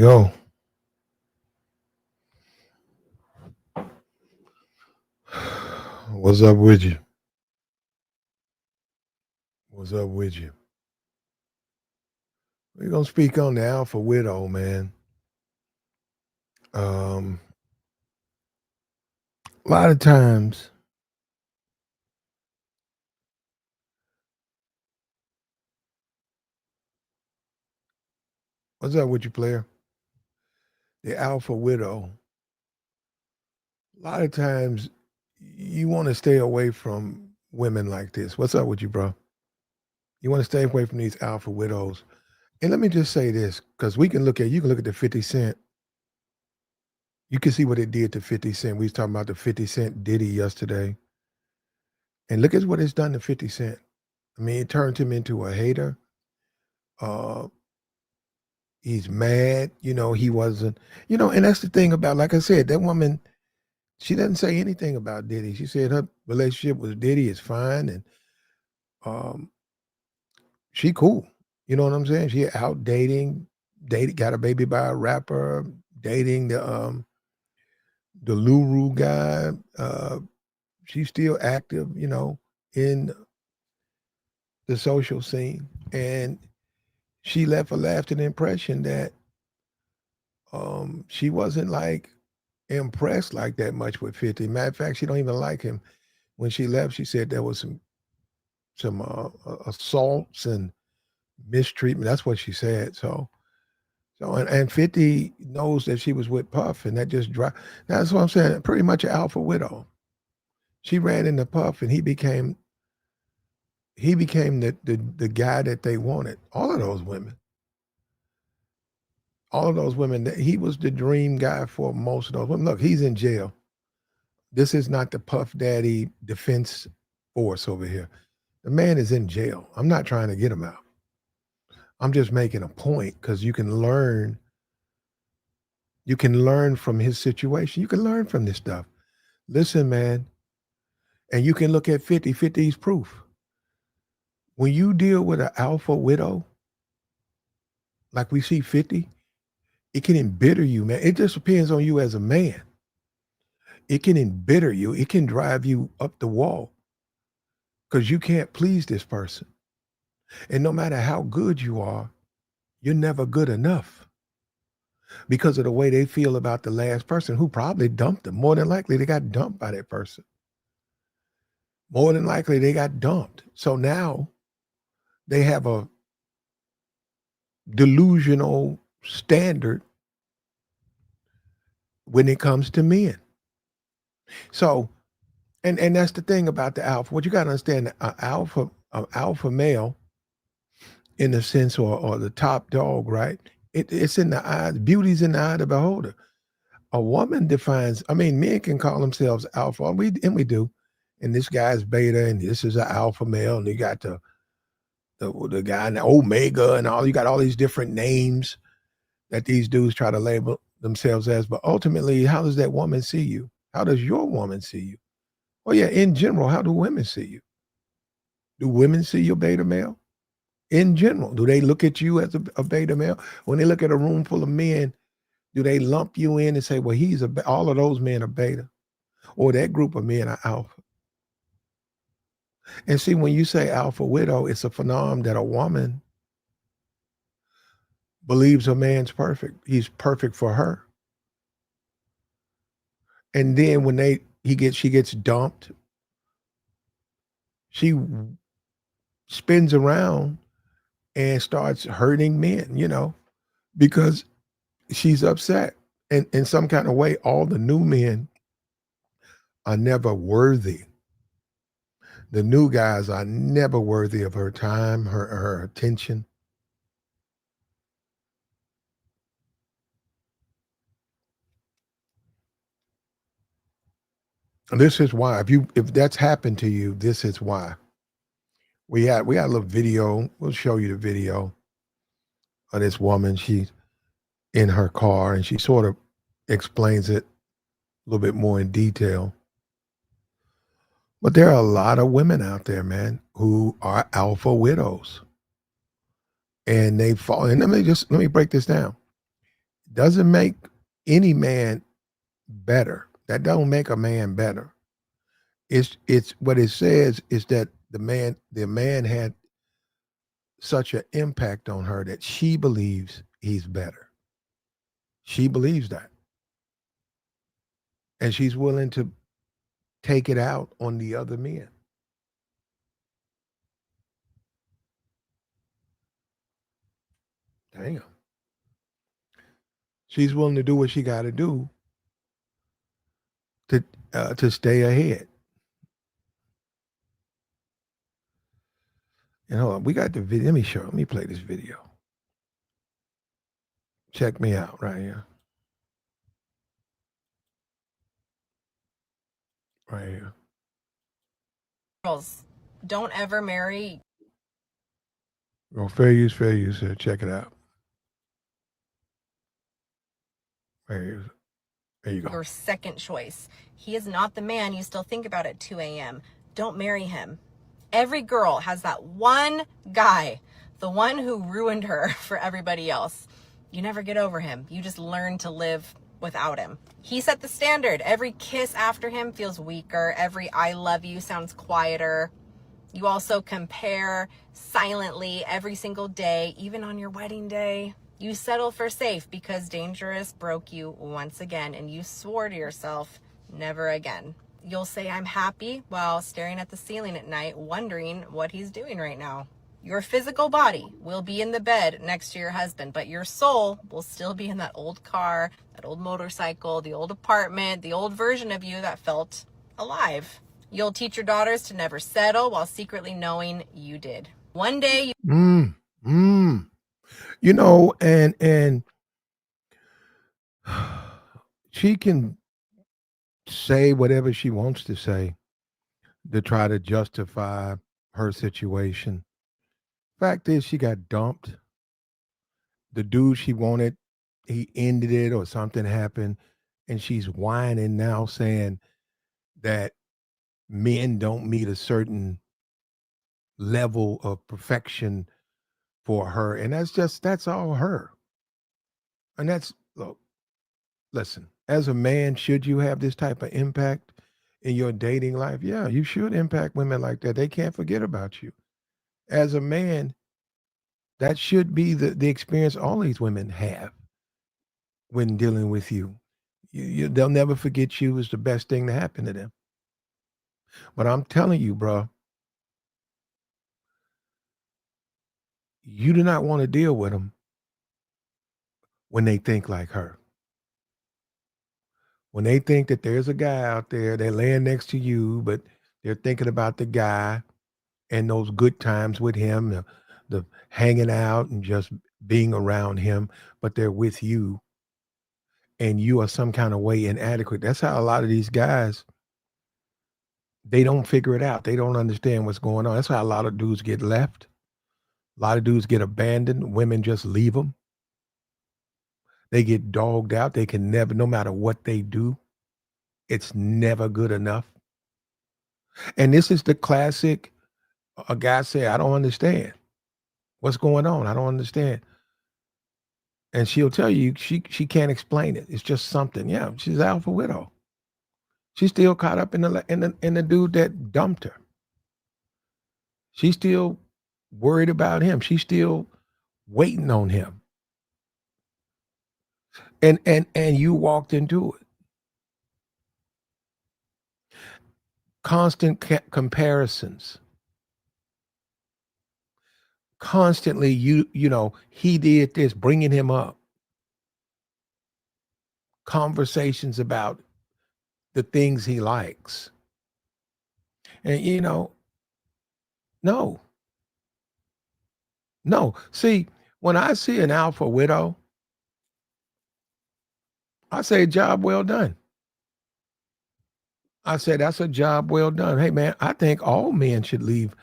you go. What's up with you? What's up with you? We're gonna speak on the alpha widow, man. Um, a lot of times, what's up with you, player? The alpha widow. A lot of times, you want to stay away from women like this. What's up with you, bro? You want to stay away from these alpha widows. And let me just say this, because you can look at the 50 Cent. You can see what it did to 50 Cent. We was talking about the 50 Cent Diddy yesterday. And look at what it's done to 50 Cent. I mean, it turned him into a hater. Uh, he's mad. He wasn't. And that's the thing about, like I said, that woman. She doesn't say anything about Diddy. She said her relationship with Diddy is fine, and um, she cool. You know what I'm saying? She out dated, got a baby by a rapper, dating the Luru guy. She's still active, in the social scene, and she left a lasting impression that she wasn't like impressed like that much with 50. Matter of fact, she don't even like him. When she left, she said there was some assaults and mistreatment. That's what she said. And 50 knows that she was with Puff, and that just drive. That's what I'm saying. Pretty much an alpha widow. She ran into Puff, and he became the guy that they wanted. All of those women. That he was the dream guy for most of those women. Look, he's in jail. This is not the Puff Daddy defense force over here. The man is in jail. I'm not trying to get him out. I'm just making a point because you can learn from his situation. You can learn from this stuff. Listen, man, and you can look at 50. 50's proof. When you deal with an alpha widow, like we see 50, it can embitter you, man. It just depends on you as a man. It can embitter you. It can drive you up the wall because you can't please this person. And no matter how good you are, you're never good enough because of the way they feel about the last person who probably dumped them. More than likely, they got dumped by that person. More than likely, they got dumped. So now they have a delusional standard when it comes to men. So, and that's the thing about the alpha. What you got to understand, an alpha male, in a sense, or the top dog, right? It's in the eye. Beauty's in the eye of the beholder. A woman defines. I mean, men can call themselves alpha, and we do. And this guy's beta, and this is an alpha male, and you got the guy in the omega, and all. You got all these different names that these dudes try to label themselves as. But ultimately, how does that woman see you? How does your woman see you? Well, yeah, in general, how do women see you? Do women see your beta male? In general, do they look at you as a beta male? When they look at a room full of men, do they lump you in and say, well, all of those men are beta, or that group of men are alpha? And see, when you say alpha widow, it's a phenomenon that a woman believes a man's perfect. He's perfect for her. And then when she gets dumped, she spins around and starts hurting men, because she's upset. And in some kind of way, all the new men are never worthy. The new guys are never worthy of her time, her attention. And this is why. If that's happened to you, this is why. We had a little video. We'll show you the video of this woman. She's in her car and she sort of explains it a little bit more in detail. But there are a lot of women out there, man, who are alpha widows. And they fall. And let me break this down. doesn't make any man better. That don't make a man better. It's what it says is that the man had such an impact on her that she believes he's better. She believes that. And she's willing to take it out on the other men. Damn. She's willing to do what she got to do to stay ahead. And hold on, we got the video. Let me play this video. Check me out right here. Right here. Girls, don't ever marry Oh, fair use, fair use. Check it out. Right here. There you go. your second choice. He is not the man you still think about at 2 a.m. Don't marry him. Every girl has that one guy, the one who ruined her for everybody else. You never get over him. You just learn to live without him. He set the standard. Every kiss after him feels weaker. Every I love you sounds quieter. You also compare silently every single day, even on your wedding day. You settle for safe because Dangerous broke you once again, and you swore to yourself, never again. You'll say, I'm happy, while staring at the ceiling at night, wondering what he's doing right now. Your physical body will be in the bed next to your husband, but your soul will still be in that old car, that old motorcycle, the old apartment, the old version of you that felt alive. You'll teach your daughters to never settle while secretly knowing you did. One day Mm, mm. You know, and she can say whatever she wants to say to try to justify her situation. Fact is, she got dumped. The dude she wanted, he ended it or something happened, and she's whining now saying that men don't meet a certain level of perfection for her, and that's all her. And that's look, listen, as a man, should you have this type of impact in your dating life? Yeah, you should impact women like that. They can't forget about you. As a man, that should be the experience all these women have when dealing with you. They'll never forget you is the best thing to happen to them. But I'm telling you, bro, you do not want to deal with them when they think like her. When they think that there's a guy out there, they're laying next to you, but they're thinking about the guy and those good times with him, the hanging out and just being around him, but they're with you and you are some kind of way inadequate. That's how a lot of these guys, they don't figure it out. They don't understand what's going on. That's how a lot of dudes get left. A lot of dudes get abandoned. Women just leave them. They get dogged out. They can never, no matter what they do, it's never good enough. And this is the classic, a guy say, I don't understand. What's going on? I don't understand. And she'll tell you she can't explain it. It's just something. Yeah, she's alpha widow. She's still caught up in the dude that dumped her. She's still worried about him. She's still waiting on him. And you walked into it. Constant comparisons. Constantly, he did this, bringing him up. Conversations about the things he likes. And no, no. See, when I see an alpha widow, I say job well done. I say that's a job well done. Hey man, I think all men should leave.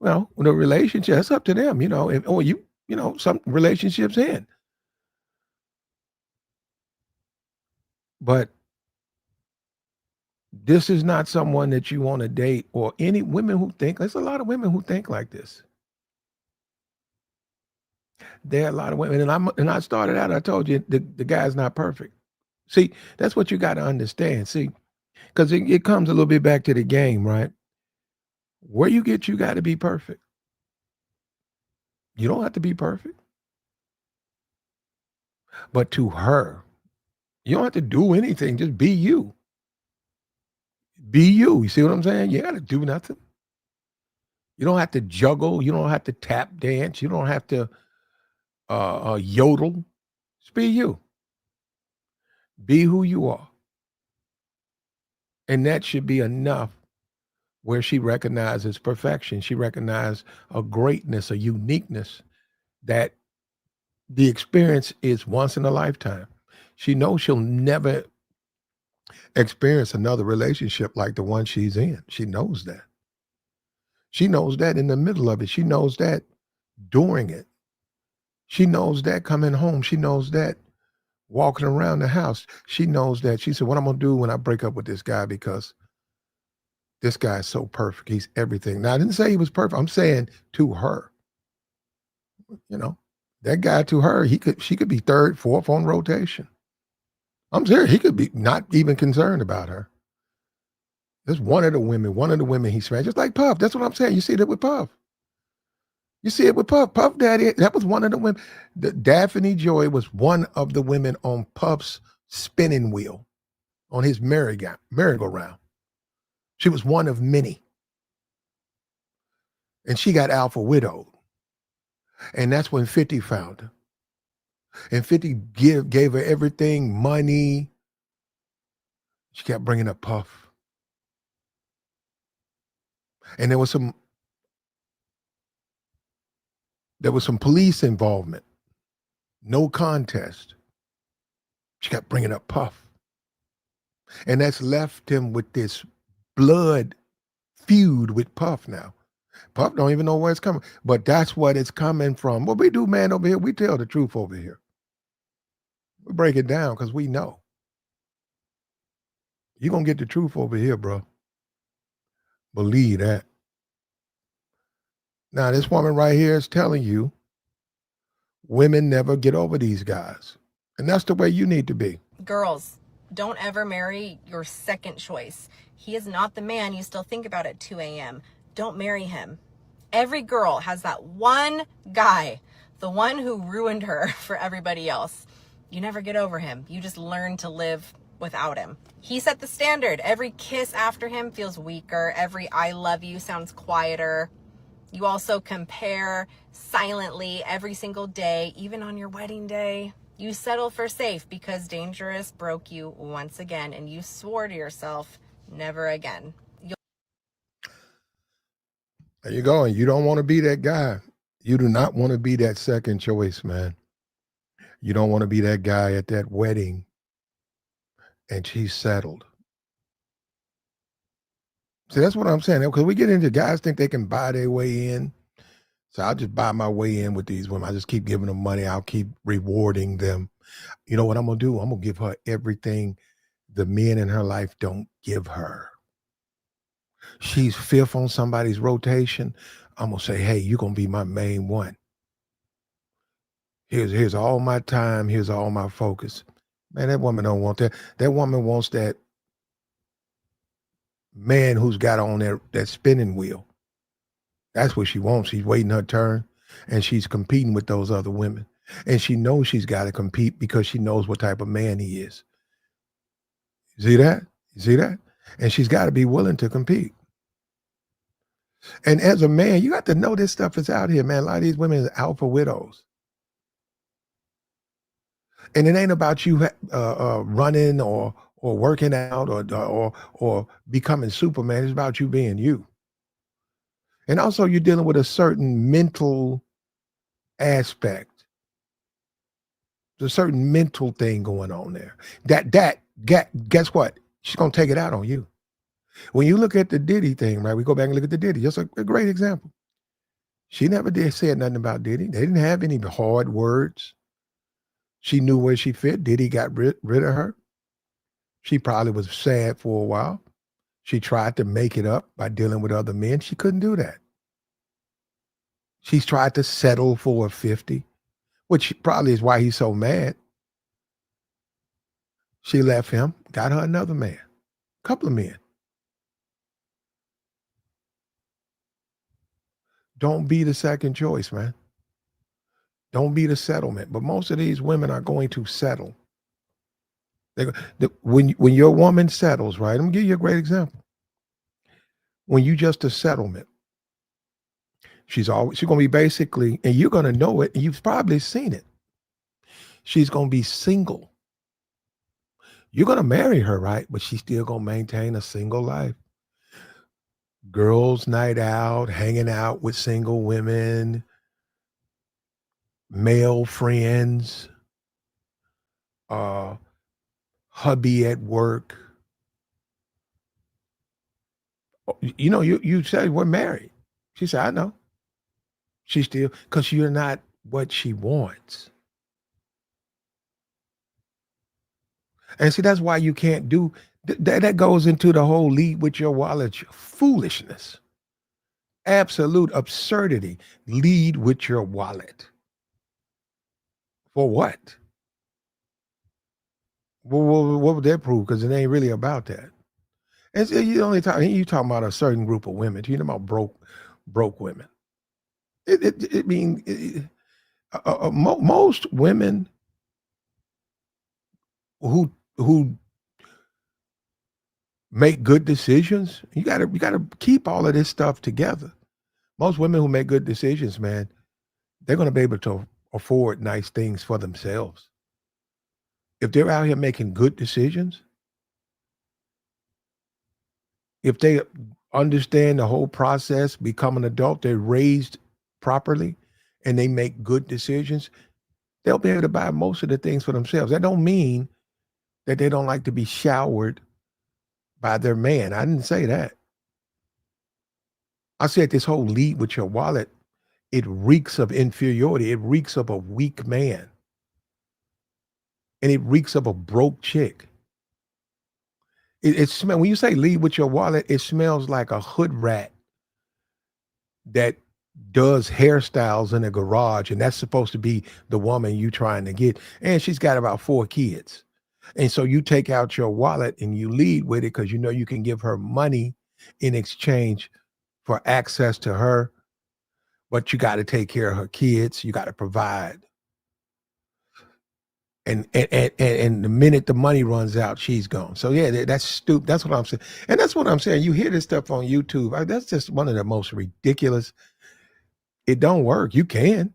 Well, the relationship, that's up to them, or some relationships end. But this is not someone that you want to date, or any women who think, there's a lot of women who think like this. There are a lot of women, and I started out, I told you the guy's not perfect. See, that's what you got to understand. See, because it comes a little bit back to the game, right? Where you get, you got to be perfect. You don't have to be perfect, but to her, you don't have to do anything. Just be you. Be you. You see what I'm saying? You got to do nothing. You don't have to juggle. You don't have to tap dance. You don't have to yodel. Just be you. Be who you are. And that should be enough where she recognizes perfection. She recognizes a greatness, a uniqueness that the experience is once in a lifetime. She knows she'll never experience another relationship like the one she's in. She knows that. She knows that in the middle of it. She knows that during it. She knows that coming home. She knows that walking around the house. She knows that. She said, what I'm going to do when I break up with this guy, because this guy is so perfect. He's everything. Now, I didn't say he was perfect. I'm saying to her, that guy to her, she could be third, fourth on rotation. I'm serious. He could be not even concerned about her. That's one of the women he smashed. Just like Puff. That's what I'm saying. You see that with Puff. You see it with Puff. Puff Daddy, that was one of the women. Daphne Joy was one of the women on Puff's spinning wheel, on his merry-go-round. She was one of many. And she got alpha widowed. And that's when 50 found her. And 50 gave her everything, money. She kept bringing up Puff. And there was some police involvement. No contest. She kept bringing up Puff. And that's left him with this blood feud with Puff now. Puff don't even know where it's coming. But that's what it's coming from. What we do, man, over here, we tell the truth over here. We break it down because we know. You're going to get the truth over here, bro. Believe that. Now, this woman right here is telling you women never get over these guys. And that's the way you need to be. Girls, don't ever marry your second choice. He is not the man you still think about at 2 a.m. Don't marry him. Every girl has that one guy, the one who ruined her for everybody else. You never get over him. You just learn to live without him. He set the standard. Every kiss after him feels weaker. Every I love you sounds quieter. You also compare silently every single day, even on your wedding day. You settle for safe because Dangerous broke you once again, and you swore to yourself, never again. There you go. And you don't want to be that guy. You do not want to be that second choice, man. You don't want to be that guy at that wedding and she's settled. See, that's what I'm saying. Because we get into guys think they can buy their way in. So I'll just buy my way in with these women. I just keep giving them money. I'll keep rewarding them. You know what I'm going to do? I'm going to give her everything the men in her life don't give her. She's fifth on somebody's rotation. I'm going to say, hey, you're going to be my main one. Here's all my time. Here's all my focus. Man, that woman don't want that. That woman wants that man who's got on that spinning wheel. That's what she wants. She's waiting her turn, and she's competing with those other women. And she knows she's got to compete because she knows what type of man he is. See that? You see that? And she's got to be willing to compete. And as a man, you got to know this stuff is out here, man. A lot of these women are alpha widows. And it ain't about you running or working out or becoming Superman. It's about you being you. And also you're dealing with a certain mental aspect. There's a certain mental thing going on there. Guess what? She's going to take it out on you. When you look at the Diddy thing, right? We go back and look at the Diddy. Just a great example. She never said nothing about Diddy. They didn't have any hard words. She knew where she fit. Diddy got rid of her. She probably was sad for a while. She tried to make it up by dealing with other men. She couldn't do that. She's tried to settle for a 50. which probably is why he's so mad. She left him, got her another man, couple of men. Don't be the second choice, man. Don't be the settlement. But most of these women are going to settle. When your woman settles, right? Let me give you a great example. When you just a settlement, she's going to be basically, and you're going to know it, and you've probably seen it. She's going to be single. You're going to marry her, right? But she's still going to maintain a single life. Girls' night out, hanging out with single women, male friends, hubby at work. You said we're married. She said, I know. She still, because you're not what she wants. And see, that's why you can't do that. Goes into the whole lead with your wallet foolishness, absolute absurdity. Lead with your wallet. For what? Well, what would that prove? Because it ain't really about that. And so you talking about a certain group of women. You know about broke women. Most women who make good decisions, you gotta keep all of this stuff together. Most women who make good decisions, man, they're gonna be able to afford nice things for themselves. If they're out here making good decisions, if they understand the whole process, become an adult, they're raised properly, and they make good decisions, they'll be able to buy most of the things for themselves. That don't mean that they don't like to be showered by their man. I didn't say that. I said this whole lead with your wallet, it reeks of inferiority. It reeks of a weak man. And it reeks of a broke chick. It smells, when you say lead with your wallet, it smells like a hood rat that does hairstyles in a garage, and that's supposed to be the woman you trying to get. And she's got about 4 kids. And so you take out your wallet and you lead with it because you know you can give her money in exchange for access to her, but you got to take care of her kids. You got to provide. And the minute the money runs out, she's gone. So yeah, that's stupid. That's what I'm saying. And that's what I'm saying. You hear this stuff on YouTube. That's just one of the most ridiculous. It don't work. You can,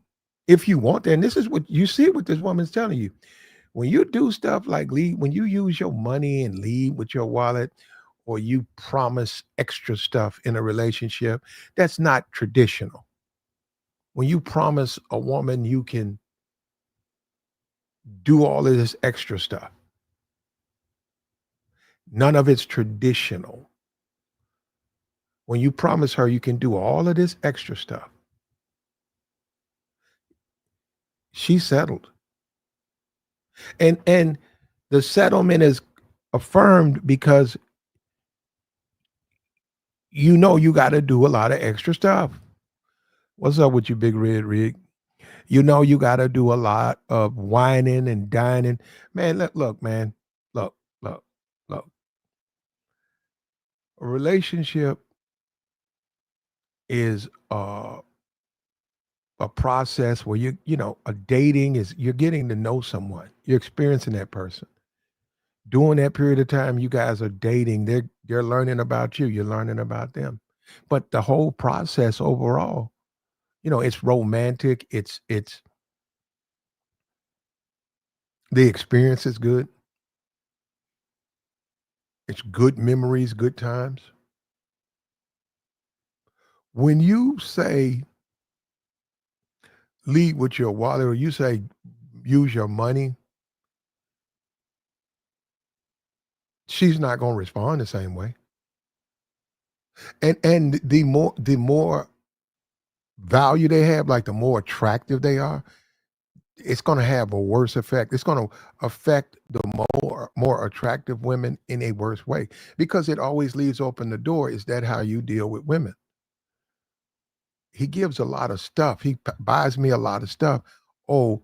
if you want to. And this is what you see what this woman's telling you. When you do stuff like lead, when you use your money and lead with your wallet, or you promise extra stuff in a relationship, that's not traditional. When you promise a woman you can do all of this extra stuff, none of it's traditional. When you promise her you can do all of this extra stuff, she settled. And the settlement is affirmed because you know you got to do a lot of extra stuff. What's up with you, Big Red Rig? You know you got to do a lot of whining and dining. Man, look, man. Look, look, look. A relationship is a process where a dating is you're getting to know someone. You're experiencing that person. During that period of time you guys are dating, they're learning about you, you're learning about them. But the whole process overall, it's romantic, it's the experience is good. It's good memories, good times. When you say lead with your wallet, or you say use your money, she's not going to respond the same way. And the more value they have, like the more attractive they are, it's going to have a worse effect. It's going to affect the more attractive women in a worse way because it always leaves open the door. Is that how you deal with women? He gives a lot of stuff. He buys me a lot of stuff. Oh,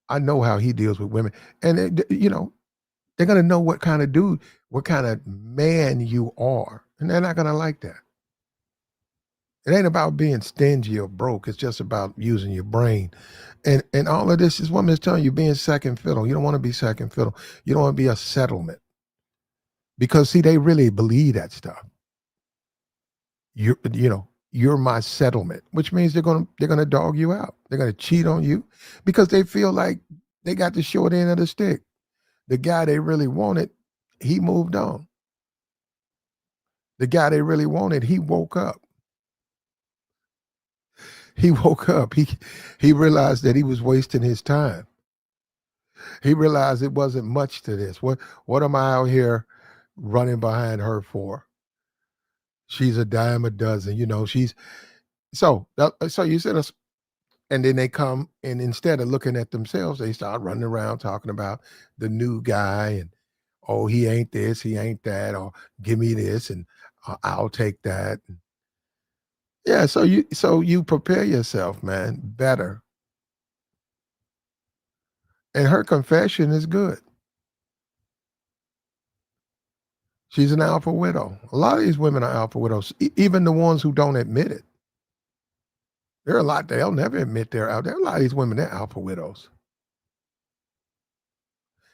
I know how he deals with women, and they're gonna know what kind of dude, what kind of man you are, and they're not gonna like that. It ain't about being stingy or broke. It's just about using your brain. And all of this woman is telling you being second fiddle. You don't want to be second fiddle. You don't want to be a settlement. Because see, they really believe that stuff. You're my settlement, which means they're gonna dog you out. They're gonna cheat on you because they feel like they got the short end of the stick. The guy they really wanted, he moved on. The guy they really wanted, he woke up. He woke up. He realized that he was wasting his time. He realized it wasn't much to this. What am I out here running behind her for? She's a dime a dozen. She's so you said us, and then they come and instead of looking at themselves, they start running around talking about the new guy and oh, he ain't this, he ain't that, or give me this and I'll take that. Yeah, so you prepare yourself, man, better. And her confession is good. She's an alpha widow. A lot of these women are alpha widows, even the ones who don't admit it. There are a lot, they'll never admit they're out there. A lot of these women, they're alpha widows.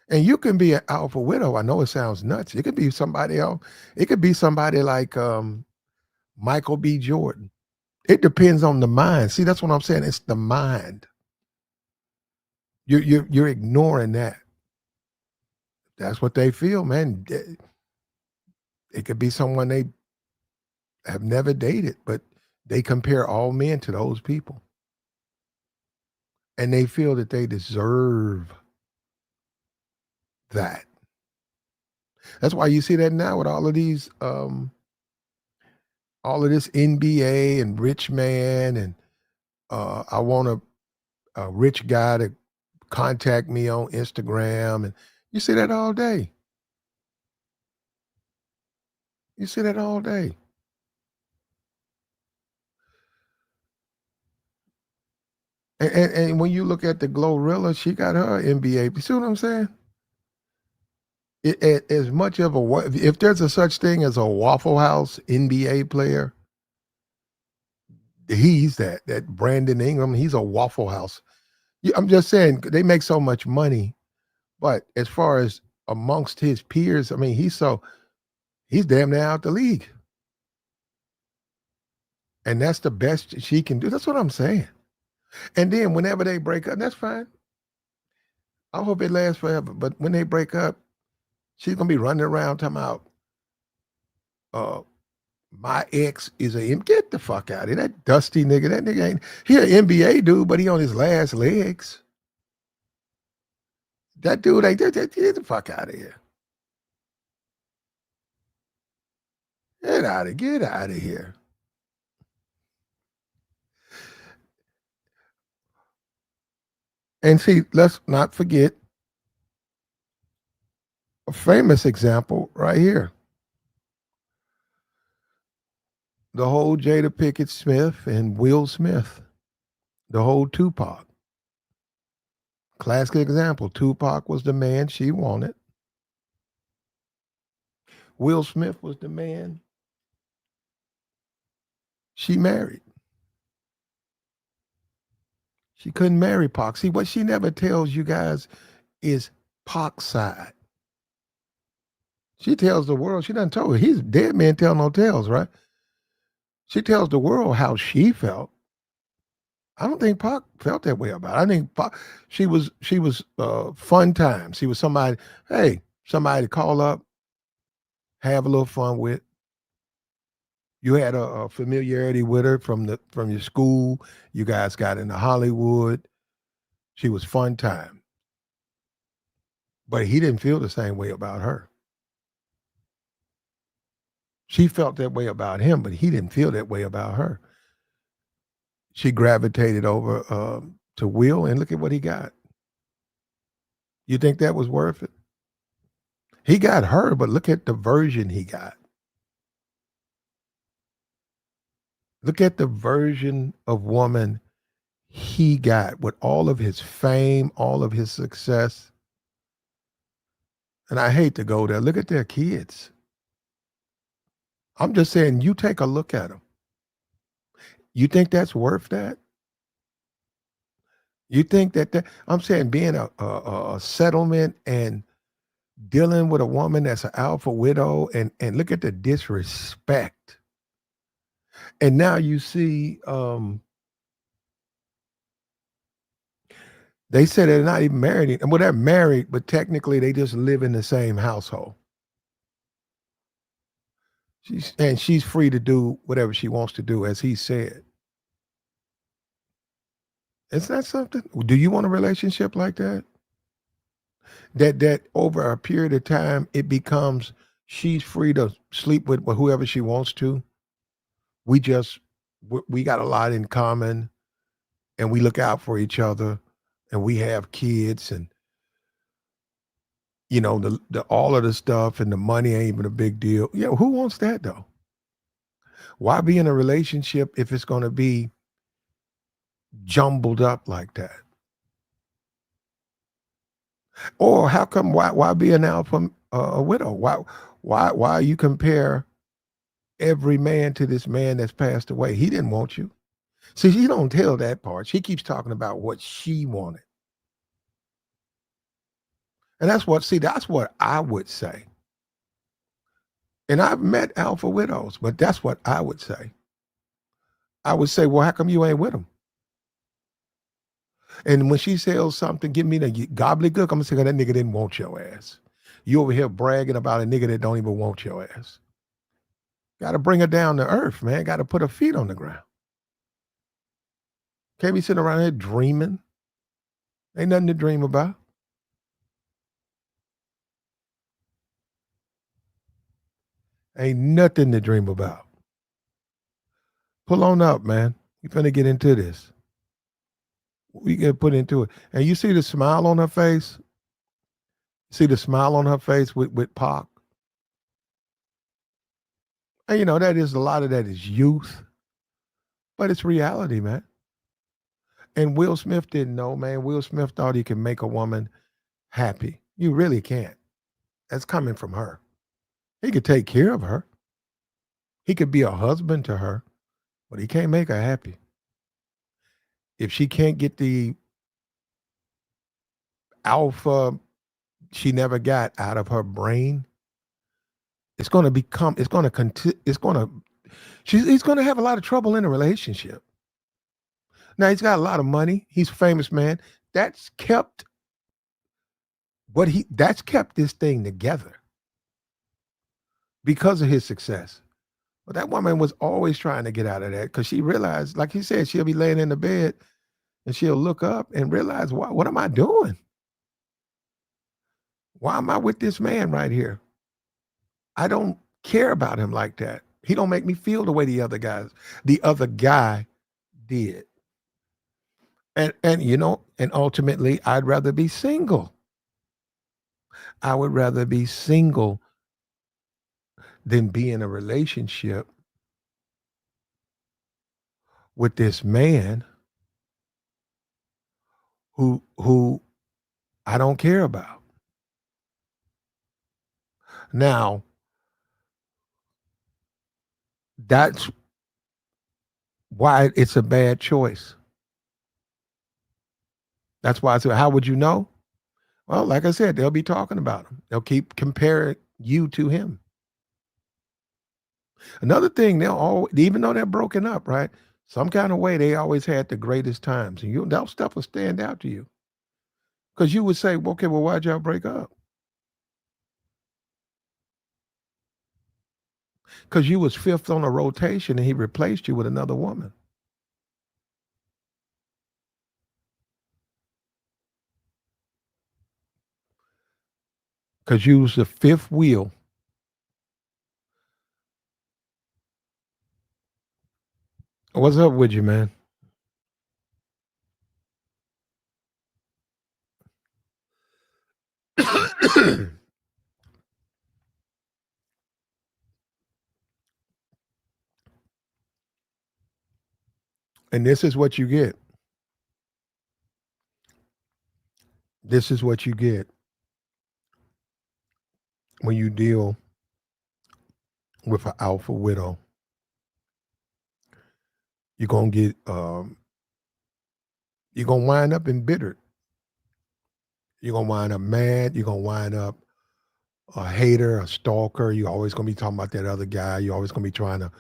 And you can be an alpha widow. I know it sounds nuts. It could be somebody else. It could be somebody like Michael B. Jordan. It depends on the mind. See, that's what I'm saying. It's the mind. You're ignoring that. That's what they feel, man. It could be someone they have never dated, but they compare all men to those people. And they feel that they deserve that. That's why you see that now with all of these all of this NBA and rich man and I want a rich guy to contact me on Instagram, and you see that all day. You see that all day. And when you look at the Glorilla, she got her NBA. You see what I'm saying? As much of if there's a such thing as a Waffle House NBA player, he's that Brandon Ingram. He's a Waffle House. I'm just saying they make so much money, but as far as amongst his peers, I mean, he's damn near out the league, and that's the best she can do. That's what I'm saying. And then whenever they break up, that's fine. I hope it lasts forever. But when they break up, she's gonna be running around talking about, my ex is get the fuck out of here. That dusty nigga. That nigga ain't he an NBA dude, but he on his last legs. That dude ain't get the fuck out of here. Get out of here. And see, let's not forget a famous example right here. The whole Jada Pinkett Smith and Will Smith, the whole Tupac. Classic example. Tupac was the man she wanted. Will Smith was the man she married. She couldn't marry Pac. See, what she never tells you guys is Pac's side. She tells the world, she doesn't tell her. He's dead man tell no tales, right? She tells the world how she felt. I don't think Pac felt that way about it. I think Pac, she was fun times. She was somebody to call up, have a little fun with. You had a familiarity with her from your school. You guys got into Hollywood. She was fun time. But he didn't feel the same way about her. She felt that way about him, but he didn't feel that way about her. She gravitated over to Will, and look at what he got. You think that was worth it? He got her, but look at the version he got. Look at the version of woman he got with all of his fame, all of his success. And I hate to go there. Look at their kids. I'm just saying, you take a look at them. You think that's worth that? You think that I'm saying being a settlement and dealing with a woman that's an alpha widow and look at the disrespect. And now you see they said they're not even married. Well, they're married, but technically they just live in the same household. She's free to do whatever she wants to do, as he said. Is that something? Do you want a relationship like that? That over a period of time it becomes she's free to sleep with whoever she wants to. We just we got a lot in common, and we look out for each other, and we have kids, and the all of the stuff and the money ain't even a big deal. Yeah, who wants that though? Why be in a relationship if it's going to be jumbled up like that? Or how come why be an alpha a widow? Why you compare every man to this man that's passed away? He didn't want you. See, she don't tell that part. She keeps talking about what she wanted. And that's what I would say. And I've met alpha widows, but that's what I would say. I would say, well, how come you ain't with them? And when she sells something, give me the gobbledygook, I'm gonna say, "Oh, that nigga didn't want your ass. You over here bragging about a nigga that don't even want your ass. Got to bring her down to earth, man. Got to put her feet on the ground. Can't be sitting around here dreaming. Ain't nothing to dream about. Ain't nothing to dream about. Pull on up, man. You finna get into this. We get put into it. And you see the smile on her face? See the smile on her face with Pac? And that is a lot of that is youth, but it's reality, man. And Will Smith didn't know, man. Will Smith thought he could make a woman happy. You really can't. That's coming from her. He could take care of her. He could be a husband to her, but he can't make her happy. If she can't get the alpha she never got out of her brain, it's going to become, it's going to, it's going to, he's going to have a lot of trouble in a relationship. Now, he's got a lot of money. He's a famous man. That's kept that's kept this thing together because of his success. But that woman was always trying to get out of that because she realized, like he said, she'll be laying in the bed and she'll look up and realize, what am I doing? Why am I with this man right here? I don't care about him like that. He don't make me feel the way the other guy did. And ultimately I'd rather be single. I would rather be single than be in a relationship with this man who I don't care about. Now, that's why it's a bad choice. That's why I said, how would you know? Well, like I said, they'll be talking about him. They'll keep comparing you to him. Another thing, they'll always, even though they're broken up, right? Some kind of way, they always had the greatest times, and that stuff will stand out to you because you would say, okay, well, why'd y'all break up? Because you was fifth on a rotation, and he replaced you with another woman. Because you was the fifth wheel. What's up with you, man? And this is what you get. This is what you get when you deal with an alpha widow. You're gonna get you're gonna wind up embittered. You're gonna wind up mad. You're gonna wind up a hater, a stalker. You're always gonna be talking about that other guy. You're always gonna be trying to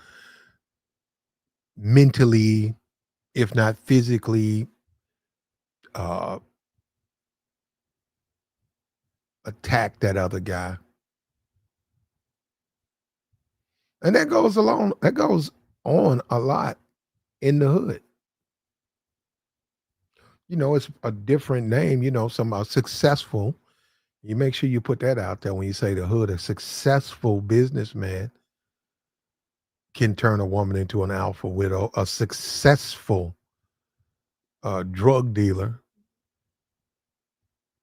mentally, if not physically, uh, attack that other guy. And that goes along, that goes on a lot in the hood. You know, it's a different name, you know, somehow successful. You make sure you put that out there when you say the hood. A successful businessman can turn a woman into an alpha widow. A successful drug dealer,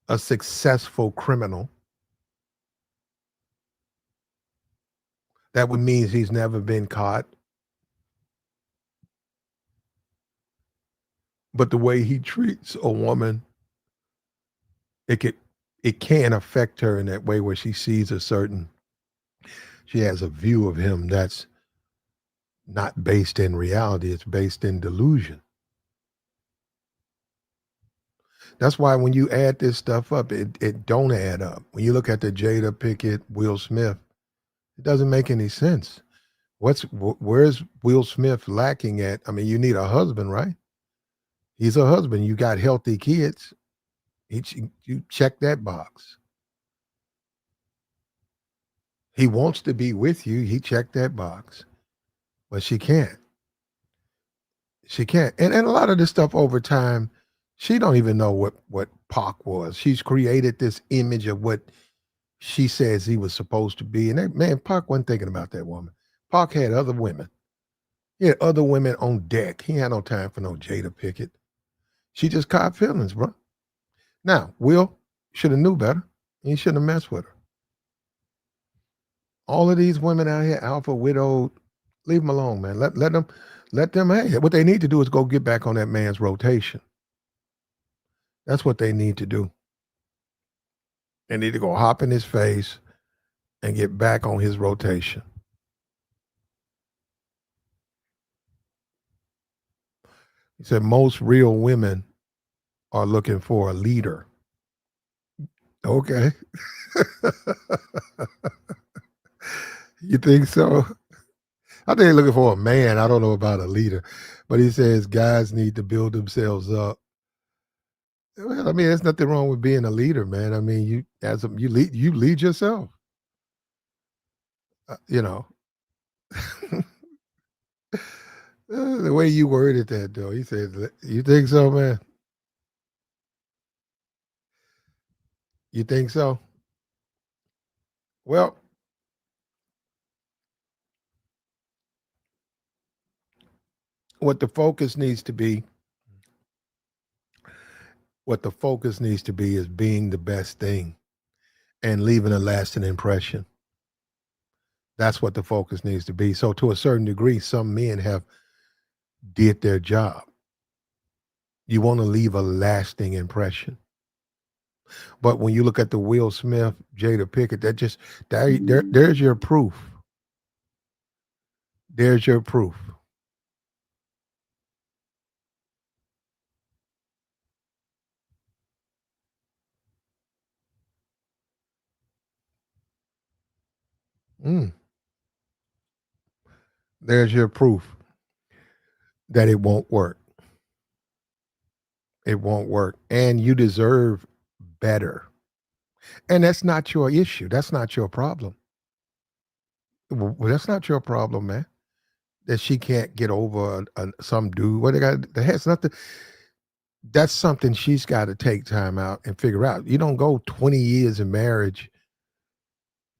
a successful criminal. That would mean he's never been caught. But the way he treats a woman, it can affect her in that way where she sees she has a view of him that's not based in reality, it's based in delusion. That's why when you add this stuff up, it don't add up. When you look at the Jada Pinkett, Will Smith, it doesn't make any sense. Where's Will Smith lacking at? I mean, you need a husband, right? He's a husband. You got healthy kids. You check that box. He wants to be with you. He checked that box, but she can't. She can't. And a lot of this stuff over time, she don't even know what Pac was. She's created this image of what she says he was supposed to be. And man, Pac wasn't thinking about that woman. Pac had other women. He had other women on deck. He had no time for no Jada Pinkett. She just caught feelings, bro. Now, Will should have knew better. He shouldn't have messed with her. All of these women out here, alpha, widowed, leave them alone, man. Let them, hey, what they need to do is go get back on that man's rotation. That's what they need to do. They need to go hop in his face and get back on his rotation. He said most real women are looking for a leader. Okay. You think so? I think they're looking for a man. I don't know about a leader. But he says guys need to build themselves up. Well, I mean, there's nothing wrong with being a leader, man. I mean, you lead yourself. You know. The way you worded that, though, he said, "You think so, man? You think so?" Well, what the focus needs to be, is being the best thing and leaving a lasting impression. That's what the focus needs to be. So, to a certain degree, some men have did their job. You want to leave a lasting impression. But when you look at the Will Smith, Jada Pinkett, there's your proof. There's your proof. Mm. There's your proof that it won't work. It won't work. And you deserve better. And that's not your issue. That's not your problem. Well, that's not your problem, man. That she can't get over some dude. What they got? That has nothing. That's something she's got to take time out and figure out. You don't go 20 years in marriage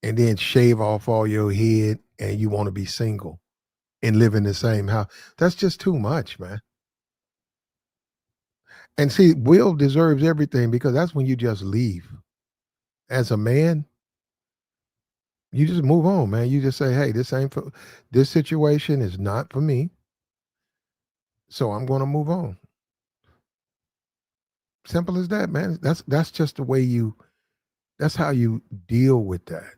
and then shave off all your head and you want to be single and live in the same house. That's just too much, man. And see, Will deserves everything because that's when you just leave. As a man, you just move on, man. You just say, hey, this situation is not for me. So I'm going to move on. Simple as that, man. That's just the way that's how you deal with that.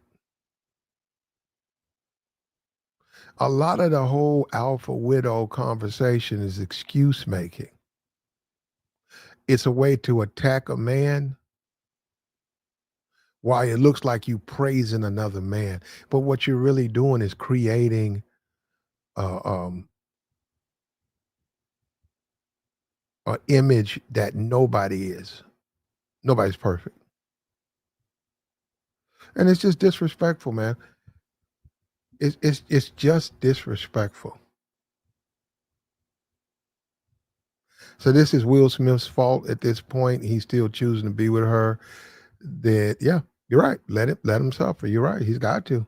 A lot of the whole alpha widow conversation is excuse making. It's a way to attack a man while it looks like you praising another man. But what you're really doing is creating uh, um, an image that nobody is. Nobody's perfect. And it's just disrespectful, man. It's just disrespectful. So this is Will Smith's fault at this point. He's still choosing to be with her. That yeah, you're right. Let him suffer. You're right. He's got to.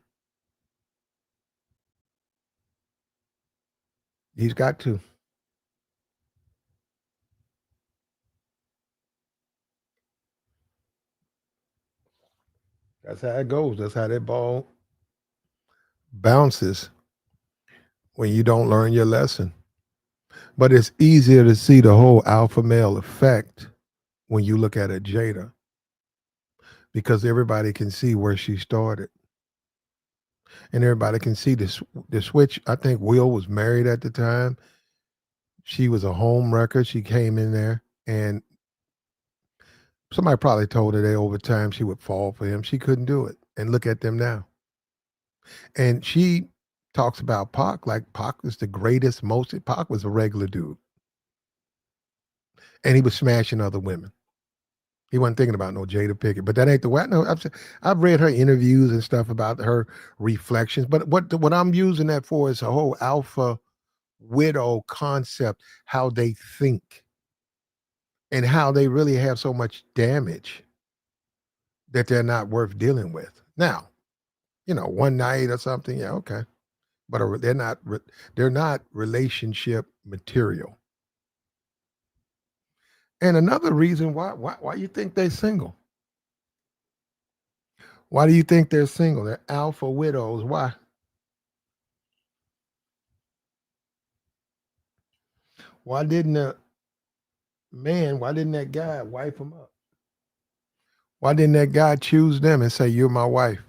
He's got to. That's how it goes. That's how that ball bounces when you don't learn your lesson. But it's easier to see the whole alpha male effect when you look at a Jada because everybody can see where she started and everybody can see the switch. I think Will was married at the time. She was a home wrecker. She came in there and somebody probably told her that over time she would fall for him. She couldn't do it. And look at them now. And she talks about Pac like Pac was the greatest, most Pac was a regular dude. And he was smashing other women. He wasn't thinking about no Jada Pickett, but that ain't the way. No, I've read her interviews and stuff about her reflections. But what I'm using that for is a whole alpha widow concept, how they think and how they really have so much damage that they're not worth dealing with. Now, one night or something, yeah, okay, but they're not relationship material. And another reason why you think they're single? Why do you think they're single? They're alpha widows. Why? Why didn't why didn't that guy wife them up? Why didn't that guy choose them and say, "You're my wife"?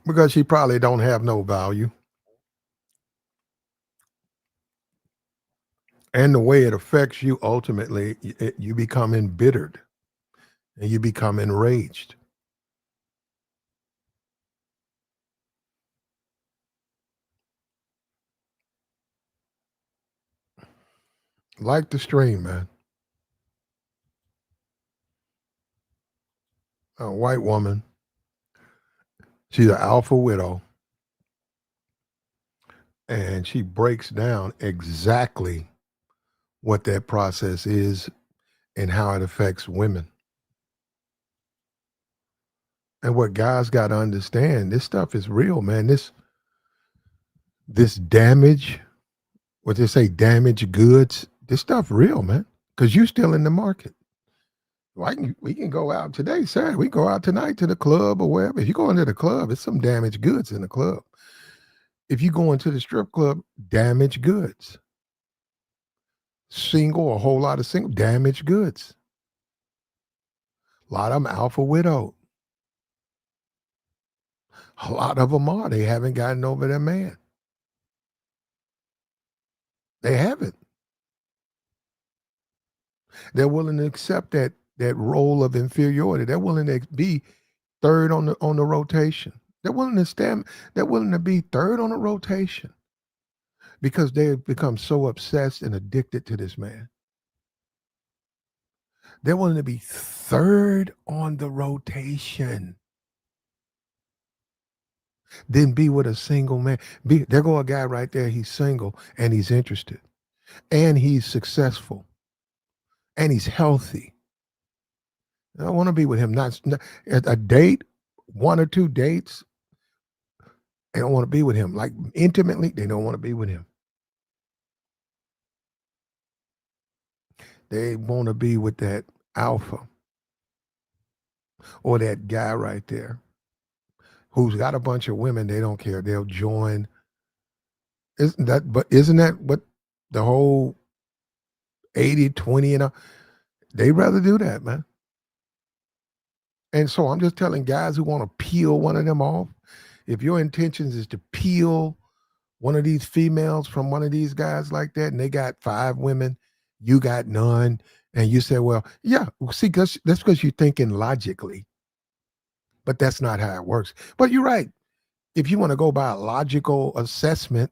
Because she probably don't have no value. And the way it affects you ultimately, you become embittered and you become enraged. Like the stream, man. A white woman. She's an alpha widow. And she breaks down exactly what that process is and how it affects women. And what guys got to understand, this stuff is real, man. This damage, what they say, damaged goods, this stuff real, man. Because you still in the market. We can go out today, Saturday. We go out tonight to the club or wherever. If you go into the club, it's some damaged goods in the club. If you go into the strip club, damaged goods. Single, a whole lot of single, damaged goods. A lot of them alpha widow. A lot of them are. They haven't gotten over their man. They haven't. They're willing to accept that role of inferiority. They're willing to be third on the rotation. They're willing to stand. They're willing to be third on the rotation because they've become so obsessed and addicted to this man. They're willing to be third on the rotation. Then be with a single man. There go a guy right there. He's single and he's interested, and he's successful, and he's healthy. I want to be with him. Not a date, one or two dates. They don't want to be with him. Like intimately, they don't want to be with him. They want to be with that alpha or that guy right there who's got a bunch of women, they don't care. They'll join. Isn't that what the whole 80-20 and all, they rather do that, man. And so I'm just telling guys who want to peel one of them off, if your intentions is to peel one of these females from one of these guys like that, and they got 5 women, you got none, and you say, well, yeah, see, that's because you're thinking logically, but that's not how it works. But you're right. If you want to go by a logical assessment,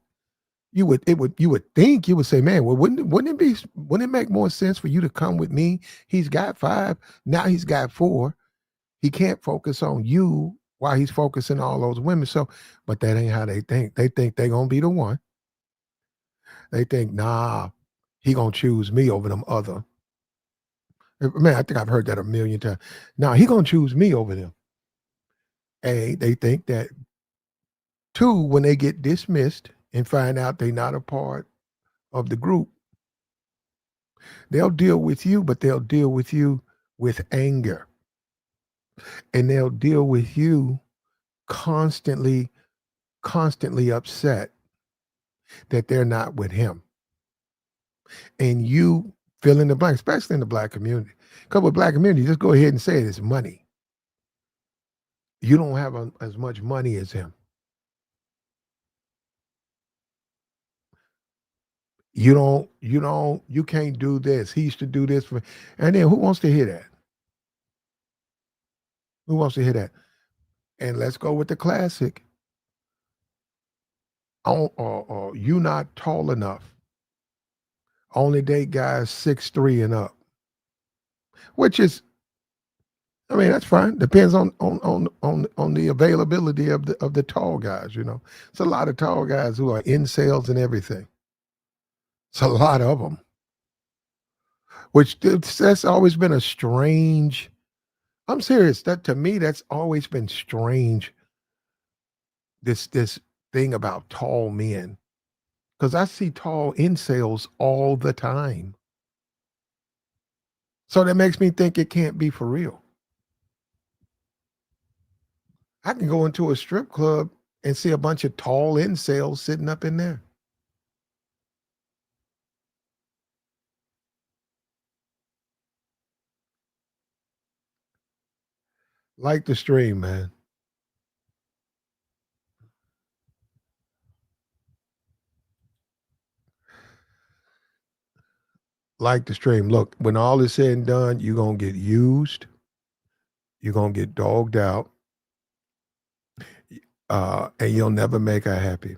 you would think you would say, man, well, wouldn't it make more sense for you to come with me? He's got 5, now he's got 4. He can't focus on you while he's focusing on all those women. So, but that ain't how they think. They think they're gonna be the one. They think, nah, he gonna choose me over them other. Man, I think I've heard that a million times. Nah, he gonna choose me over them. A, they think that. 2, when they get dismissed and find out they're not a part of the group, they'll deal with you, but they'll deal with you with anger. And they'll deal with you constantly upset that they're not with him. And you fill in the blank, especially in the black community. Because with black community, just go ahead and say it, it's money. You don't have as much money as him. You can't do this. He used to do this for me. And then who wants to hear that? Who wants to hear that? And let's go with the classic. You not tall enough. Only date guys 6'3" and up. Which is, I mean, that's fine. Depends on the availability of the tall guys, you know. It's a lot of tall guys who are incels and everything. It's a lot of them. Which that's always been a strange. I'm serious. That to me, that's always been strange. This thing about tall men, because I see tall incels all the time. So that makes me think it can't be for real. I can go into a strip club and see a bunch of tall incels sitting up in there. Like the stream, man. Like the stream. Look, when all is said and done, you're going to get used. You're going to get dogged out. And you'll never make her happy.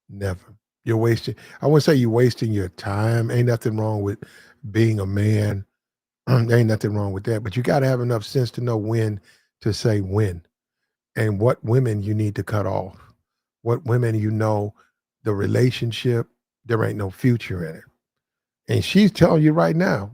Never. You're wasting, I wouldn't say you're wasting your time. Ain't nothing wrong with being a man. There ain't nothing wrong with that. But you got to have enough sense to know when to say when and what women you need to cut off. What women you know, the relationship, there ain't no future in it. And she's telling you right now.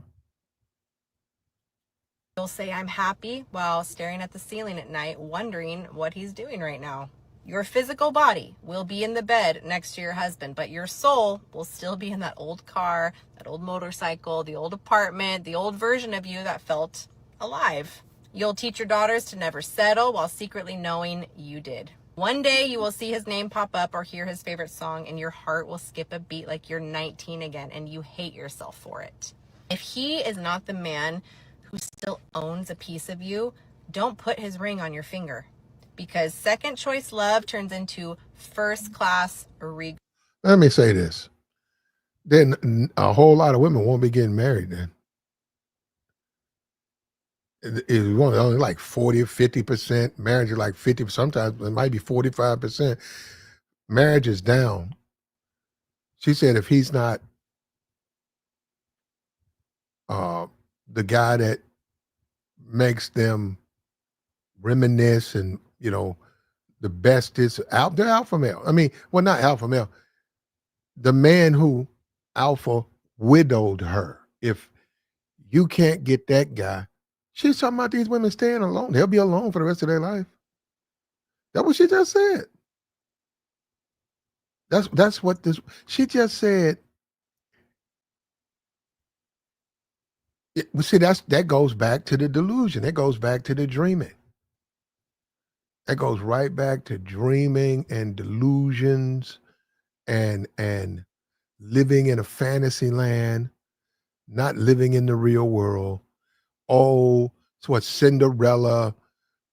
You'll say, I'm happy, while staring at the ceiling at night, wondering what he's doing right now. Your physical body will be in the bed next to your husband, but your soul will still be in that old car, that old motorcycle, the old apartment, the old version of you that felt alive. You'll teach your daughters to never settle while secretly knowing you did. One day you will see his name pop up or hear his favorite song, and your heart will skip a beat like you're 19 again and you hate yourself for it. If he is not the man who still owns a piece of you, don't put his ring on your finger, because second choice love turns into first class regret. Let me say this. Then a whole lot of women won't be getting married then. It's only like 40 or 50%. Marriage is like 50, sometimes it might be 45%. Marriage is down. She said if he's not the guy that makes them reminisce and, you know, the best is out there, alpha male. I mean, well, not alpha male. The man who alpha widowed her. If you can't get that guy, she's talking about these women staying alone. They'll be alone for the rest of their life. That's what she just said. That's what this. She just said. See, that goes back to the delusion. It goes back to the dreaming. That goes right back to dreaming and delusions and living in a fantasy land, not living in the real world. Oh, it's what Cinderella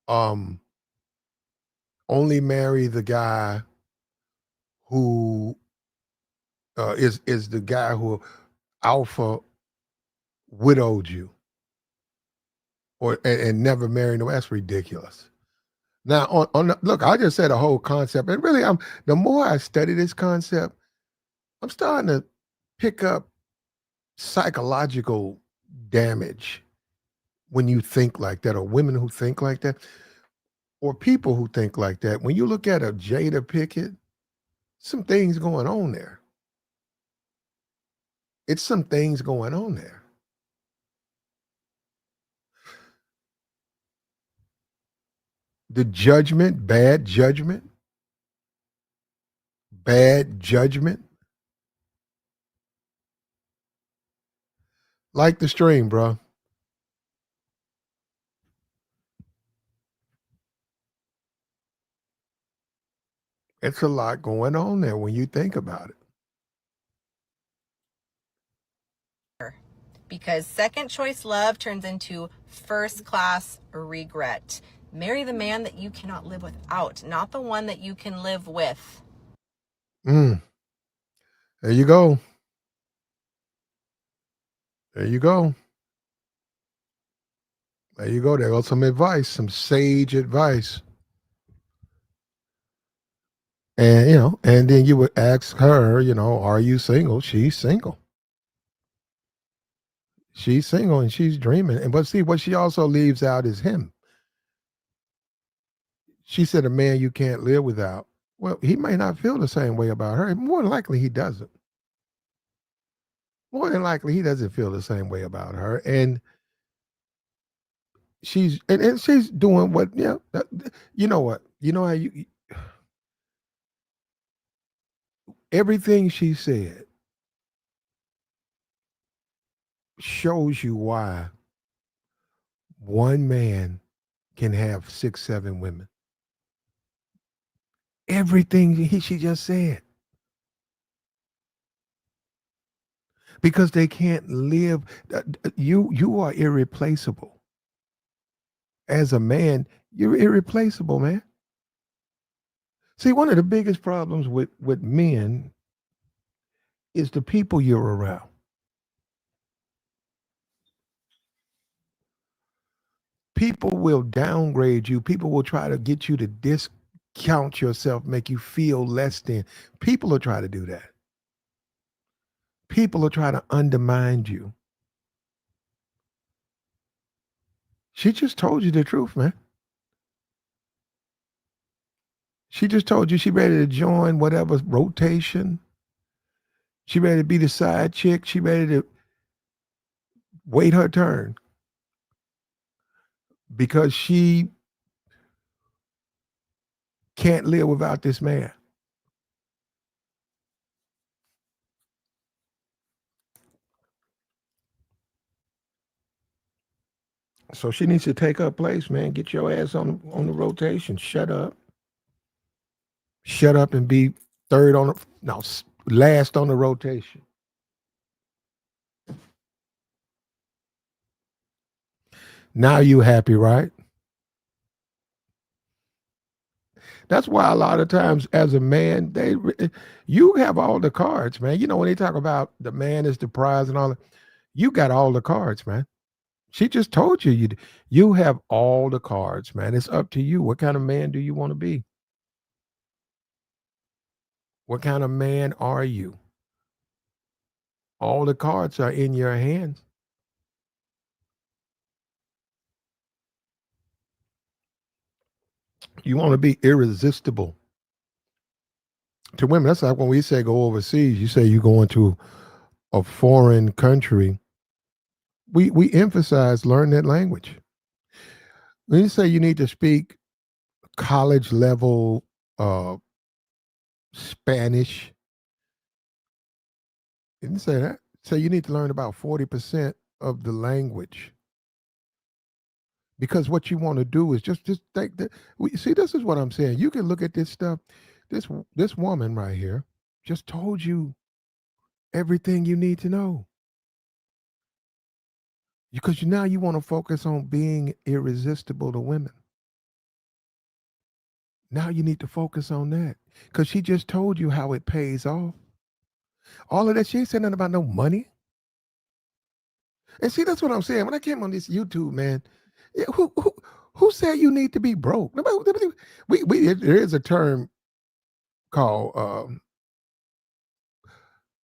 um only marry the guy who is the guy who alpha widowed you or and never marry no. That's ridiculous. Now look, I just said a whole concept, and really, the more I study this concept, I'm starting to pick up psychological damage when you think like that, or women who think like that, or people who think like that. When you look at a Jada Pickett, some things going on there. It's some things going on there. The judgment, bad judgment. Like the stream, bro. It's a lot going on there when you think about it. Because second choice love turns into first class regret. Marry the man that you cannot live without, not the one that you can live with. There you go. There you go. There you go. There goes some advice, some sage advice. And and then you would ask her, are you single? She's single. She's single and she's dreaming. And but see, what she also leaves out is him. She said a man you can't live without. Well, he may not feel the same way about her. More than likely he doesn't. More than likely he doesn't feel the same way about her. And she's doing what, you know what? You know how everything she said shows you why one man can have 6, 7 women. Everything she just said. Because they can't live. You are irreplaceable. As a man, you're irreplaceable, man. See, one of the biggest problems with men is the people you're around. People will downgrade you. People will try to get you to discount yourself, make you feel less than. People will try to do that. People will try to undermine you. She just told you the truth, man. She just told you she ready to join whatever rotation. She ready to be the side chick. She ready to wait her turn because she can't live without this man. So she needs to take her place, man. Get your ass on the rotation. Shut up. Shut up and be third on the no last on the rotation. Now you happy, right? That's why a lot of times as a man, you have all the cards, man. You know, when they talk about the man is the prize and all that, you got all the cards, man. She just told you have all the cards, man. It's up to you. What kind of man do you want to be? What kind of man are you? All the cards are in your hands. You want to be irresistible to women. That's like when we say go overseas, you say you go into a foreign country. We emphasize learn that language. When you say you need to speak college level Spanish, you didn't say that. Say you need to learn about 40% of the language. Because what you want to do is just think that see, this is what I'm saying. You can look at this stuff. This woman right here just told you everything you need to know. Because now you want to focus on being irresistible to women. Now you need to focus on that. Because she just told you how it pays off. All of that, she ain't saying nothing about no money. And see, that's what I'm saying. When I came on this YouTube, man, yeah, who said you need to be broke? There is a term called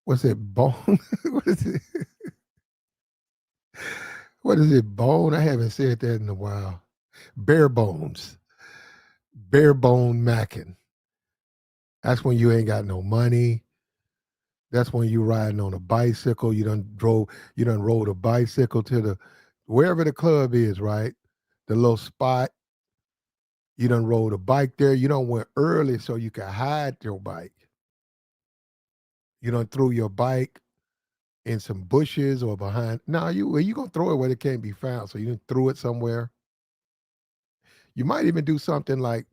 what's it, bone? What is it? What is it, bone? I haven't said that in a while. Bare bones. Bare bone macking. That's when you ain't got no money. That's when you riding on a bicycle. You done rode a bicycle to the wherever the club is, right? The little spot. You done rode a bike there. You done went early so you can hide your bike. You done threw your bike in some bushes or behind. No, you gonna throw it where it can't be found. So you done threw it somewhere. You might even do something like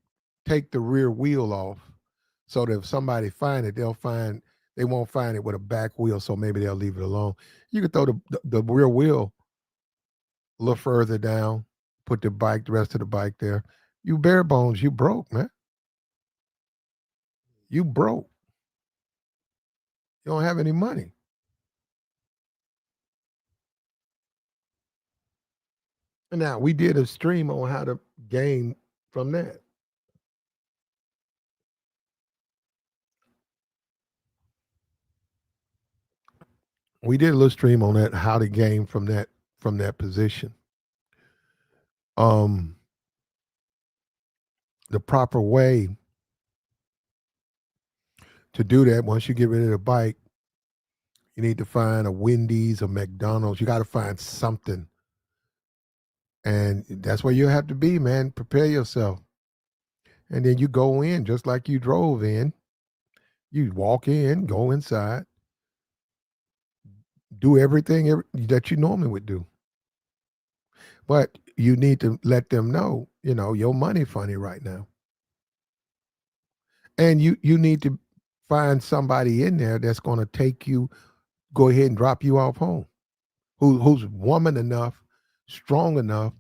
take the rear wheel off so that if somebody find it, they won't find it with a back wheel, so maybe they'll leave it alone. You could throw the rear wheel a little further down, put the rest of the bike there. You bare bones, you broke, man. You broke. You don't have any money. And now we did a stream on how to gain from that. We did a little stream on that, how to gain from that position. The proper way to do that, once you get rid of the bike, you need to find a Wendy's, a McDonald's. You got to find something. And that's where you have to be, man. Prepare yourself. And then you go in just like you drove in. You walk in, go inside, do everything that you normally would do. But you need to let them know, your money funny right now. And you need to find somebody in there that's going to go ahead and drop you off home, who's woman enough, strong enough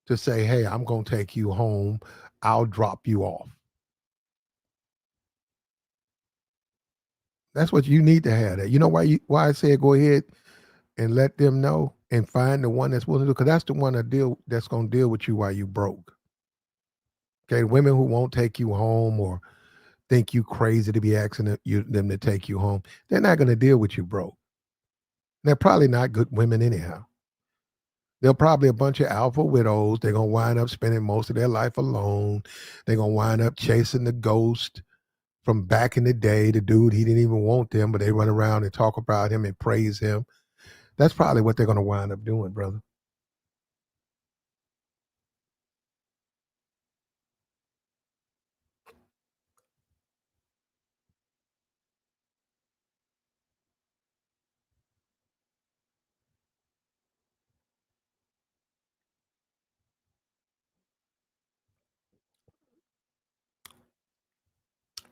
to say, hey, I'm going to take you home. I'll drop you off. That's what you need to have. That. You know why I said go ahead and let them know and find the one that's willing to do, because that's the one that's going to deal with you while you broke. Okay, women who won't take you home or think you crazy to be asking them to take you home, they're not going to deal with you broke. They're probably not good women anyhow. They're probably a bunch of alpha widows. They're going to wind up spending most of their life alone. They're going to wind up chasing the ghost from back in the day, the dude, he didn't even want them, but they run around and talk about him and praise him. That's probably what they're going to wind up doing, brother.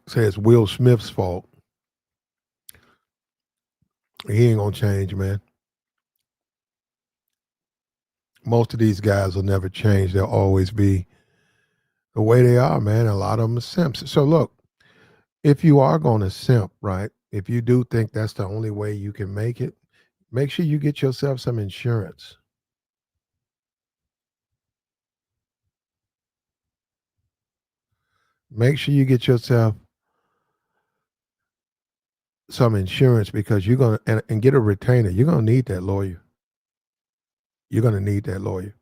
Say it's Will Smith's fault. He ain't going to change, man. Most of these guys will never change. They'll always be the way they are, man. A lot of them are simps. So look, if you are going to simp, right, if you do think that's the only way you can make it, make sure you get yourself some insurance. Make sure you get yourself some insurance, because you're going to, and get a retainer. You're going to need that lawyer. You're going to need that lawyer.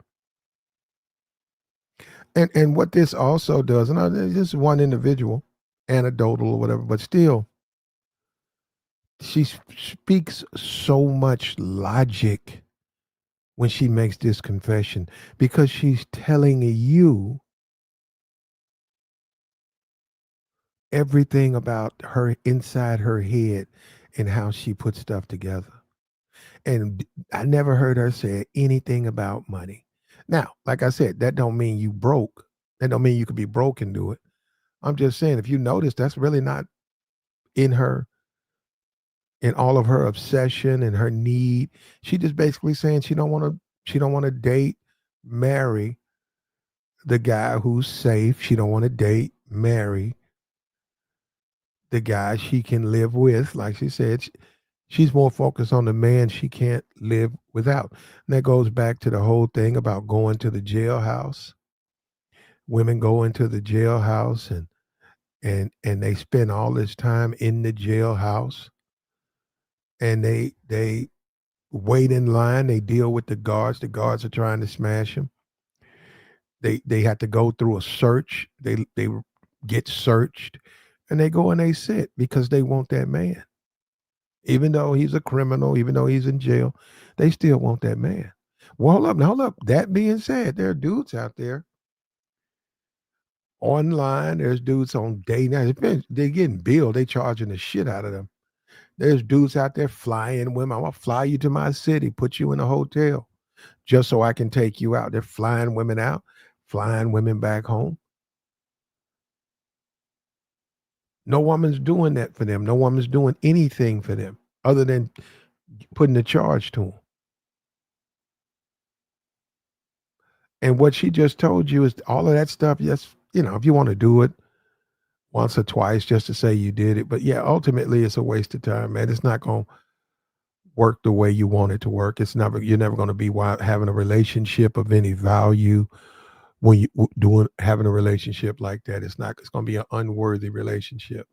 And what this also does, and this is one individual, anecdotal or whatever, but still, she speaks so much logic when she makes this confession, because she's telling you everything about her inside her head and how she puts stuff together. And I never heard her say anything about money. Now, like I said, that don't mean you broke. That don't mean you could be broke and do it. I'm just saying, if you notice, that's really not in her, in all of her obsession and her need. She just basically saying she don't want to date, marry the guy who's safe. She don't want to date, marry the guy she can live with. Like she said, she's more focused on the man she can't live without. And that goes back to the whole thing about going to the jailhouse. Women go into the jailhouse and they spend all this time in the jailhouse, and they wait in line. They deal with the guards. The guards are trying to smash them. They have to go through a search. They get searched, and they go and they sit because they want that man. Even though he's a criminal, even though he's in jail, they still want that man. Well, hold up. That being said, there are dudes out there online. There's dudes on day night. They're getting billed. They charging the shit out of them. There's dudes out there flying women. I'm gonna fly you to my city, put you in a hotel, just so I can take you out. They're flying women out, flying women back home. No woman's doing that for them. No woman's doing anything for them other than putting the charge to them. And what she just told you is all of that stuff. Yes, if you want to do it once or twice just to say you did it. But yeah, ultimately it's a waste of time, man. It's not going to work the way you want it to work. You're never going to be having a relationship of any value when you having a relationship like that. It's going to be an unworthy relationship.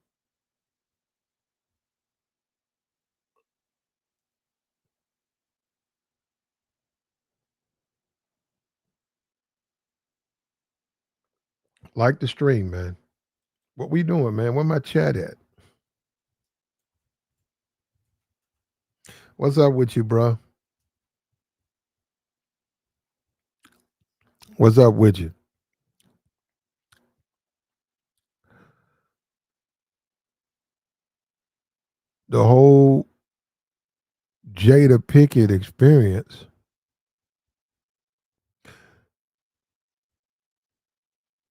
Like the stream, man. What we doing, man? Where my chat at? What's up with you, bro? What's up with you? The whole Jada Pickett experience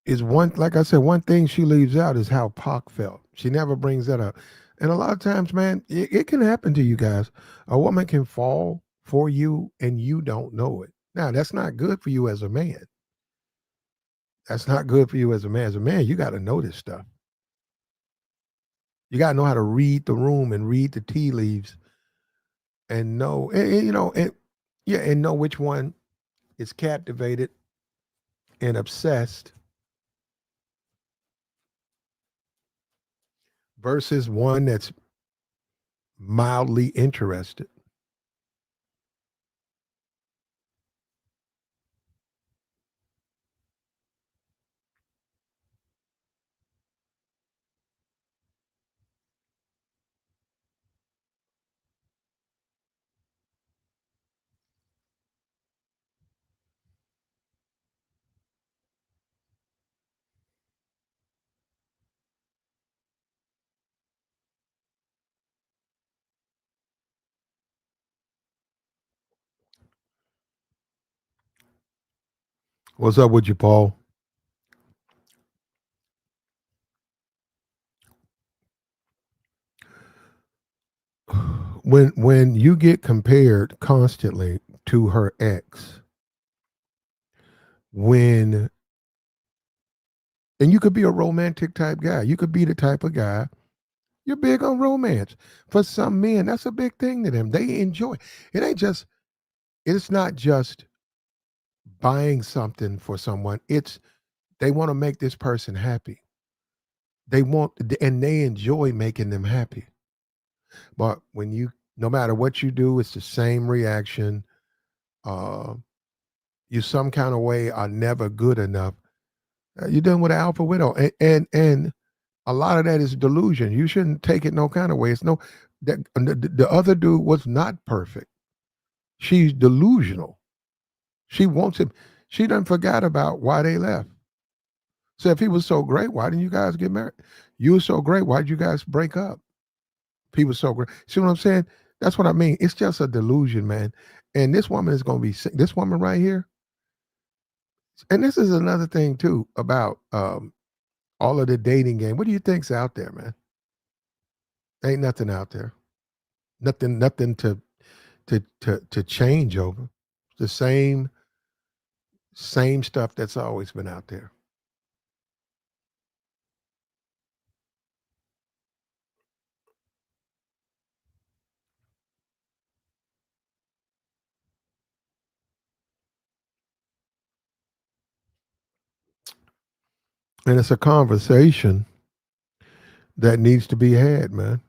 is like I said, one thing she leaves out is how Pac felt. She never brings that up. And a lot of times, man, it can happen to you guys. A woman can fall for you and you don't know it. Now, that's not good for you as a man. That's not good for you as a man. As a man, you got to know this stuff. You got to know how to read the room and read the tea leaves and know, and know which one is captivated and obsessed versus one that's mildly interested. What's up with you, Paul? When you get compared constantly to her ex, when and you could be a romantic type guy, you could be the type of guy, you're big on romance. For some men, that's a big thing to them. They enjoy it. It's not just buying something for someone. It's they want to make this person happy. And they enjoy making them happy. But no matter what you do, it's the same reaction. Uh, you some kind of way are never good enough. You're dealing with an alpha widow, and a lot of that is delusion. You shouldn't take it no kind of way. It's no that the other dude was not perfect. She's delusional. She wants him. She done forgot about why they left. So if he was so great, why didn't you guys get married? You were so great. Why did you guys break up? He was so great. See what I'm saying? That's what I mean. It's just a delusion, man. And this woman is going to be sick. This woman right here, And this is another thing too about all of the dating game. What do you think's out there, man? Ain't nothing out there. Nothing to change over. The same stuff that's always been out there. And it's a conversation that needs to be had, man.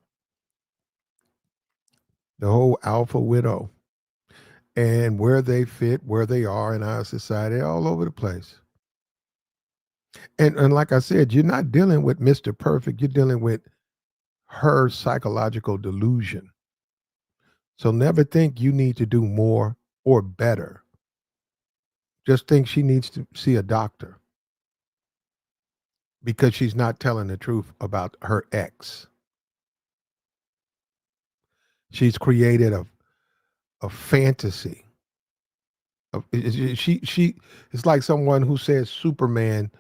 The whole alpha widow and where they fit, where they are in our society, all over the place. And like I said, you're not dealing with Mr. Perfect, you're dealing with her psychological delusion. So never think you need to do more or better. Just think she needs to see a doctor because she's not telling the truth about her ex. She's created a fantasy. She it's like someone who says Superman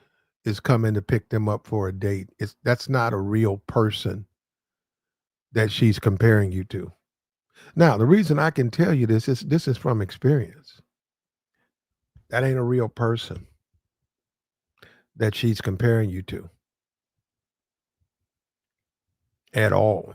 is coming to pick them up for a date. That's not a real person that she's comparing you to. Now, the reason I can tell you this is from experience. That ain't a real person that she's comparing you to at all.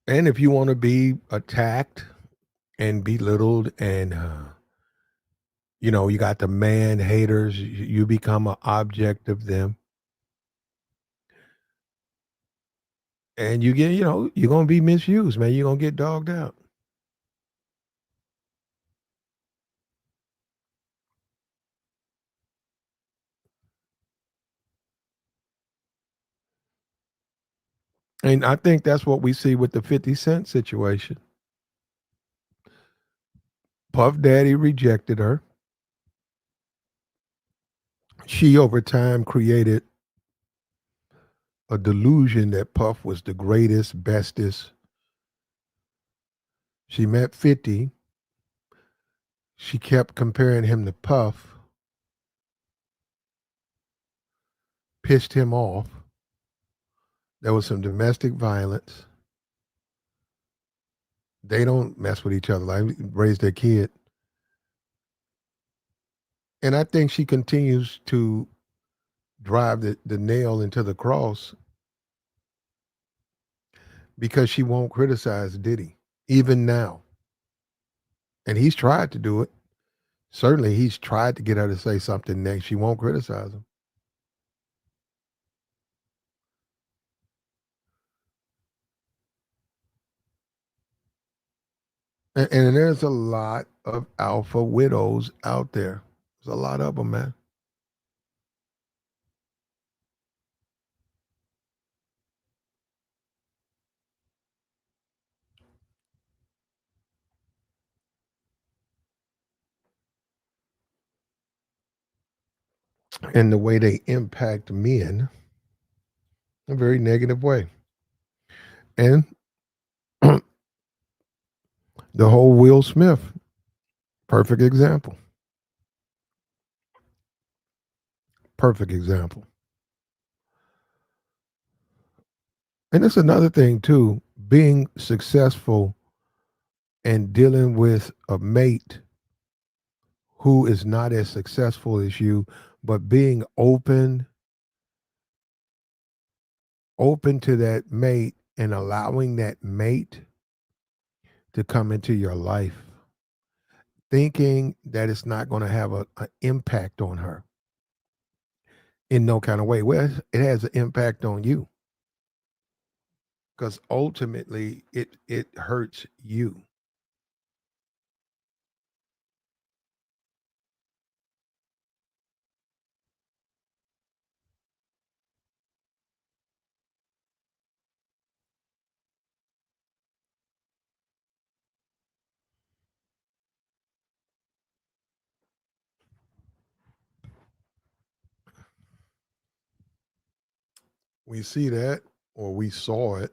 And if you want to be attacked and belittled and you got the man haters, you become an object of them and you get, you're going to be misused, man. You're going to get dogged out. And I think that's what we see with the 50 Cent situation. Puff Daddy rejected her. She, over time, created a delusion that Puff was the greatest, bestest. She met 50. She kept comparing him to Puff, pissed him off. There was some domestic violence. They don't mess with each other, like raise their kid. And I think she continues to drive the nail into the cross because she won't criticize Diddy, even now. And he's tried to do it. Certainly, he's tried to get her to say something next. She won't criticize him. And there's a lot of alpha widows out there. There's a lot of them, man. And the way they impact men in a very negative way. And the whole Will Smith, perfect example. Perfect example. And it's another thing, too, being successful and dealing with a mate who is not as successful as you, but being open to that mate and allowing that mate to come into your life, thinking that it's not going to have an impact on her in no kind of way. Well, it has an impact on you because ultimately it hurts you. We see that, or we saw it.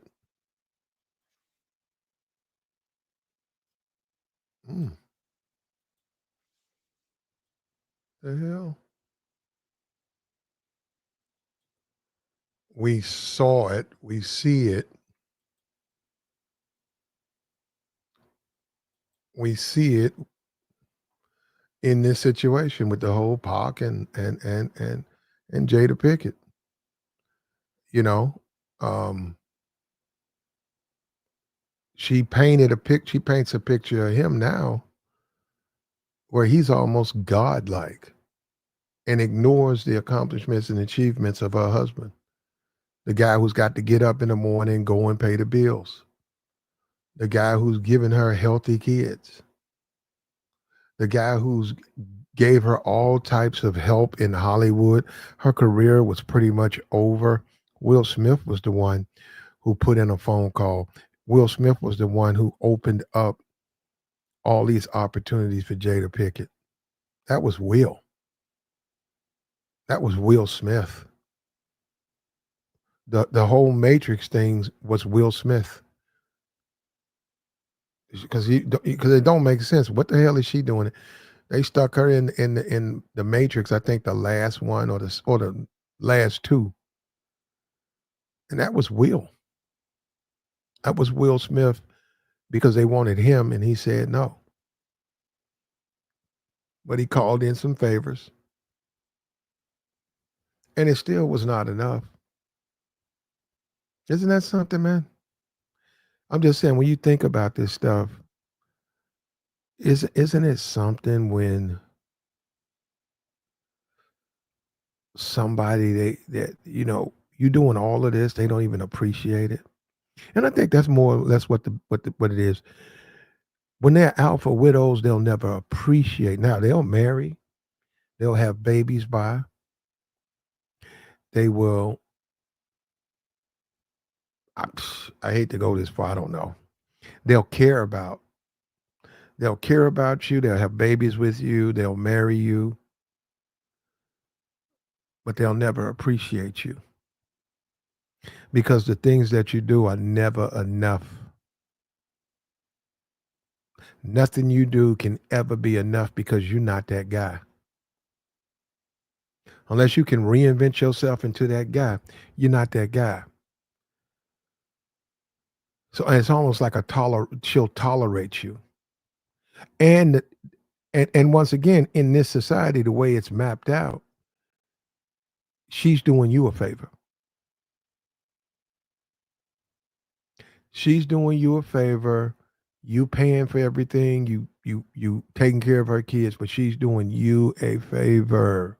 Mm, the hell? We saw it. We see it. We see it in this situation with the whole Pac and Jada Pickett. You know, um, she painted a pic. She paints a picture of him now where he's almost godlike and ignores the accomplishments and achievements of her husband, the guy who's got to get up in the morning, go and pay the bills, the guy who's giving her healthy kids, the guy who's gave her all types of help in Hollywood. Her career was pretty much over. Will Smith was the one who put in a phone call. Will Smith was the one who opened up all these opportunities for Jada Pickett. That was Will. That was Will Smith. The whole Matrix thing was Will Smith. Because it don't make sense. What the hell is she doing? They stuck her in the Matrix. I think the last one or the last two, and that was Will. That was Will Smith because they wanted him, and he said no. But he called in some favors, and it still was not enough. Isn't that something, man? I'm just saying, when you think about this stuff, isn't it something when somebody that you doing all of this, they don't even appreciate it. And I think that's more or less what it is. When they're alpha widows, they'll never appreciate. Now they'll marry, they'll have babies by, they will. I, I hate to go this far. I don't know. They'll care about. They'll care about you. They'll have babies with you. They'll marry you, but they'll never appreciate you because the things that you do are never enough. Nothing you do can ever be enough because you're not that guy. Unless you can reinvent yourself into that guy, you're not that guy. So it's almost like she'll tolerate you. And and once again, in this society, the way it's mapped out, she's doing you a favor. She's doing you a favor. You paying for everything. You taking care of her kids, but she's doing you a favor.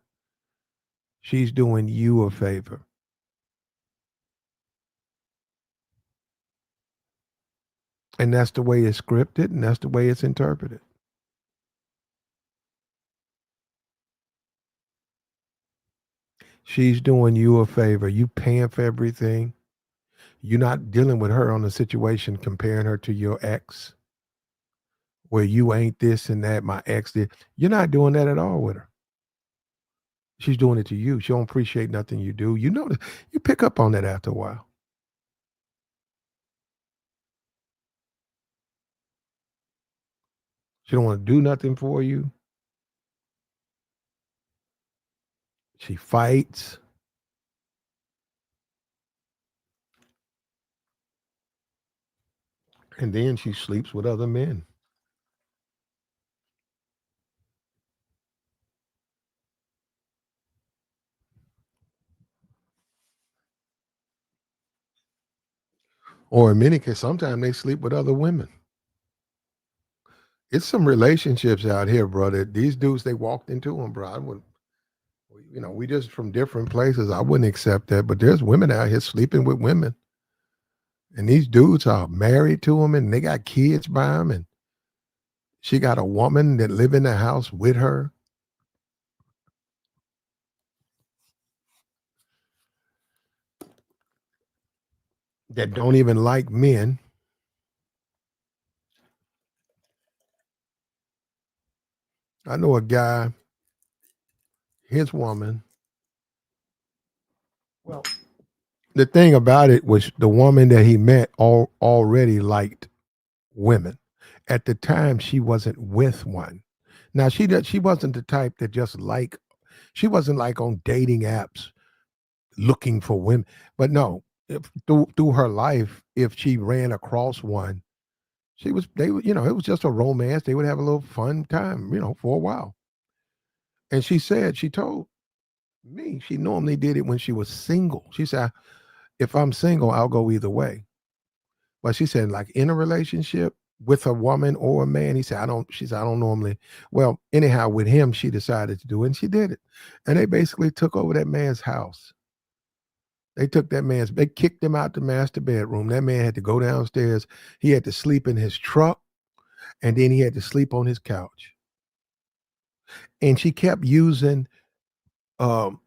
She's doing you a favor. And that's the way it's scripted and that's the way it's interpreted. She's doing you a favor. You paying for everything. You're not dealing with her on the situation, comparing her to your ex, where you ain't this and that, my ex did. You're not doing that at all with her. She's doing it to you. She don't appreciate nothing you do. You know, you pick up on that after a while. She don't want to do nothing for you. She fights. And then she sleeps with other men. Or in many cases, sometimes they sleep with other women. It's some relationships out here, brother. These dudes, they walked into them, bro. I would, we just from different places. I wouldn't accept that. But there's women out here sleeping with women. And these dudes are married to them and they got kids by them. And she got a woman that live in the house with her. That don't even like men. I know a guy, his woman. Well, the thing about it was the woman that he met already liked women. At the time, she wasn't with one. Now she wasn't the type that just like she wasn't like on dating apps looking for women. But no, if through her life, if she ran across one, it was just a romance. They would have a little fun time, for a while. And she told me she normally did it when she was single. She said, if I'm single, I'll go either way. But she said, like in a relationship with a woman or a man, she said, I don't normally. Well, anyhow, with him, she decided to do it and she did it. And they basically took over that man's house. They kicked him out the master bedroom. That man had to go downstairs. He had to sleep in his truck and then he had to sleep on his couch. And she kept using, um,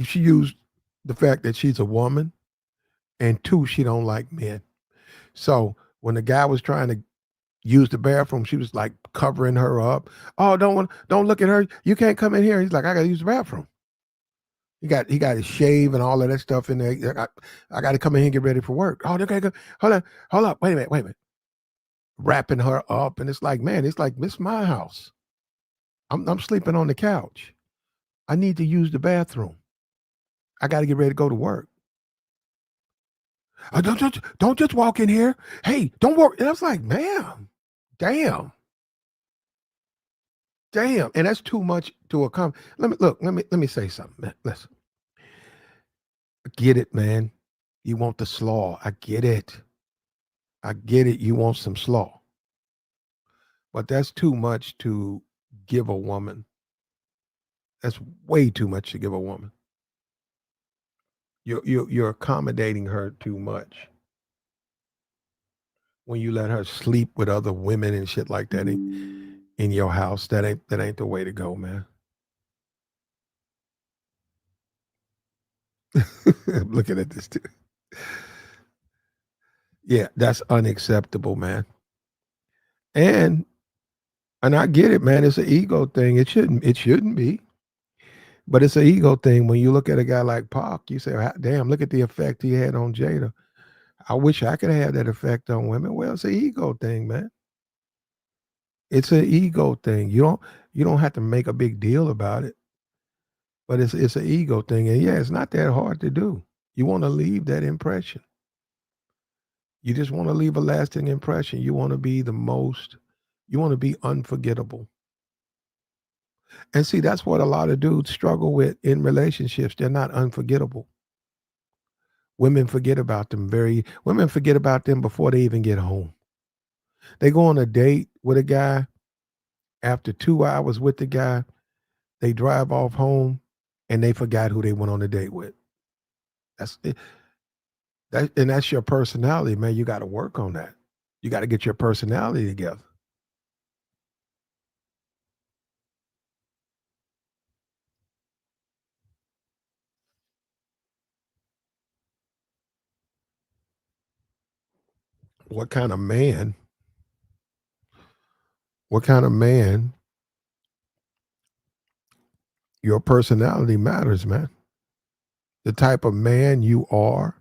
she used the fact that she's a woman and two, she don't like men. So when the guy was trying to use the bathroom, she was like covering her up. Oh, don't look at her. You can't come in here. He's like, I gotta use the bathroom. He got his shave and all of that stuff in there. I got to come in here and get ready for work. Oh, okay, go. Hold up. Wait a minute. Wrapping her up, and it's like, man, this is my house. I'm sleeping on the couch. I need to use the bathroom. I got to get ready to go to work. Oh, don't just walk in here. Hey, don't work. And I was like, man, damn. And that's too much to accomplish. Let me say something, man. Listen. I get it, man. You want the slaw. I get it. You want some slaw. But that's too much to give a woman. That's way too much to give a woman. You're accommodating her too much when you let her sleep with other women and shit like that in your house. That ain't the way to go, man. I'm looking at this too. Yeah, that's unacceptable, man. And I get it, man. It's an ego thing. It shouldn't be. But it's an ego thing. When you look at a guy like Pac, you say, damn, look at the effect he had on Jada. I wish I could have that effect on women. Well, it's an ego thing, man. It's an ego thing. You don't have to make a big deal about it. But it's an ego thing. And yeah, it's not that hard to do. You want to leave that impression. You just want to leave a lasting impression. You want to be unforgettable. And see, that's what a lot of dudes struggle with in relationships. They're not unforgettable. Women forget about them before they even get home. They go on a date with a guy. After 2 hours with the guy, they drive off home and they forgot who they went on a date with. That's it. And that's your personality, man. You got to work on that. You got to get your personality together. What kind of man? What kind of man? Your personality matters, man. The type of man you are,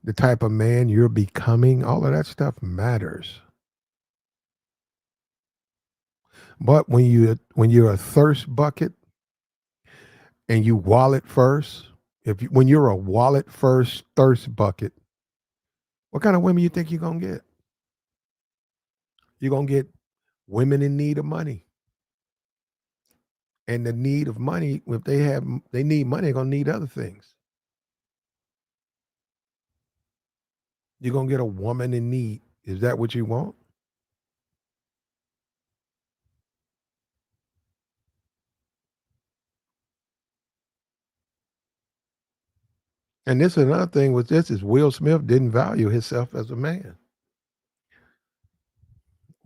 the type of man you're becoming, all of that stuff matters. But when you're a thirst bucket and you wallet first, when you're a wallet first thirst bucket, what kind of women you think you're gonna get? You're gonna get women in need of money. And the need of money, if they need money, they're gonna need other things. You're gonna get a woman in need. Is that what you want? And this is another thing with this is Will Smith didn't value himself as a man.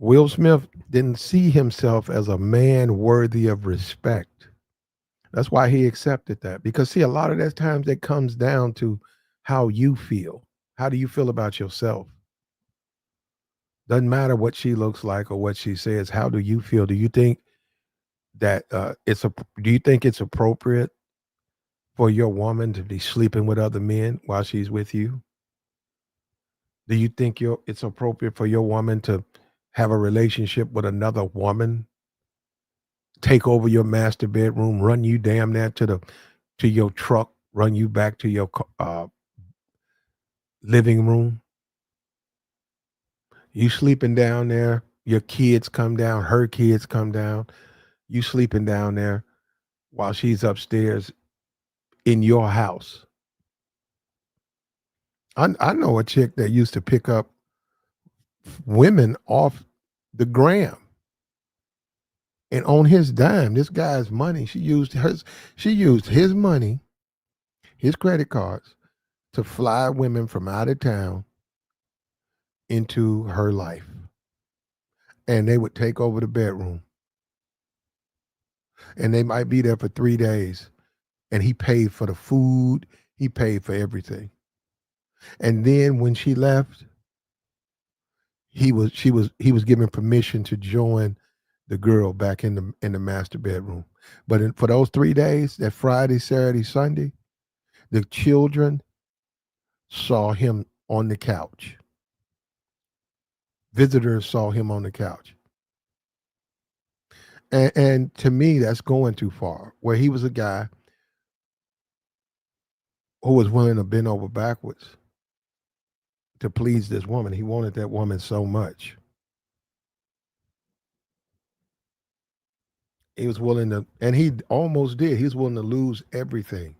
Will Smith didn't see himself as a man worthy of respect. That's why he accepted that. Because see, a lot of that times that comes down to how you feel. How do you feel about yourself? Doesn't matter what she looks like or what she says. How do you feel? Do you think that do you think it's appropriate for your woman to be sleeping with other men while she's with you? Do you think it's appropriate for your woman to have a relationship with another woman, take over your master bedroom, run you damn near to your truck, run you back to your living room? You sleeping down there, your kids come down, her kids come down, you sleeping down there while she's upstairs in your house. I know a chick that used to pick up women off the gram. And on his dime, this guy's money, she used his money, his credit cards, to fly women from out of town into her life. And they would take over the bedroom. And they might be there for 3 days. And he paid for the food, he paid for everything. And then when she left, he was given permission to join the girl back in the master bedroom. But for those 3 days, that Friday, Saturday, Sunday, the children saw him on the couch. Visitors saw him on the couch. And to me, that's going too far. Where he was a guy who was willing to bend over backwards to please this woman. He wanted that woman so much. He was willing to, and he almost did. He was willing to lose everything.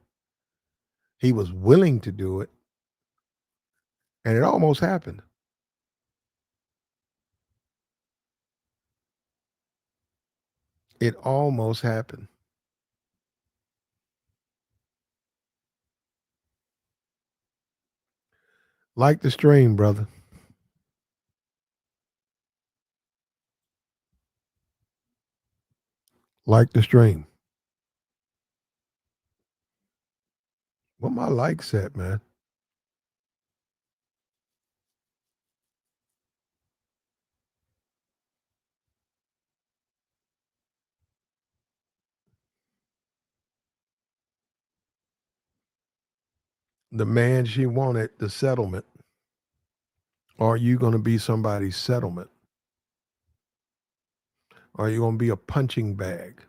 He was willing to do it, and it almost happened. It almost happened. Like the stream, brother. Like the stream. What my likes at, man? The man she wanted, the settlement. Are you going to be somebody's settlement? Are you going to be a punching bag?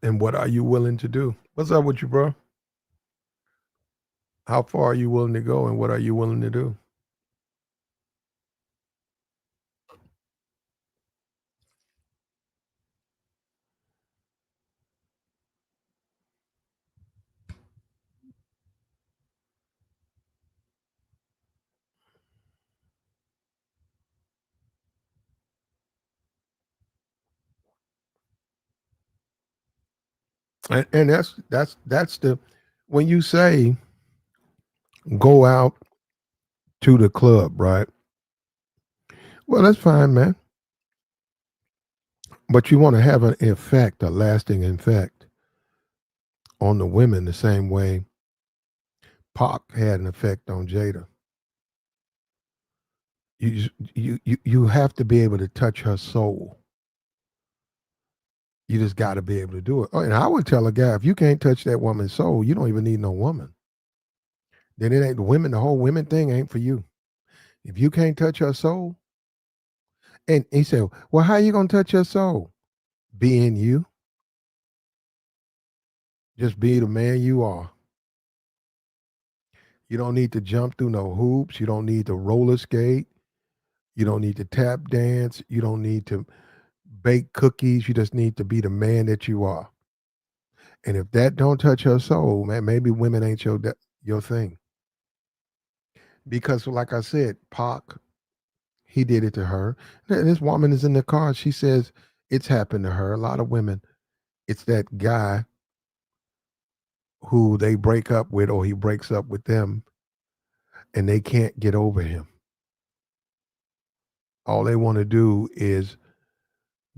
And what are you willing to do? What's up with you, bro? How far are you willing to go, and what are you willing to do? And that's the when you say go out to the club, right? Well, that's fine, man. But you want to have an effect, a lasting effect on the women the same way Pac had an effect on Jada. You have to be able to touch her soul. You just got to be able to do it. Oh, and I would tell a guy, if you can't touch that woman's soul, you don't even need no woman. Then it ain't the women. The whole women thing ain't for you. If you can't touch her soul, and he said, "Well, how you gonna touch her soul? Being you, just be the man you are. You don't need to jump through no hoops. You don't need to roller skate. You don't need to tap dance. You don't need to bake cookies. You just need to be the man that you are. And if that don't touch her soul, man, maybe women ain't your thing. Because, like I said, Pac, he did it to her. This woman is in the car. She says it's happened to her. A lot of women, it's that guy who they break up with, or he breaks up with them, and they can't get over him. All they want to do is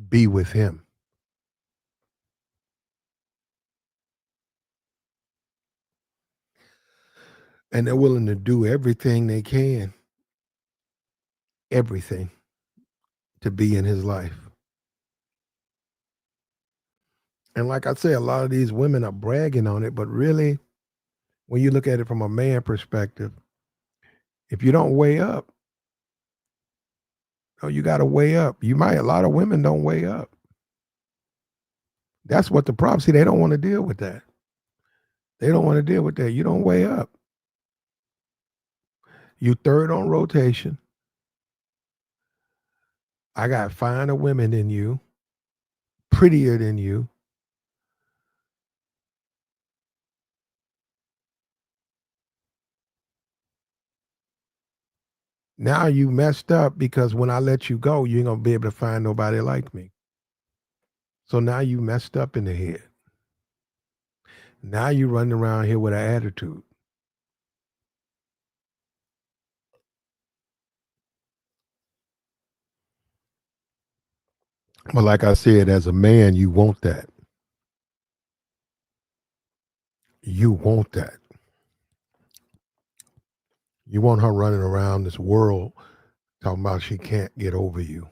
be with him. And they're willing to do everything they can, everything, to be in his life. And like I say, a lot of these women are bragging on it, but really, when you look at it from a man perspective, if you don't weigh up, oh, you got to weigh up. You might, a lot of women don't weigh up. That's what the problem. See, they don't want to deal with that. They don't want to deal with that. You don't weigh up. You third on rotation. I got finer women than you, prettier than you. Now you messed up because when I let you go, you ain't gonna be able to find nobody like me. So now you messed up in the head. Now you running around here with an attitude. But like I said, as a man, you want that. You want that. You want her running around this world talking about she can't get over you.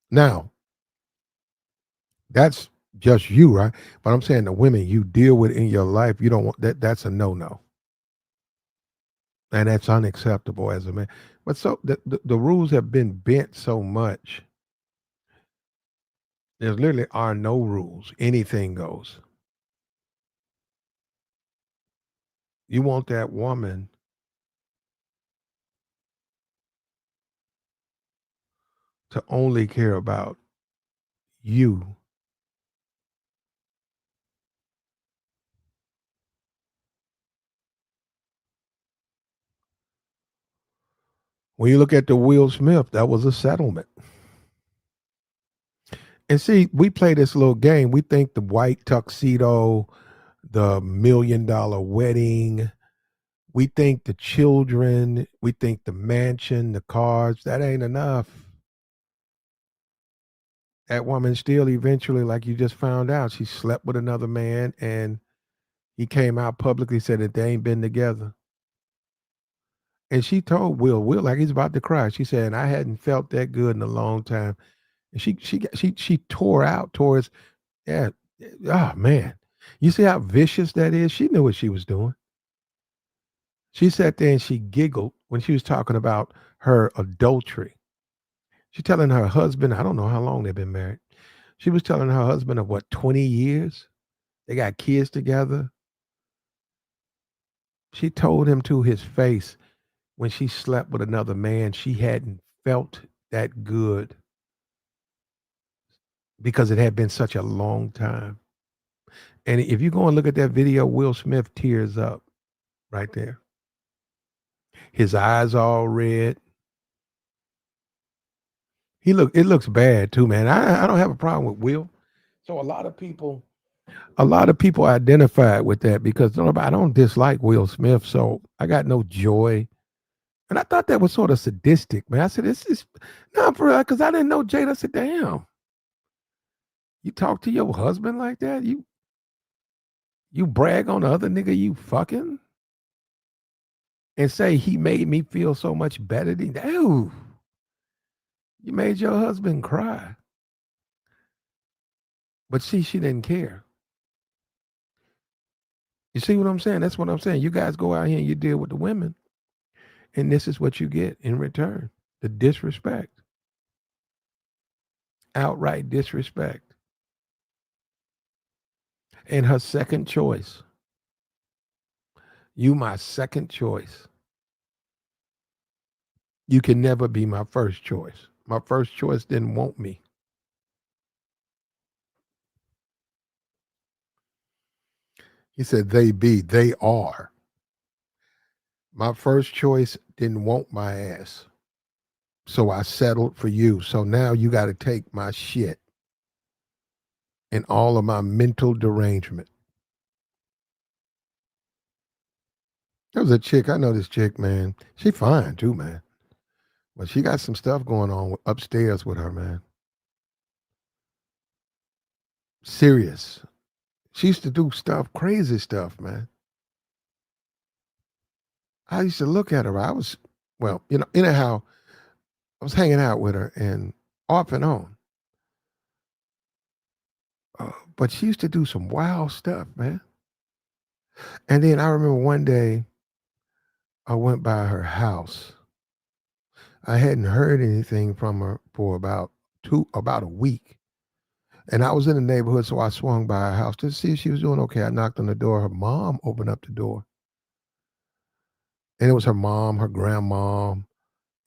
Now, that's just you, right? But I'm saying the women you deal with in your life, you don't want that. That's a no-no. And that's unacceptable as a man. But so the rules have been bent so much. There literally are no rules. Anything goes. You want that woman to only care about you. When you look at the Will Smith, that was a settlement. And see, we play this little game. We think the white tuxedo, the $1 million wedding, we think the children, we think the mansion, the cars, that ain't enough. That woman still eventually, like you just found out, she slept with another man and he came out publicly said that they ain't been together. And she told Will, like he's about to cry. She said, I hadn't felt that good in a long time. And she tore out towards, yeah. Oh man. You see how vicious that is? She knew what she was doing. She sat there and she giggled when she was talking about her adultery. She's telling her husband, I don't know how long they've been married. She was telling her husband of what, 20 years? They got kids together. She told him to his face when she slept with another man, she hadn't felt that good because it had been such a long time. And if you go and look at that video, Will Smith tears up right there. His eyes all red. It looks bad too, man. I don't have a problem with Will. So a lot of people identified with that because I don't dislike Will Smith, so I got no joy. And I thought that was sort of sadistic, man. I said, this is not for because I didn't know Jada. I said, damn, you talk to your husband like that? You brag on the other nigga you fucking and say he made me feel so much better than you. You made your husband cry. But see, she didn't care. You see what I'm saying? That's what I'm saying. You guys go out here and you deal with the women, and this is what you get in return. The disrespect. Outright disrespect. And her second choice. You my second choice. You can never be my first choice. My first choice didn't want me. He said, they are. My first choice didn't want my ass. So I settled for you. So now you got to take my shit and all of my mental derangement. There was a chick, I know this chick, man. She fine too, man. But she got some stuff going on upstairs with her, man. Serious. She used to do stuff, crazy stuff, man. I used to look at her. Well, anyhow, I was hanging out with her and off and on. But she used to do some wild stuff, man. And then I remember one day I went by her house. I hadn't heard anything from her for about a week. And I was in the neighborhood, so I swung by her house to see if she was doing okay. I knocked on the door. Her mom opened up the door. And it was her mom, her grandma,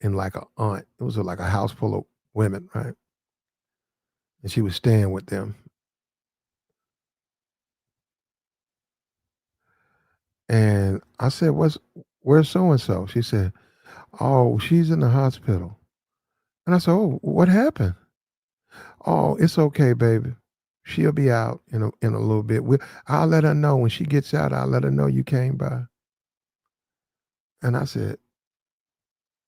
and like a aunt. It was like a house full of women, right? And she was staying with them. And I said, where's so and so? She said, oh, she's in the hospital. And I said, oh, what happened? Oh, it's okay, baby. She'll be out in a little bit. I'll let her know when she gets out. I'll let her know you came by. And I said,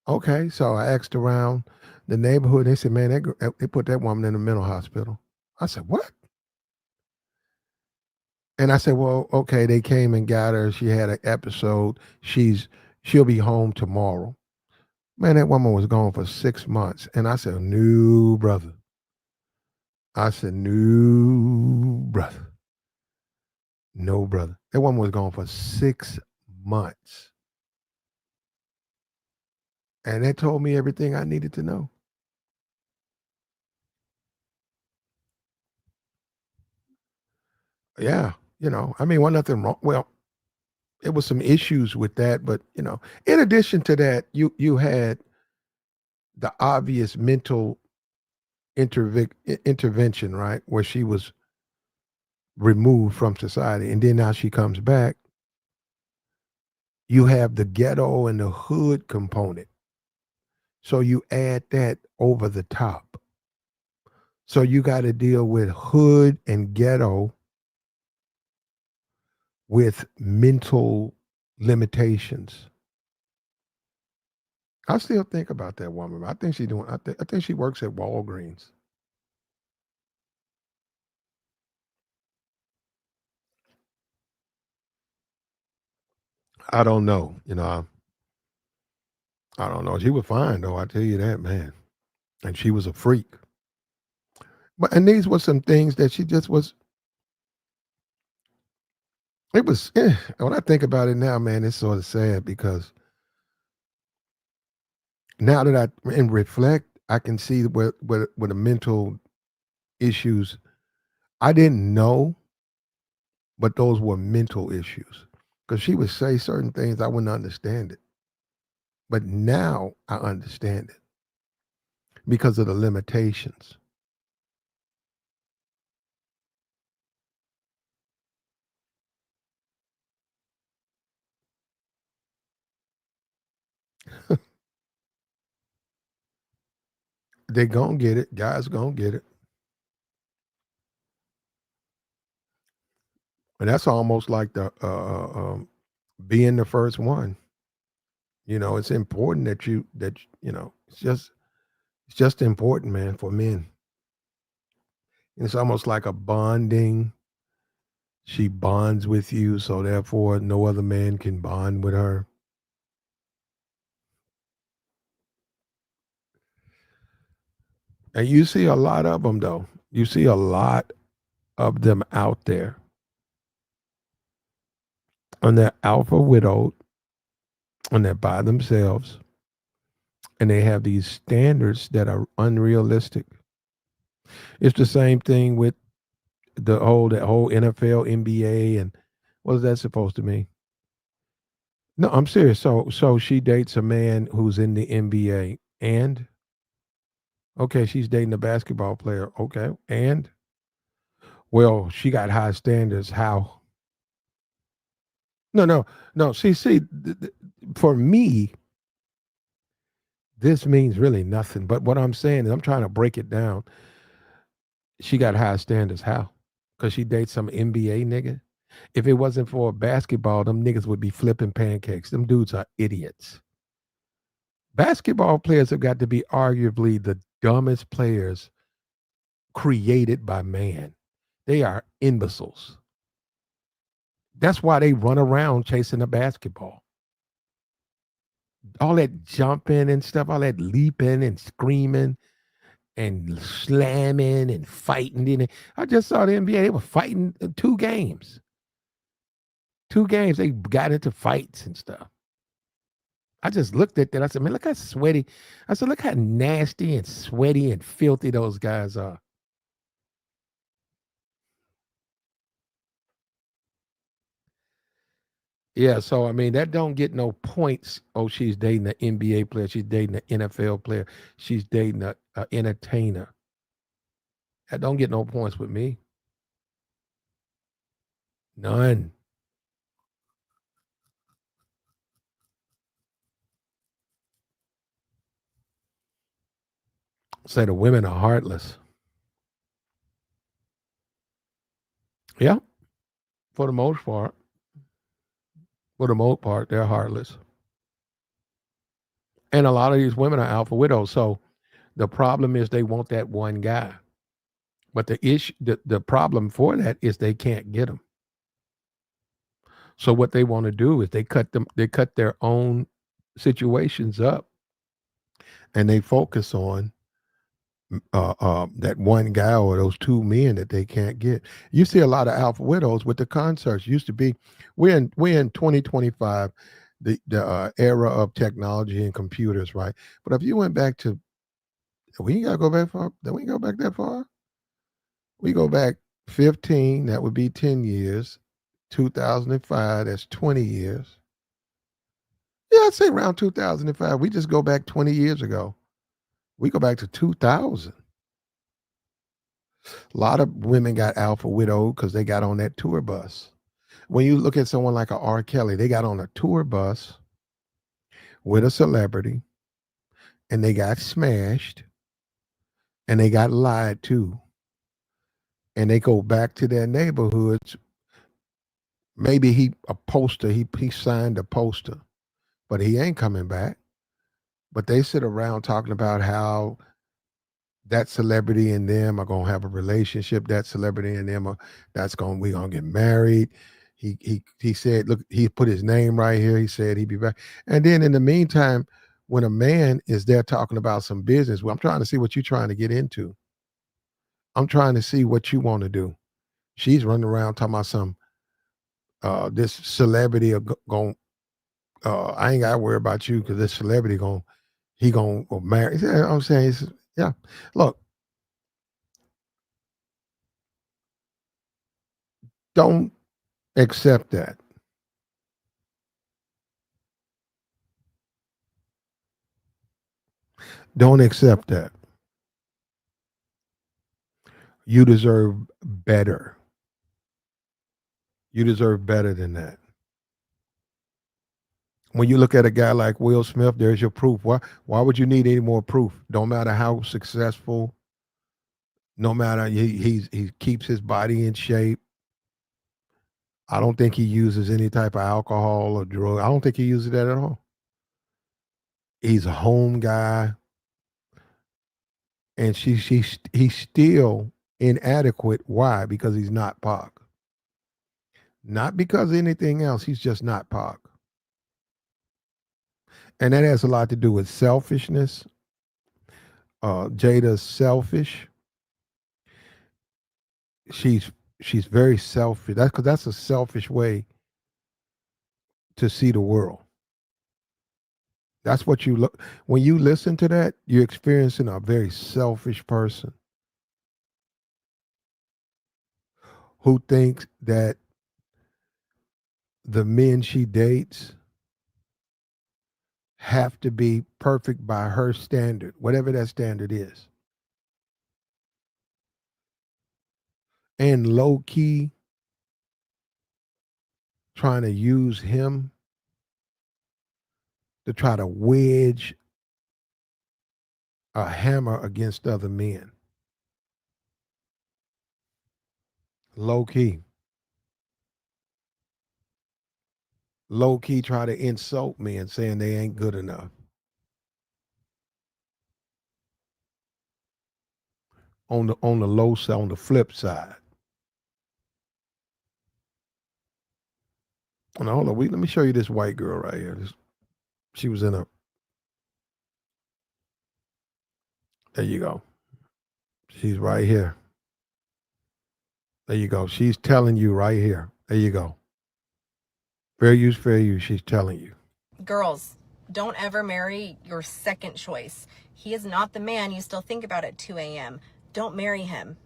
okay. So I asked around the neighborhood. They said, man, they put that woman in a mental hospital. I said, what? And I said, well, okay. They came and got her. She had an episode. She'll be home tomorrow. Man, that woman was gone for 6 months. And I said, no, brother. I said, no, brother. No, brother. That woman was gone for 6 months. And that told me everything I needed to know. Yeah. I mean, wasn't nothing wrong. Well, it was some issues with that, but in addition to that, you had the obvious mental intervention, right? Where she was removed from society. And then now she comes back. You have the ghetto and the hood component. So you add that over the top. So you got to deal with hood and ghetto with mental limitations. I still think about that woman. I think I think she works at Walgreens. I don't know. I don't know. She was fine though. I tell you that, man. And she was a freak. And these were some things that she just was. It was. When I think about it now, man, it's sort of sad because now that I and reflect, I can see where the mental issues. I didn't know, but those were mental issues because she would say certain things I wouldn't understand it. But now I understand it because of the limitations. They gonna get it. Guys gonna get it. And that's almost like the being the first one. It's important it's just important, man, for men. It's almost like a bonding. She bonds with you, so therefore no other man can bond with her. And you see a lot of them, though. You see a lot of them out there, and they're alpha widowed, and they're by themselves, and they have these standards that are unrealistic. It's the same thing with that whole NFL, NBA, and what is that supposed to mean? No, I'm serious. So she dates a man who's in the NBA, and okay, she's dating a basketball player. Okay, and well, she got high standards. How? No, no, no. See, for me, this means really nothing. But what I'm saying is, I'm trying to break it down. She got high standards. How? Because she dates some NBA nigga. If it wasn't for basketball, them niggas would be flipping pancakes. Them dudes are idiots. Basketball players have got to be arguably the dumbest players created by man. They are imbeciles. That's why they run around chasing a basketball. All that jumping and stuff, all that leaping and screaming. and slamming and fighting. Then I just saw the NBA. They were fighting 2 games. 2 games. They got into fights and stuff. I just looked at that. I said, man, look how sweaty. I said, look how nasty and sweaty and filthy those guys are. Yeah, so I mean that don't get no points. Oh, she's dating an NBA player. She's dating an NFL player. She's dating a entertainer. That don't get no points with me. None. Say the women are heartless. Yeah, for the most part. For the most part, they're heartless. And a lot of these women are alpha widows. So the problem is they want that one guy. But the problem for that is they can't get them. So what they want to do is they cut their own situations up and they focus on that one guy or those 2 men that they can't get. You see a lot of alpha widows with the concerts. Used to be, we're in 2025, the era of technology and computers, right? But if you went back to, we ain't gotta go back far. We ain't go back that far. We go back 15. That would be 10 years. 2005. That's 20 years. Yeah, I'd say around 2005. We just go back 20 years ago. We go back to 2000. A lot of women got alpha widowed because they got on that tour bus. When you look at someone like a R. Kelly, they got on a tour bus with a celebrity and they got smashed and they got lied to. And they go back to their neighborhoods. Maybe he signed a poster, but he ain't coming back. But they sit around talking about how that celebrity and them are gonna have a relationship. That celebrity and them we're gonna get married. He said, look, he put his name right here. He said he'd be back. And then in the meantime, when a man is there talking about some business, well, I'm trying to see what you're trying to get into. I'm trying to see what you want to do. She's running around talking about some this celebrity going. I ain't got to worry about you because this celebrity gonna marry. You know what I'm saying, yeah. Look, don't accept that. Don't accept that. You deserve better. You deserve better than that. When you look at a guy like Will Smith, there's your proof. Why would you need any more proof? Don't matter how successful, no matter he keeps his body in shape. I don't think he uses any type of alcohol or drug. I don't think he uses that at all. He's a home guy, and he's still inadequate. Why? Because he's not Pac. Not because of anything else. He's just not Pac. And that has a lot to do with selfishness. Jada's selfish. She's she's very selfish. That's because that's a selfish way to see the world. That's what you look when you listen to that. You're experiencing a very selfish person who thinks that the men she dates have to be perfect by her standard, whatever that standard is. And low key trying to use him to try to wedge a hammer against other men. Low key. Low key try to insult men saying they ain't good enough. On the low side, on the flip side. Now, hold on, let me show you this white girl right here. She was in a. There you go. She's right here. There you go. She's telling you right here. There you go. Fair use, fair use. She's telling you. Girls, don't ever marry your second choice. He is not the man you still think about at 2 a.m. Don't marry him.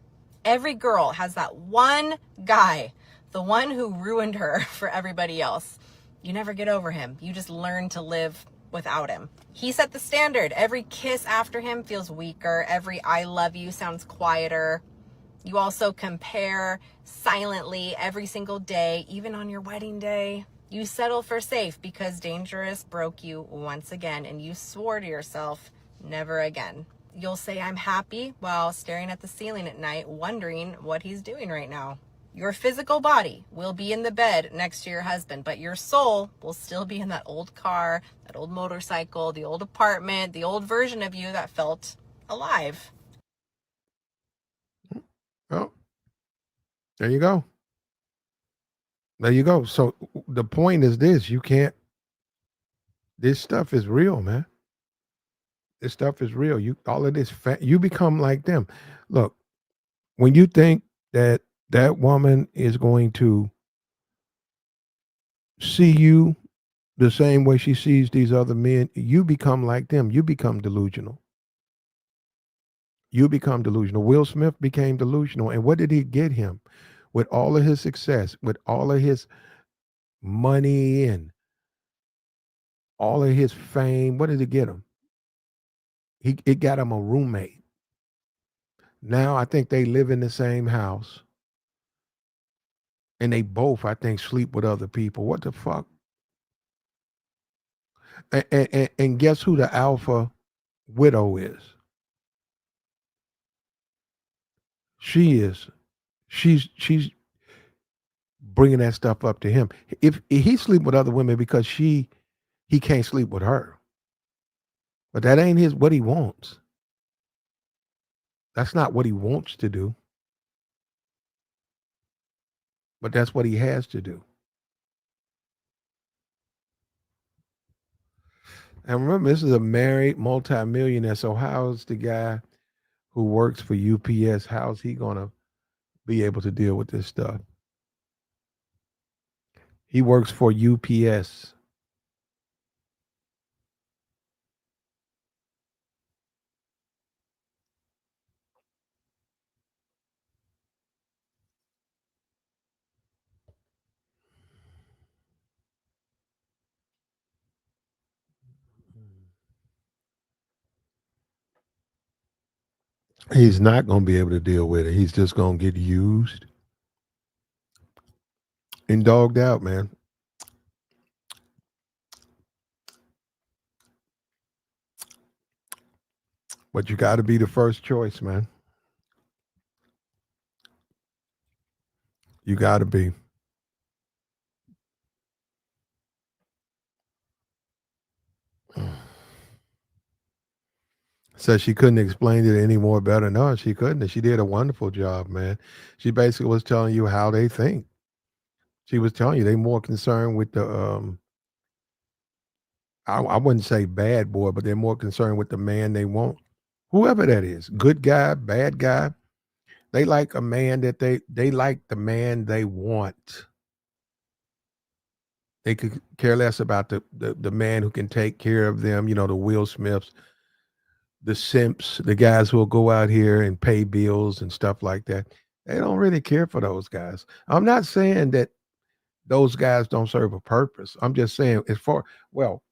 Every girl has that one guy, the one who ruined her for everybody else. You never get over him. You just learn to live without him. He set the standard. Every kiss after him feels weaker. Every I love you sounds quieter. You also compare silently every single day, even on your wedding day. You settle for safe because Dangerous broke you once again, and you swore to yourself, never again. You'll say, I'm happy, while staring at the ceiling at night, wondering what he's doing right now. Your physical body will be in the bed next to your husband, but your soul will still be in that old car, that old motorcycle, the old apartment, the old version of you that felt alive. Oh, there you go. There you go. So the point is this: you can't. This stuff is real, man. This stuff is real. You all of this. You become like them. Look, when you think that that woman is going to see you the same way she sees these other men, you become like them. You become delusional. You become delusional. Will Smith became delusional. And what did he get him? With all of his success, with all of his money and all of his fame, what did it get him? It got him a roommate. Now I think they live in the same house. And they both, I think, sleep with other people. What the fuck? And guess who the alpha widow is? She is. She's bringing that stuff up to him. If he sleep with other women because he can't sleep with her, but that ain't his what he wants. That's not what he wants to do, but that's what he has to do. And remember, this is a married multimillionaire. So how's the guy who works for UPS? How's he gonna be able to deal with this stuff? He works for UPS. He's not going to be able to deal with it. He's just going to get used and dogged out, man. But you got to be the first choice, man. You got to be. Said she couldn't explain it any more better. No, she couldn't. She did a wonderful job, man. She basically was telling you how they think. She was telling you they more concerned with the I wouldn't say bad boy, but they're more concerned with the man they want. Whoever that is, good guy, bad guy, they like a man that they like the man they want. They could care less about the man who can take care of them, the Will Smiths, the simps, the guys who will go out here and pay bills and stuff like that. They don't really care for those guys. I'm not saying that those guys don't serve a purpose. I'm just saying well,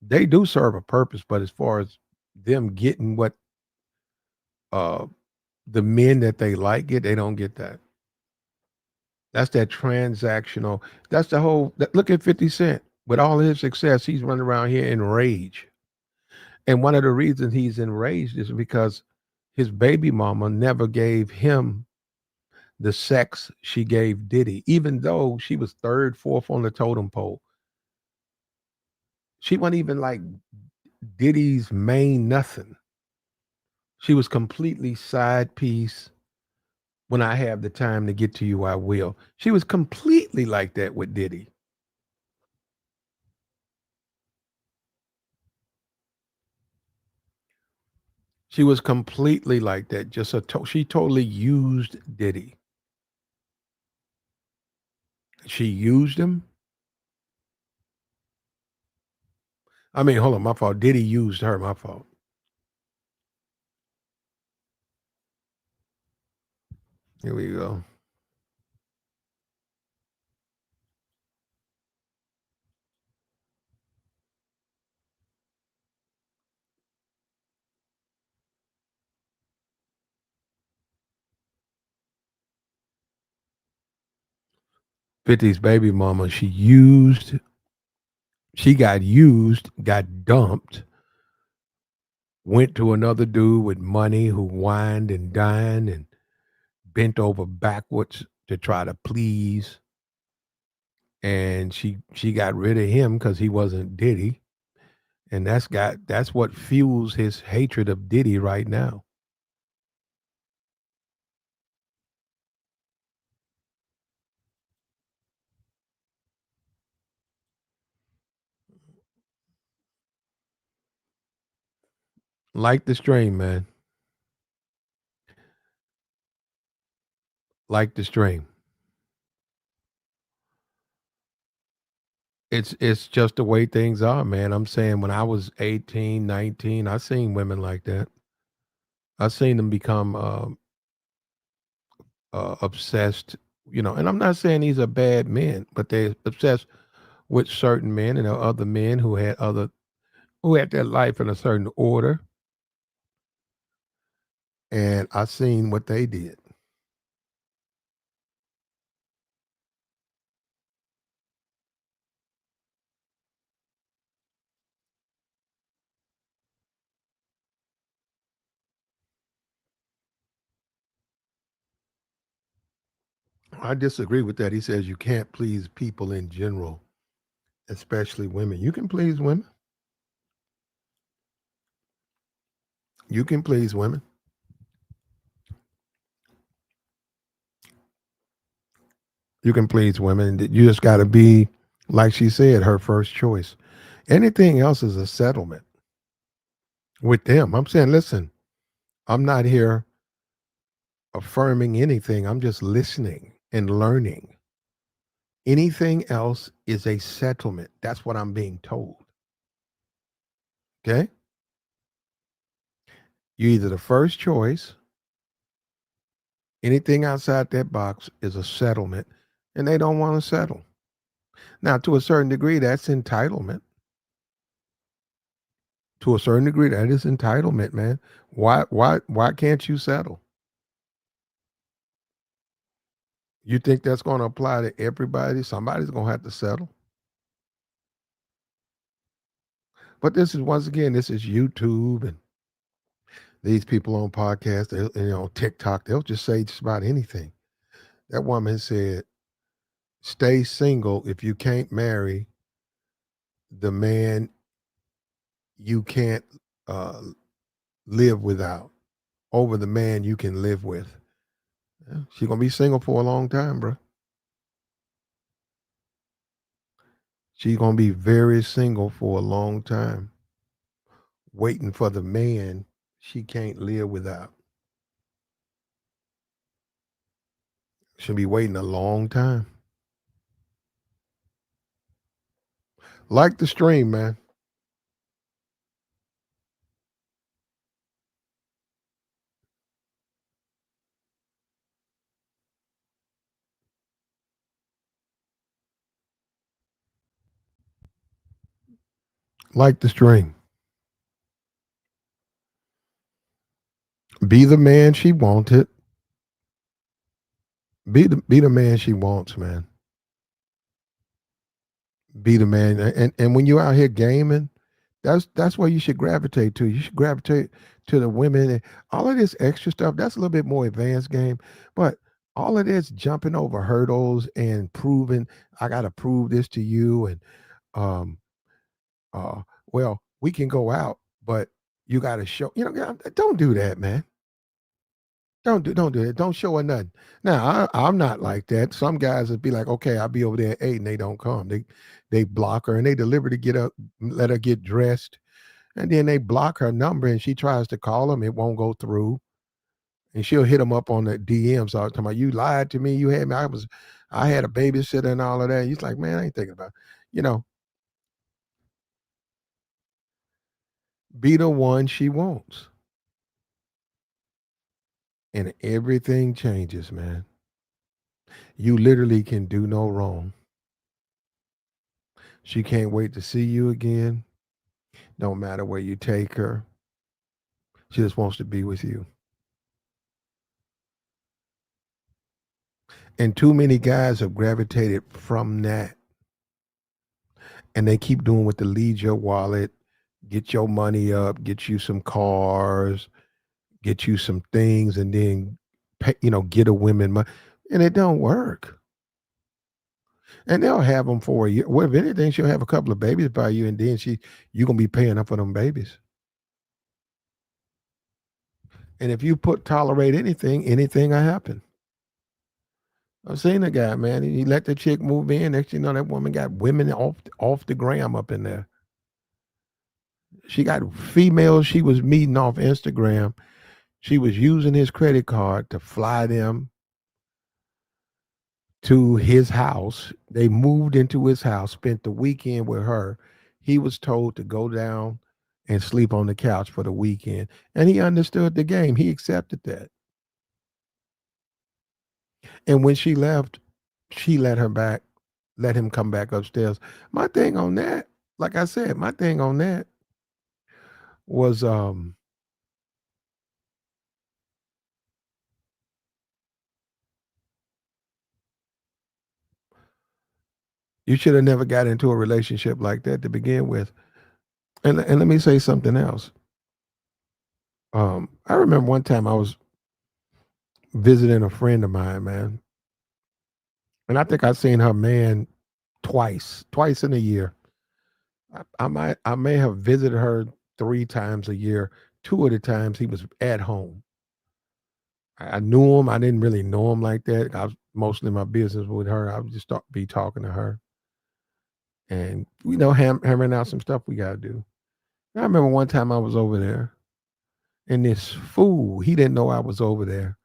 they do serve a purpose, but as far as them getting what uh the men that they like they don't get that. That's that transactional. That's the whole look at 50 Cent. With all his success, he's running around here in rage. And one of the reasons he's enraged is because his baby mama never gave him the sex she gave Diddy, even though she was third, fourth on the totem pole. She wasn't even like Diddy's main nothing. She was completely side piece. When I have the time to get to you, I will. She was completely like that with Diddy. She was completely like that. She totally used Diddy. She used him. I mean, hold on, my fault. Diddy used her. My fault. Here we go. Fifty's baby mama. She got used, got dumped, went to another dude with money who wined and dined and bent over backwards to try to please. And she got rid of him because he wasn't Diddy. And that's what fuels his hatred of Diddy right now. Like the stream, man. Like the stream. It's just the way things are, man. I'm saying when I was 18, 19, I seen women like that. I seen them become obsessed, and I'm not saying these are bad men, but they're obsessed with certain men, and there are other men who had their life in a certain order, and I seen what they did. I disagree with that. He says you can't please people in general, especially women. You can please women. You can please women. You can please women. You just got to be, like she said, her first choice. Anything else is a settlement with them. I'm saying, listen, I'm not here affirming anything. I'm just listening and learning. Anything else is a settlement. That's what I'm being told. Okay? You're either the first choice, anything outside that box is a settlement, and they don't want to settle. Now, to a certain degree, that's entitlement. To a certain degree, that is entitlement, man. Why can't you settle? You think that's going to apply to everybody? Somebody's going to have to settle. But this is once again, this is YouTube and these people on podcasts, TikTok. They'll just say just about anything. That woman said, "Stay single if you can't marry the man you can't uh, live without over the man you can live with." Yeah, she's gonna be single for a long time, bro. She's gonna be very single for a long time, waiting for the man she can't live without. She'll be waiting a long time. Like the stream, man. Like the stream. Be the man she wanted. Be the man she wants, man. Be the man. And when you're out here gaming, that's where you should gravitate to. You should gravitate to the women and all of this extra stuff. That's a little bit more advanced game, but all of this jumping over hurdles and proving I got to prove this to you and um well, we can go out, but you got to show. Don't do that, man. Don't do it. Don't show her nothing. Now I'm not like that. Some guys would be like, okay, I'll be over there at 8 and they don't come. They block her and they deliberately get up, let her get dressed, And then they block her number and she tries to call him. It won't go through. And she'll hit him up on the DMs all the time. Like, you lied to me. You had me. I had a babysitter and all of that. He's like, man, I ain't thinking about it. You know, be the one she wants. And everything changes, man. You literally can do no wrong. She can't wait to see you again. No matter where you take her. She just wants to be with you. And too many guys have gravitated from that. And they keep doing what to lead your wallet, get your money up, get you some cars, get you some things, and then pay, get a women money. And it don't work. And they'll have them for a year. Well, if anything, she'll have a couple of babies by you, and then you're gonna be paying up for them babies. And if you tolerate anything will happen. I've seen a guy, man. He let the chick move in. Next thing you know, that woman got women off the gram up in there. She got females she was meeting off Instagram. She was using his credit card to fly them to his house. They moved into his house, spent the weekend with her. He was told to go down and sleep on the couch for the weekend. And he understood the game. He accepted that. And when she left, she let him come back upstairs. My thing on that, like I said, my thing on that was you should have never got into a relationship like that to begin with. And let me say something else. I remember one time I was visiting a friend of mine, man. And I think I've seen her man twice in a year. I may have visited her 3 times a year. 2 of the times he was at home. I knew him. I didn't really know him like that. I was mostly my business with her. I would just be talking to her, and hammering out some stuff we got to do. I remember one time I was over there, and this fool, he didn't know I was over there.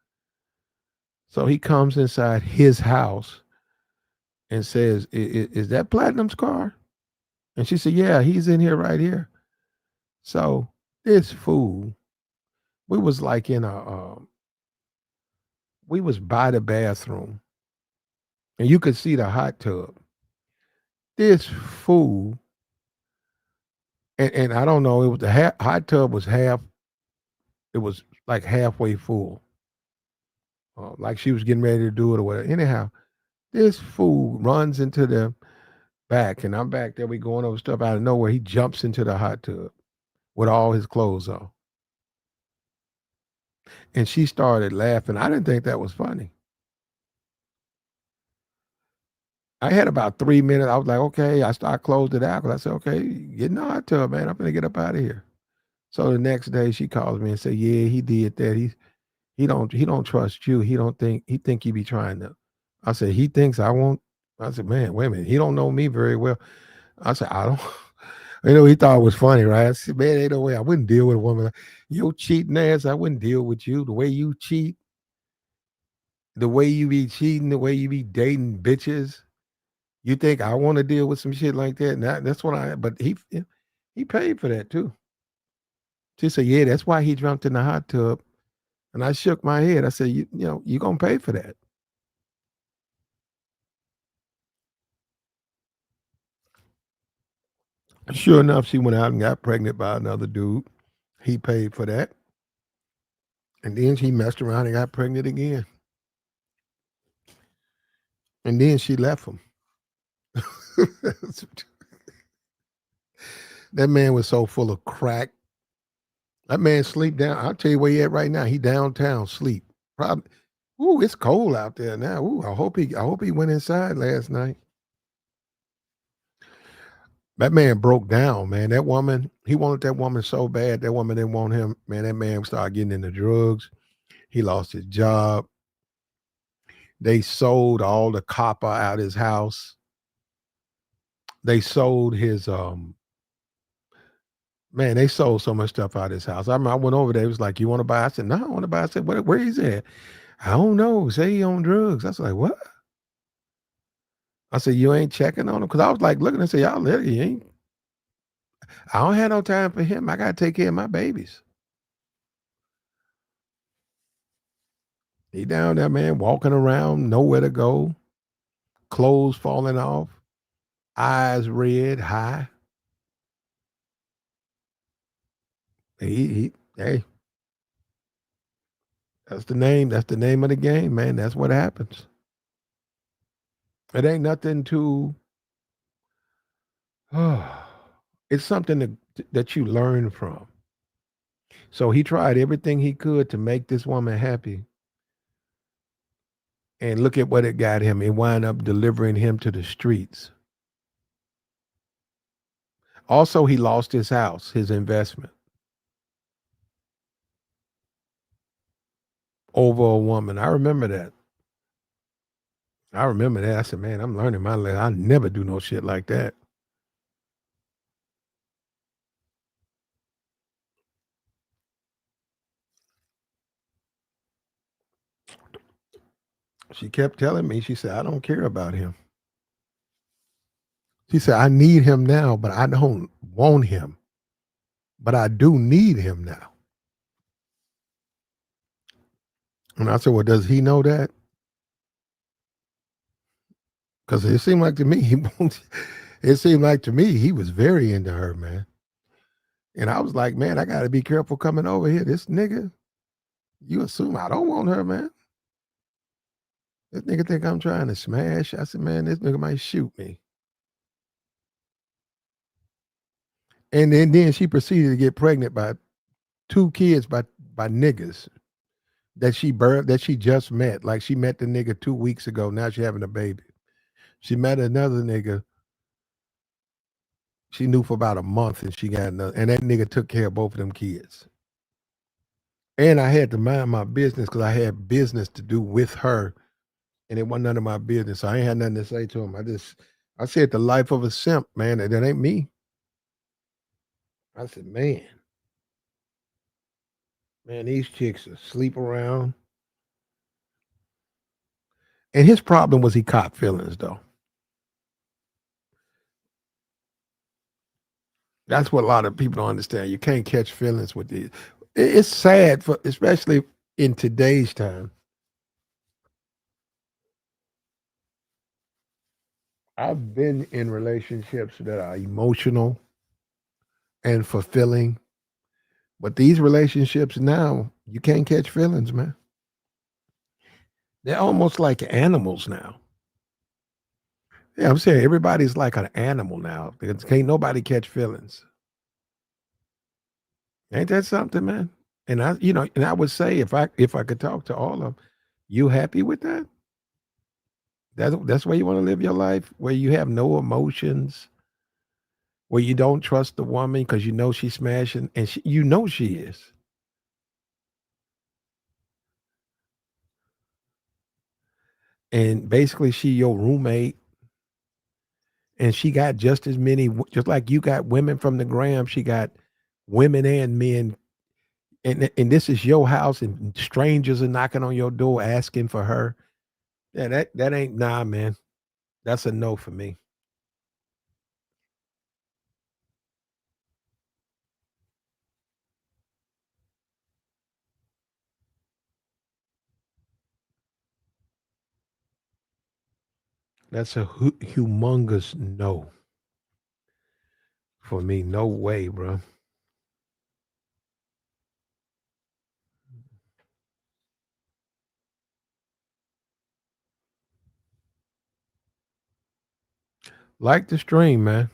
So he comes inside his house and says, "Is that Platinum's car?" And she said, "Yeah, he's in here right here." So this fool, we was like we was by the bathroom, and you could see the hot tub. This fool, and I don't know, it was the hot tub was it was like halfway full, like she was getting ready to do it or whatever. Anyhow, this fool runs into the back, and I'm back there. We going over stuff out of nowhere. He jumps into the hot tub with all his clothes on. And she started laughing. I didn't think that was funny. I had about 3 minutes. I was like, okay. I closed it out because I said, okay, get in the hot tub, man. I'm gonna get up out of here. So the next day she calls me and said, yeah, he did that. He don't trust you. He think you be trying to. I said, he thinks I won't. I said, man, wait a minute. He don't know me very well. I said, I don't. He thought it was funny, right? I said, man, ain't no way I wouldn't deal with a woman like you cheating ass. I wouldn't deal with you the way you cheat, the way you be cheating, the way you be dating bitches. You think I want to deal with some shit like that? And that's what but he paid for that too. She said, yeah, that's why he jumped in the hot tub. And I shook my head. I said, you're going to pay for that. Sure enough, she went out and got pregnant by another dude. He paid for that. And then she messed around and got pregnant again. And then she left him. That man was so full of crack. That man sleep down. I'll tell you where he at right now. He downtown sleep. Probably. Ooh, it's cold out there now. Ooh, I hope he went inside last night. That man broke down, man. That woman, he wanted that woman so bad. That woman didn't want him. Man, that man started getting into drugs. He lost his job. They sold all the copper out his house. They sold his Man, they sold so much stuff out of his house. I remember I went over there. It was like, "You want to buy?" I said, "No, I want to buy." I said, "Where he's at?" I don't know. Say he on drugs. I was like, "What?" I said, "You ain't checking on him?" Because I was like looking and say, "Y'all, you ain't." I don't have no time for him. I got to take care of my babies. He down there, man, walking around, nowhere to go, clothes falling off, eyes red, high. Hey, that's the name. That's the name of the game, man. That's what happens. It ain't nothing to. It's something that you learn from. So he tried everything he could to make this woman happy, and look at what it got him. It wound up delivering him to the streets. Also, he lost his house, his investment, over a woman. I remember that. I remember that. I said, man, I'm learning my lesson. I never do no shit like that. She kept telling me, she said, I don't care about him. She said, I need him now, but I don't want him. But I do need him now. And I said, well, does he know that? Because it seemed like to me, it seemed like to me he was very into her, man. And I was like, man, I got to be careful coming over here. This nigga, you assume I don't want her, man. This nigga think I'm trying to smash. I said, man, this nigga might shoot me. And then she proceeded to get pregnant by 2 kids by niggas that she just met. Like she met the nigga 2 weeks ago. Now she having a baby. She met another nigga she knew for about a month, and she got another. And that nigga took care of both of them kids. And I had to mind my business because I had business to do with her, and it wasn't none of my business. So I ain't had nothing to say to him. I said the life of a simp, man. That ain't me. I said, man, these chicks are sleep around. And his problem was he caught feelings though. That's what a lot of people don't understand. You can't catch feelings with these. It's sad for especially in today's time. I've been in relationships that are emotional and fulfilling, but these relationships now, you can't catch feelings, man. They're almost like animals now. Yeah, I'm saying everybody's like an animal now. Because can't nobody catch feelings. Ain't that something, man? And and I would say if I could talk to all of them, you happy with that? That's where you want to live your life, where you have no emotions, where you don't trust the woman because you know she's smashing, and she is. And basically, she your roommate, and she got just as many, just like you got women from the gram. She got women and men, and this is your house, and strangers are knocking on your door asking for her. Yeah, that ain't nah, man. That's a no for me. That's a humongous no for me. No way, bro. Like the stream, man.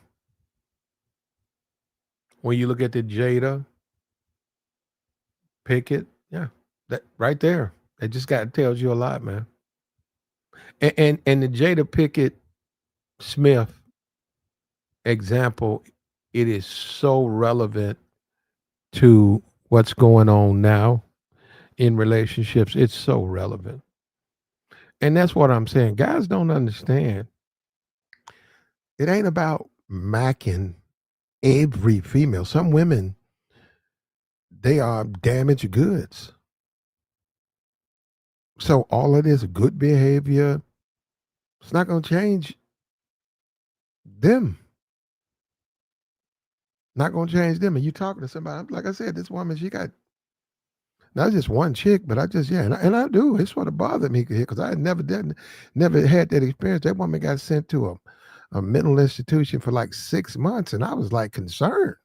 When you look at the Jada Pickett, yeah, that right there, it just got tells you a lot, man. And the Jada Pickett Smith example, it is so relevant to what's going on now in relationships. It's so relevant. And that's what I'm saying. Guys don't understand. It ain't about macking every female. Some women, they are damaged goods. So all of this good behavior, it's not going to change them. Not going to change them. And you talking to somebody, like I said, this woman, she got not just one chick, but I just, yeah, and I do. It's what bothered me here because I had never had that experience. That woman got sent to a mental institution for like 6 months, and I was like concerned.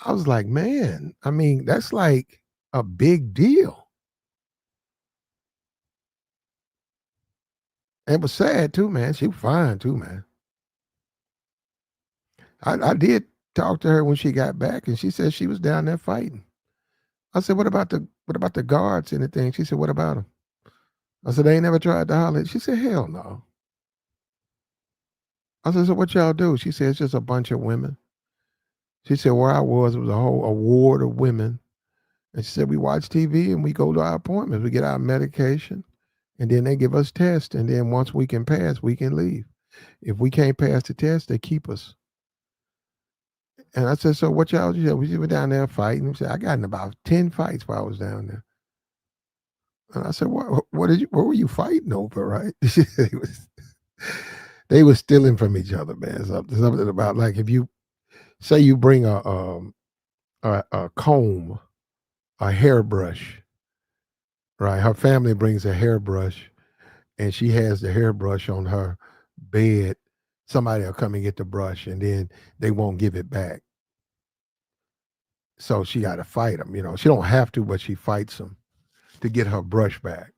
I was like, man, I mean, that's like a big deal. And it was sad too, man. She was fine too, man. I did talk to her when she got back, and she said she was down there fighting. I said, what about the guards and the thing? She said, what about them? I said, they ain't never tried to holler. She said, hell no. I said, so what y'all do? She said, it's just a bunch of women. She said, where I was, it was a whole award of women. And she said, we watch TV and we go to our appointments. We get our medication, and then they give us tests. And then once we can pass, we can leave. If we can't pass the test, they keep us. And I said, so what y'all do? We were down there fighting. She said, I got in about 10 fights while I was down there. And I said, what were you fighting over, right? They were stealing from each other, man. Something about like if you say you bring a comb, a hairbrush, right? Her family brings a hairbrush, and she has the hairbrush on her bed. Somebody will come and get the brush, and then they won't give it back. So she got to fight them. She don't have to, but she fights them to get her brush back.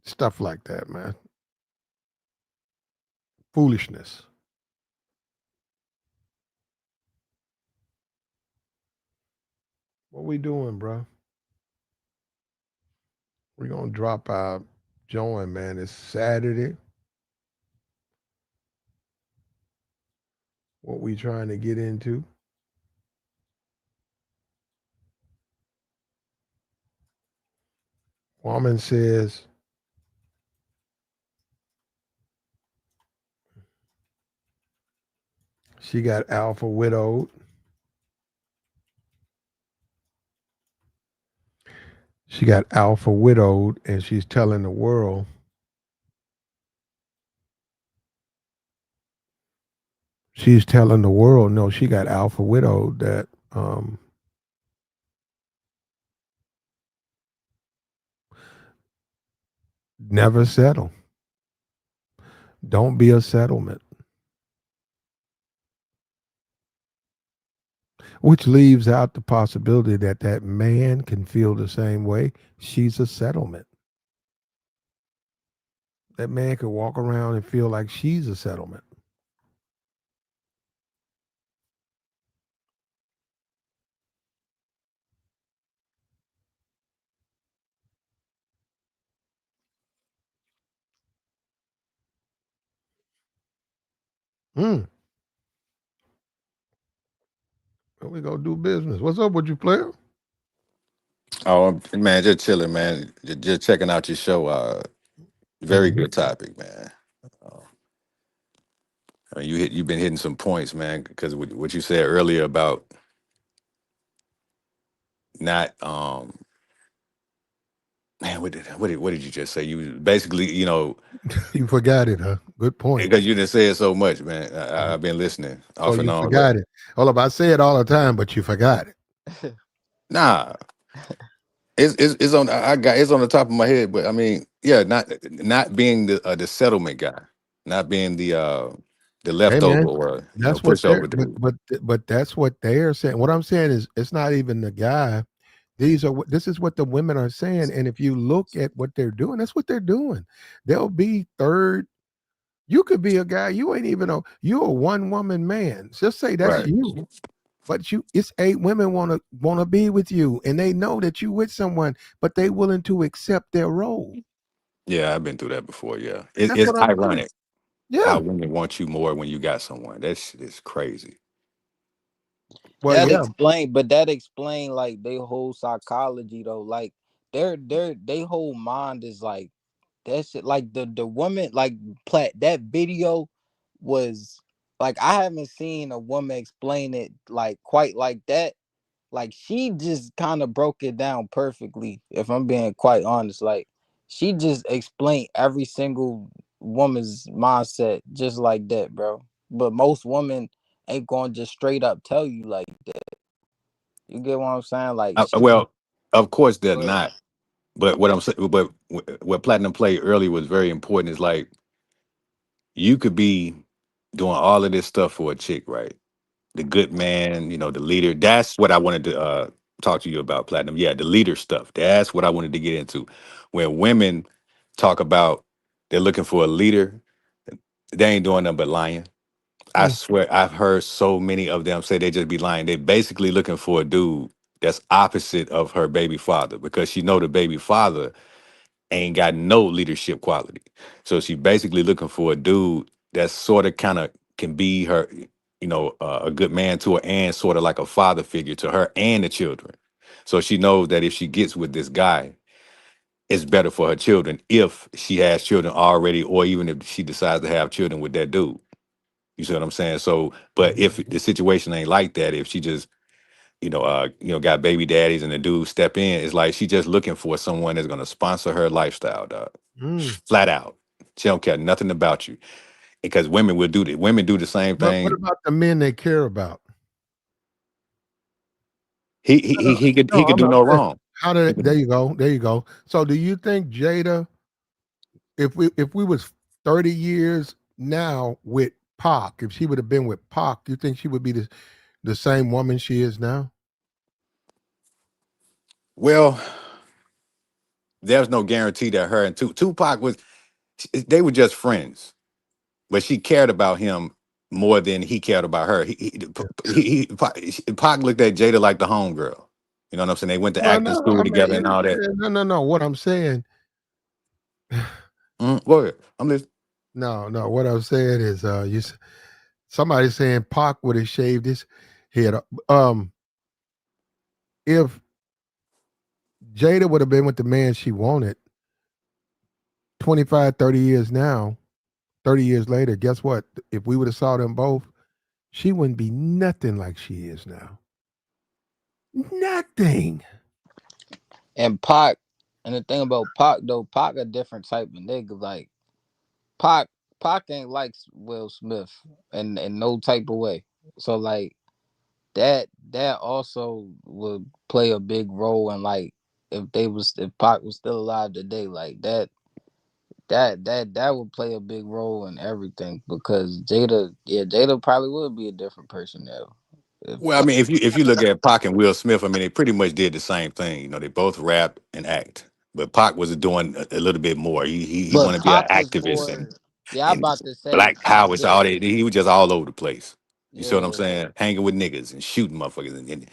Stuff like that, man. Foolishness. What we doing, bro? We're gonna drop our joint, man. It's Saturday. What we trying to get into? Woman says she got alpha widowed. She got alpha widowed, and she's telling the world. She's telling the world, no, she got alpha widowed. That never settle. Don't be a settlement. Which leaves out the possibility that that man can feel the same way. She's a settlement. That man could walk around and feel like she's a settlement. Hmm. Well, we go do business. What's up with you, player? Oh man, just chilling, man. Just checking out your show. Very Mm-hmm. good topic, man. Uh, you've been hitting some points, man. Because what you said earlier about not man, what did you just say? You basically, You forgot it, huh? Good point. because you didn't say it so much, man. Mhm. I've been listening Oh, off and you on, but forgot it. Hold up, I say it all the time, but you forgot it. nah, it's on. I got it's on the top of my head, but I mean, yeah, not being the settlement guy, not being the Hey, leftover man, or that's what they're. pushover But dude. but but that's what they are saying. What I'm saying is, it's not even the guy. This is what the women are saying. And if you look at what they're doing, that's what they're doing. They'll be third. You could be a guy. You ain't even you're a one woman man. Just say that's Right. you. But it's 8 women wanna be with you, and they know that you with someone, but they willing to accept their role. Yeah, I've been through that before. Yeah, That's it's what I'm saying. ironic Yeah. how women want you more when you got someone. That shit is crazy. Well, That yeah. explain, but that explain like they whole psychology though. Like they whole mind is like that shit. Like the woman like plat that video was. like I haven't seen a woman explain it like quite like that. Like she just kind of broke it down perfectly, if I'm being quite honest. Like she just explained every single woman's mindset just like that, bro. But most women ain't gonna just straight up tell you like that. You get what I'm saying? Like she Well, of course they're go ahead. not. But what I'm saying, but what Platinum played earlier was very important. Is like you could be doing all of this stuff for a chick, right? The good man, the leader. That's what I wanted to talk to you about, Platinum. Yeah, the leader stuff. That's what I wanted to get into. When women talk about they're looking for a leader, they ain't doing nothing but lying. I Mm, swear, I've heard so many of them say they just be lying. They're basically looking for a dude that's opposite of her baby father because she know the baby father ain't got no leadership quality. So she basically looking for a dude that sort of kind of can be her, a good man to her and sort of like a father figure to her and the children. So she knows that if she gets with this guy, it's better for her children if she has children already, or even if she decides to have children with that dude. You see what I'm saying? So, but if the situation ain't like that, if she just got baby daddies and the dude step in. It's like she just looking for someone that's gonna sponsor her lifestyle, dog. mm. Flat out. She don't care nothing about you. Because women will do that. Women do the same What thing. about the men they care about? He could No, do I'm no saying, wrong. how He did could- there you go, there you go. So do you think Jada, if we was 30 years now with Pac, if she would have been with Pac, you think she would be the same woman she is now? Well, there's no guarantee that her and Tupac they were just friends, but she cared about him more than he cared about her. Pac looked at Jada like the homegirl. You know what I'm saying? They went to Well, acting no, school I together mean, and all that. no. What I'm saying, Go ahead. I'm listening. no. What I'm saying is, somebody saying Pac would have shaved his head. If Jada would have been with the man she wanted 25, 30 years now, 30 years later, guess what? If we would have saw them both, she wouldn't be nothing like she is now. Nothing. And Pac, and the thing about Pac though, Pac a different type of nigga. Like Pac, Pac ain't like Will Smith in no type of way. So like that also would play a big role in like if Pac was still alive today, like that would play a big role in everything because Jada probably would be a different person now. If Well, I mean, if you look at Pac and Will Smith, I mean, they pretty much did the same thing. They both rap and act, but Pac was doing a little bit more. He but wanted to be an Pac was activist more, yeah, I'm and about to say Black Pac Power. So did, all that he was just all over the place. You see what I'm yeah. saying? Hanging with niggas and shooting motherfuckers and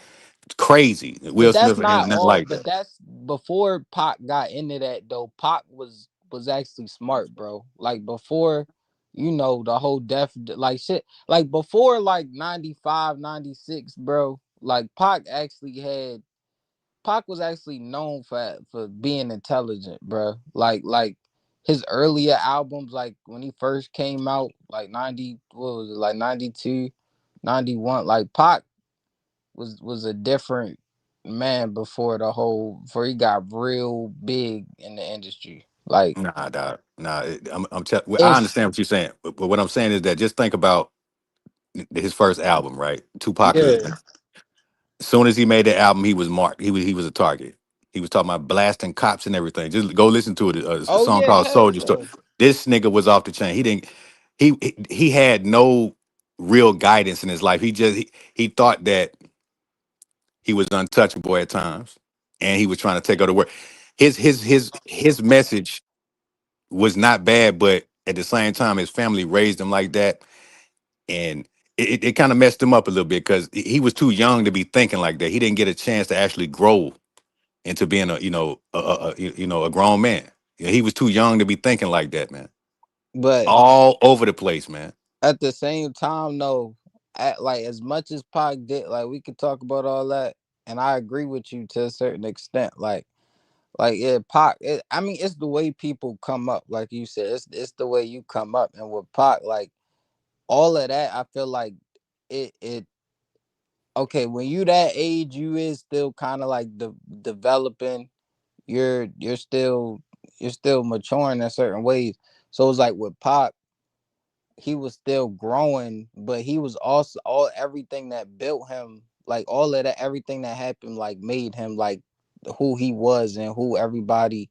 crazy. Will But that's Smith not ain't nothing all. like But that. that's before Pac got into that though. Pac was actually smart, bro. Like before, the whole like shit. Like before, like 95, 96, bro. Like Pac was actually known for being intelligent, bro. Like his earlier albums, like when he first came out, like 90, what was it, like 92, 91. Like Pac was a different man before he got real big in the industry. Like Nah, dog. Nah, well, I it's understand what you're saying, but what I'm saying is that just think about his first album, right? Tupac is yeah. as soon as he made the album, he was marked. He was a target. He was talking about blasting cops and everything. Just go listen to it. A Oh song yeah, called hell Soldier Story. yeah. This nigga was off the chain. He didn't. He had no real guidance in his life. He thought that he was untouchable at times, and he was trying to take over the world. His message was not bad, but at the same time, his family raised him like that, and it kind of messed him up a little bit because he was too young to be thinking like that. He didn't get a chance to actually grow into being a grown man. He was too young to be thinking like that, man. But All over the place, man. at the same time, though, like as much as Pac did, like we could talk about all that, and I agree with you to a certain extent. Like yeah, Pac. I mean, it's the way people come up, like you said. It's the way you come up, and with Pac, like all of that, I feel like it okay, when you that age, you is still kind of like developing. You're still maturing in certain ways. So it's like with Pac, he was still growing, but he was also all everything that built him, like all of that, everything that happened, like made him like who he was and who everybody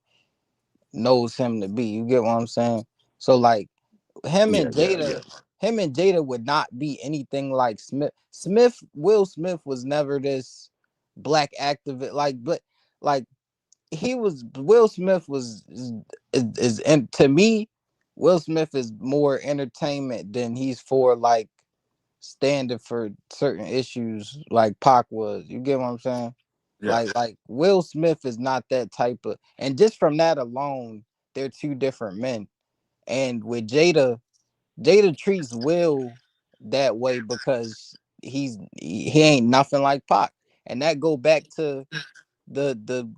knows him to be. You get what I'm saying? So like him Yeah, and yeah, yeah. Jada, him and Jada would not be anything like Smith. Will Smith was never this black activist, like, but like he was. Will Smith was and to me, Will Smith is more entertainment than he's for like standing for certain issues like Pac was. You get what I'm saying? Yeah. Like Will Smith is not that type of, and just from that alone, they're two different men. And with Jada treats Will that way because he ain't nothing like Pac. And that go back to the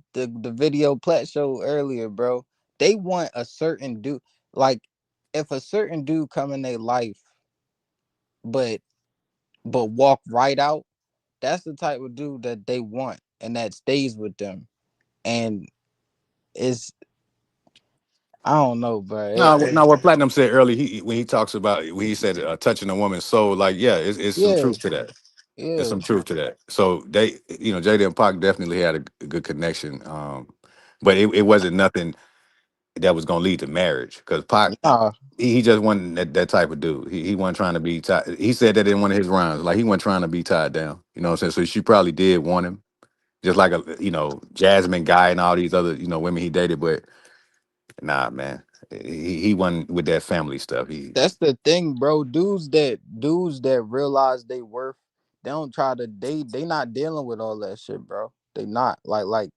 video Plat showed earlier, bro. They want a certain dude. Like if a certain dude come in their life, but walk right out, that's the type of dude that they want and that stays with them. And it's I don't know, bro. No, no. What Platinum said earlier, he when he talks about when he said touching a woman's soul, like yeah, it's some Yeah, truth to that. There's yeah. some truth to that. So they, Jada and Pac definitely had a good connection. But it wasn't nothing that was gonna lead to marriage because Pac Nah, he just wasn't that type of dude. He wasn't trying to be tied. He said that in one of his rhymes, like he wasn't trying to be tied down. You know what I'm saying? So she probably did want him, just like Jasmine Guy and all these other women he dated. But nah, man, he wasn't with that family stuff. that's the thing, bro. Dudes that realize they worth, they don't try to they not dealing with all that shit, bro. They not like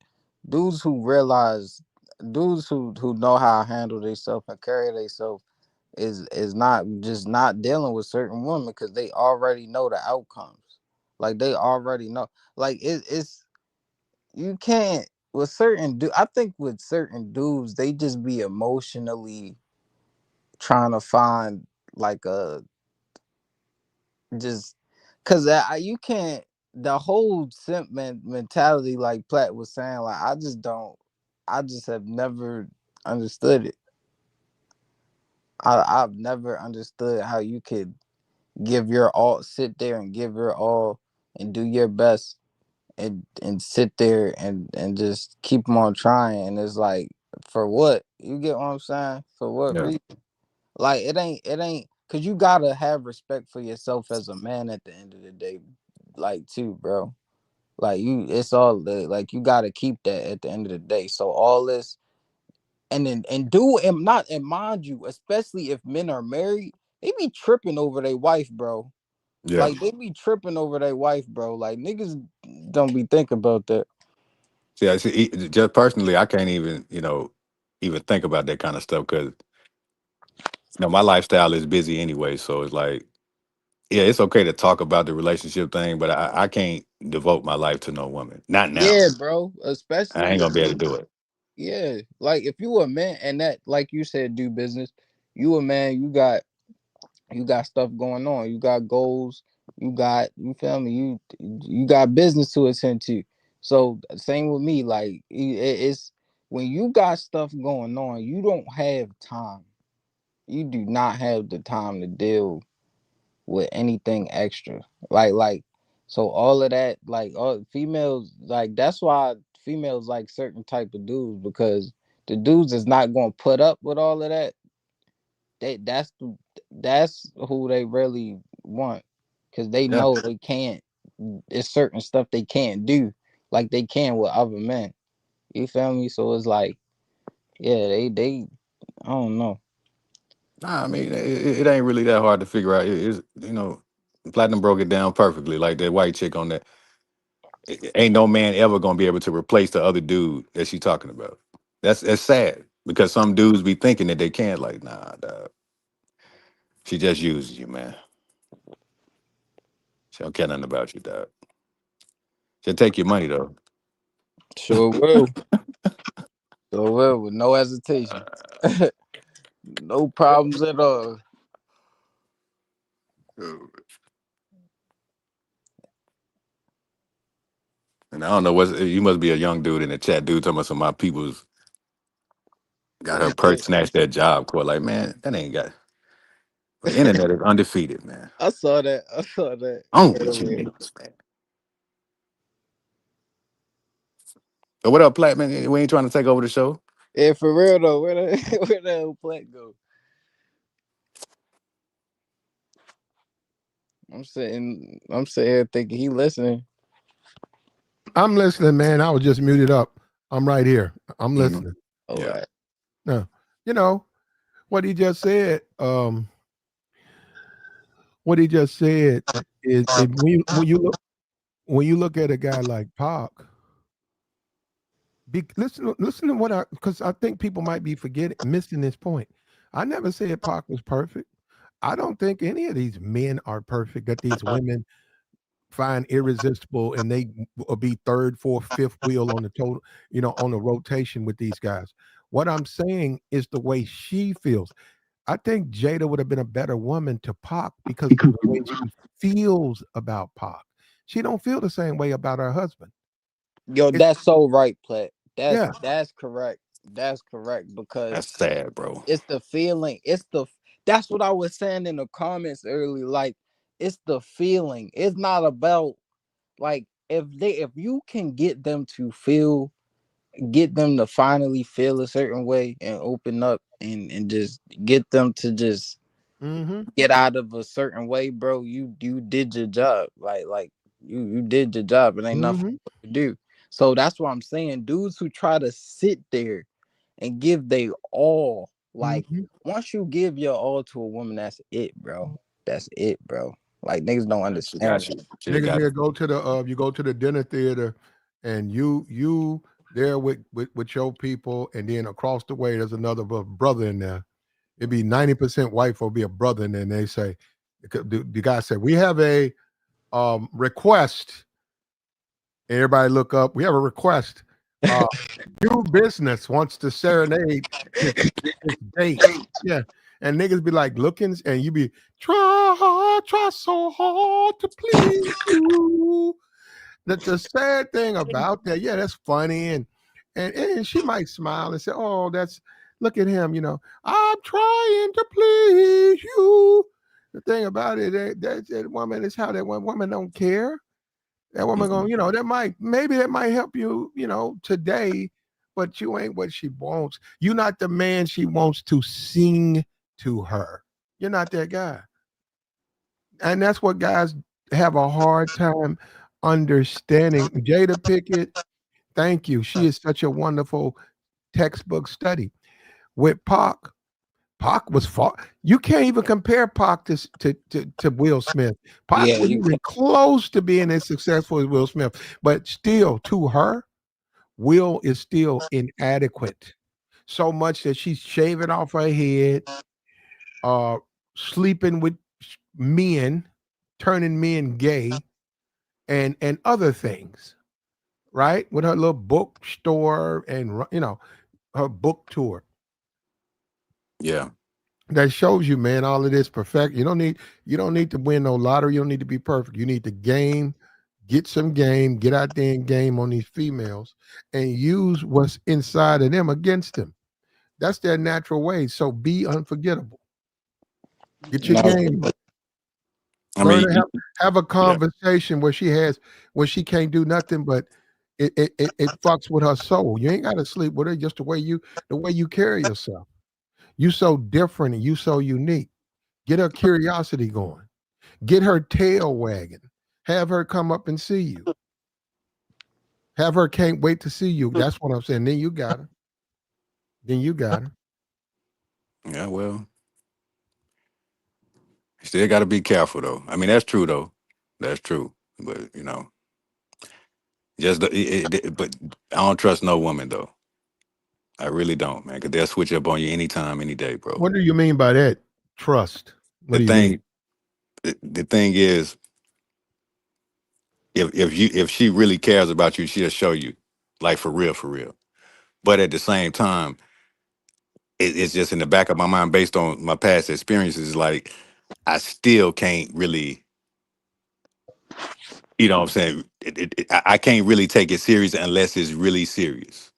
dudes who realize, dudes who know how to handle themselves and carry themselves is not just not dealing with certain women because they already know the outcomes. Like they already know. Like it's you can't with certain I think with certain dudes they just be emotionally trying to find like a just because you can't, the whole simp mentality like Platt was saying, like I just have never understood it. I've never understood how you could give your all, sit there and give your all and do your best and sit there and just keep on trying, and it's like for what? You get what I'm saying? For what Yeah, reason? Like it ain't because you gotta have respect for yourself as a man at the end of the day, like too, bro. Like it's all like you gotta keep that at the end of the day. So all this and then and do and not and mind you, especially if men are married, they be tripping over their wife, bro. yeah. Like they be tripping over their wife, bro. Like niggas don't be thinking about that. See, just personally, I can't even even think about that kind of stuff because my lifestyle is busy anyway. So it's like, yeah, it's okay to talk about the relationship thing, but I can't devote my life to no woman. Not now. Yeah, bro. I ain't Especially gonna be able to do it. yeah, like if you a man and that, like you said, do business. You a man. You got stuff going on. You got goals. You feel me. You got business to attend to. So same with me. Like it's when you got stuff going on, you don't have time. You do not have the time to deal with anything extra. Like so all of that, like all females, like that's why females like certain type of dudes because the dudes is not gonna put up with all of that. That's who they really want because they Yeah. know they can't. It's certain stuff they can't do like they can with other men. You feel me? So it's like, yeah, they I don't know. Nah, I mean, it ain't really that hard to figure out. It's Platinum broke it down perfectly. Like that white chick on that. Ain't no man ever gonna be able to replace the other dude that she talking about. That's sad because some dudes be thinking that they can. Like, nah, dawg. She just uses you, man. She don't care nothing about you, dog. She'll take your money though. Sure will. Sure will with no hesitation. No problems at all. And I don't know what you must be a young dude in the chat, dude. Talking about some of my people's got her purse snatched that job. Court, like man, that ain't got. The internet is undefeated, man. I saw that. I saw that I'm with you earlier. niggas, man. So what up, Platt, man? We ain't trying to take over the show. Yeah, for real though. Where the where the hell Plat go? I'm sitting here thinking he listening. I'm listening, man. I was just muted up. I'm right here. I'm listening. All Yeah. right. No, you know what he just said. What he just said is when you look at a guy like Pac. Listen to what because I think people might be missing this point. I never said Pac was perfect. I don't think any of these men are perfect that these women find irresistible and they will be third, fourth, fifth wheel on the total, on the rotation with these guys. What I'm saying is the way she feels. I think Jada would have been a better woman to Pac because of the way she feels about Pac. She don't feel the same way about her husband. Yo, that's so right, Plat. Yeah. That's correct. That's correct because That's sad, bro. it's the feeling. That's what I was saying in the comments early. Like, it's the feeling. It's not about like if you can get them to finally feel a certain way and open up and just get them to just get out of a certain way, bro. You did your job. Like you did your job. It ain't nothing to do. So that's what I'm saying. Dudes who try to sit there and give they all, like once you give your all to a woman, that's it, bro. That's it, bro. Like niggas don't understand. Niggas here go to the you go to the dinner theater and you there with your people, and then across the way there's another brother in there. It'd be 90% white for be a brother in there, and they say the guy said, "We have a request." Everybody look up. We have a request. New business wants to serenade his date. Yeah. And niggas be like looking, and you be try so hard to please you. That's the sad thing about that. Yeah, that's funny, and she might smile and say, "Oh, look at him." I'm trying to please you. The thing about it, that woman is how that one woman don't care. That woman going, that might help you, today, but you ain't what she wants. You're not the man she wants to sing to her. You're not that guy. And that's what guys have a hard time understanding. Jada Pickett, thank you. She is such a wonderful textbook study. With Pac was far. You can't even compare Pac to Will Smith. Pac wasn't even close to being as successful as Will Smith, but still, to her, Will is still inadequate. So much that she's shaving off her head, sleeping with men, turning men gay, and other things, right? With her little bookstore and her book tour. Yeah. That shows you, man, all of this perfect. You don't need to win no lottery. You don't need to be perfect. You need to get some game, get out there and game on these females and use what's inside of them against them. That's their natural way. So be unforgettable. Get your game. Learn to have a conversation where she can't do nothing but it fucks with her soul. You ain't got to sleep with her, just the way you carry yourself. You so different and you so unique. Get her curiosity going. Get her tail wagging. Have her come up and see you. Have her can't wait to see you. That's what I'm saying. Then you got her. Yeah, well, still got to be careful though. I mean, that's true though. That's true. But but I don't trust no woman though. I really don't, man, because they'll switch up on you anytime, any day, bro. What do you mean by that? Trust. What do you mean? The thing is, if she really cares about you, she'll show you, like for real, for real. But at the same time, it's just in the back of my mind, based on my past experiences, like I still can't really, you know what I'm saying? I can't really take it serious unless it's really serious.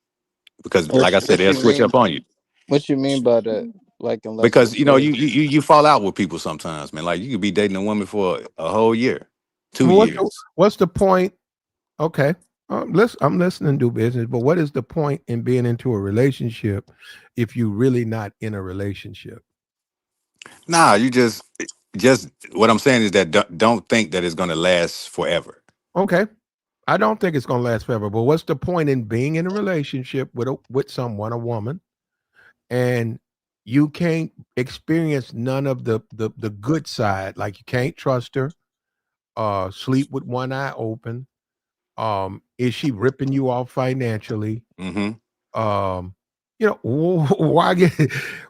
Because like I said, What they'll you switch mean? up on you. What you mean by that? Like unless Because it's you know, serious. you fall out with people sometimes, man. Like you could be dating a woman for a whole year, two Well, years. what's the point? Okay. I'm listening to business, but what is the point in being into a relationship if you really not in a relationship? Nah, you just what I'm saying is that don't think that it's gonna last forever. Okay. I don't think it's going to last forever, but what's the point in being in a relationship with someone, a woman, and you can't experience none of the good side, like you can't trust her, sleep with one eye open, is she ripping you off financially? Hmm. Um, why get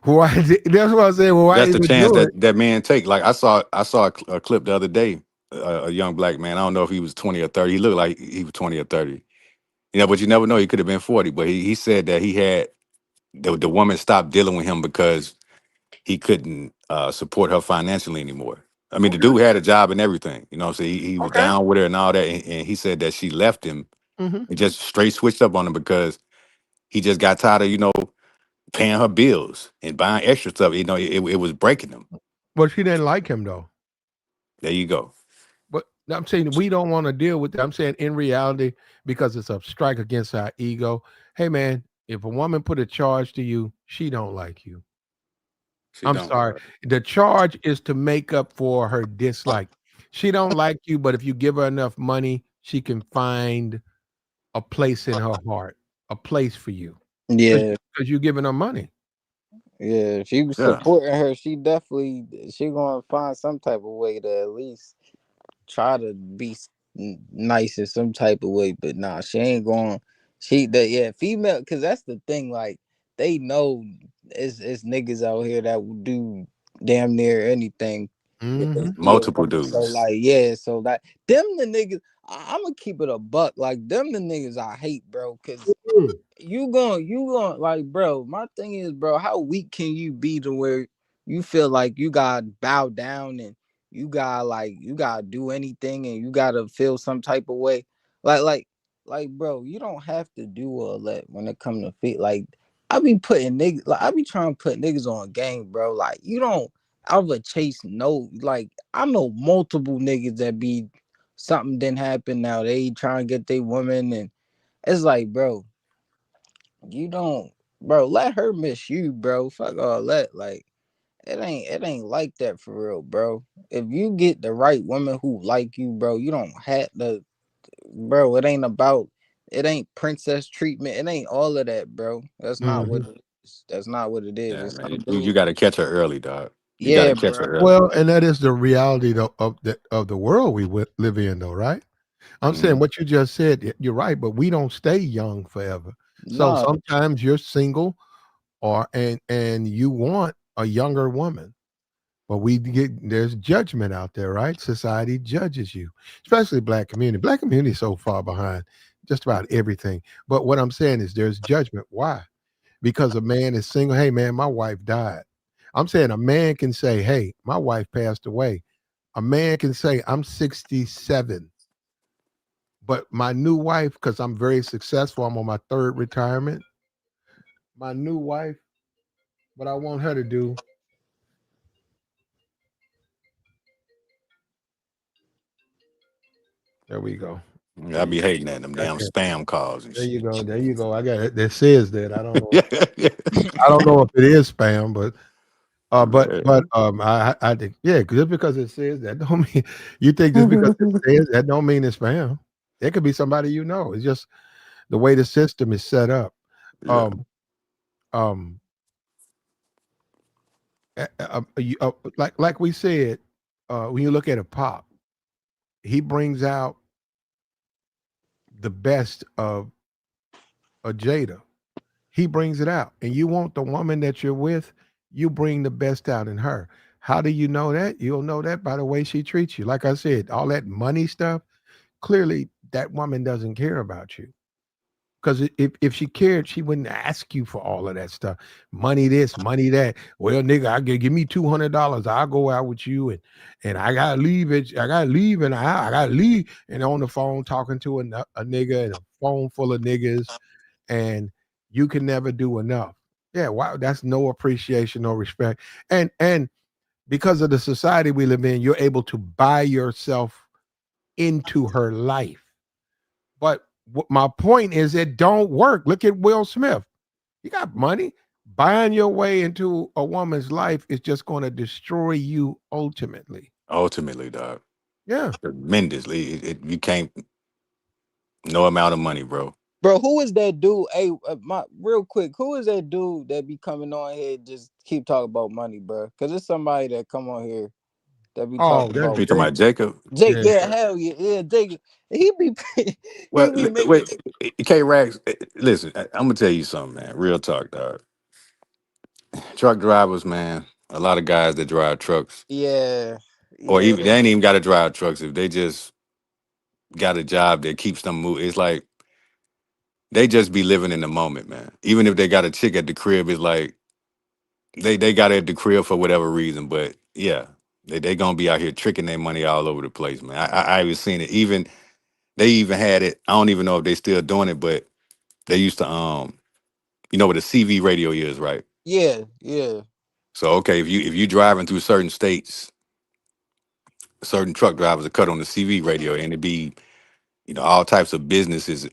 why that's what I'm saying. Well, why That's the even chance do it? that men take. Like I saw a clip the other day, a young black man. I don't know if he was 20 or 30. He looked like he was 20 or 30. You know, but you never know. He could have been 40. But he said that he had the woman stopped dealing with him because he couldn't support her financially anymore. I mean, the Okay, dude had a job and everything. You know what I'm saying? He was okay. down with her and all that. And he said that she left him Hmm. and just straight switched up on him because he just got tired of, paying her bills and buying extra stuff. You know, it was breaking him. But she didn't like him though. There you go. But I'm saying we don't want to deal with that. I'm saying in reality, because it's a strike against our ego. Hey man, if a woman put a charge to you, she don't like you. She I'm don't. sorry. The charge is to make up for her dislike. She don't like you, but if you give her enough money, she can find a place in her heart, a place for you. Yeah, Because you're giving her money. yeah. If you Yeah. supporting her, she gonna find some type of way to at least try to be nice in some type of way. But nah, she ain't going. Female, because that's the thing. Like they know it's niggas out here that will do damn near anything if they Mhm. see a Multiple woman. So dudes. like, yeah, so like them the niggas. I'm gonna keep it a buck. Like them the niggas I hate, bro. Cause Mm. you going like, bro, my thing is, bro, how weak can you be to where you feel like you gotta bow down and you gotta do anything and you gotta feel some type of way? Like bro, you don't have to do all that when it come to feet. Like I be putting niggas, like I be trying to put niggas on game, bro. Like you don't ever chase no, like I know multiple niggas that be something didn't happen, now they trying to get their woman, and it's like, bro, you don't, bro, let her miss you, bro. Fuck all that. Like it ain't like that for real, bro. If you get the right woman who like you, bro, you don't have to, bro. It ain't princess treatment. It ain't all of that, bro. That's not what Mhm. it is. That's not what it is. Yeah, It's man. some You dude. got to catch her early, dog. You got to Yeah, catch bro. her early. Well, and that is the reality of the world we live in, though, right? I'm saying Mhm. what you just said. You're right, but we don't stay young forever. So No, sometimes you're single, or and you want a younger woman. But there's judgment out there, right? Society judges you, especially black community. Black community is so far behind just about everything. But what I'm saying is there's judgment. Why? Because a man is single. Hey man, my wife died. I'm saying a man can say, hey, my wife passed away. A man can say, I'm 67, but my new wife, because I'm very successful, I'm on my third retirement. My new wife, what I want her to do, there we go. I be hating at them damn Okay. spam calls and There you shit. go. There you go. I got it. That says that. I don't know. Yeah, yeah. I don't know if it is spam, but Man. I think yeah. Just because it says that don't mean you think just because it says that don't mean it's spam. It could be somebody you know. It's just the way the system is set up. Yeah. Um um like we said, when you look at a pop, he brings out the best of a Jada. He brings it out. And you want the woman that you're with, you bring the best out in her. How do you know that? You'll know that by the way she treats you. Like I said, all that money stuff, clearly that woman doesn't care about you. Because if she cared, she wouldn't ask you for all of that stuff. Money this, money that. Well, nigga, give me $200. I'll go out with you, and I gotta leave it. I gotta leave, and I gotta leave. And on the phone talking to a nigga and a phone full of niggas, and you can never do enough. Yeah, wow, that's no appreciation, no respect, and because of the society we live in, you're able to buy yourself into her life. But my point is, it don't work. Look at Will Smith. You got money. Buying your way into a woman's life is just going to destroy you ultimately. Ultimately, dog. Yeah. Tremendously. You can't, no amount of money, bro. Bro, who is that dude? Hey, my real quick, who is that dude that be coming on here just keep talking about money, bro? Because it's somebody that come on here that be Oh, talking that's about You talking about Jake. Jacob? Jake. Yeah. Yeah, hell yeah, yeah, Jake. He be he Well, be making. wait, K Rax, listen, I'm gonna tell you something, man. Real talk, dog. Truck drivers, man. A lot of guys that drive trucks, Yeah, or yeah, even they ain't even got to drive trucks. If they just got a job that keeps them moving, it's like they just be living in the moment, man. Even if they got a chick at the crib, it's like they got it at the crib for whatever reason. But yeah, they gonna be out here tricking their money all over the place, man. I even seen it. Even they even had it. I don't even know if they still doing it, but they used to you know what a CV radio is, right? yeah, yeah. So okay, if you driving through certain states, certain truck drivers are cut on the CV radio, and it be all types of businesses,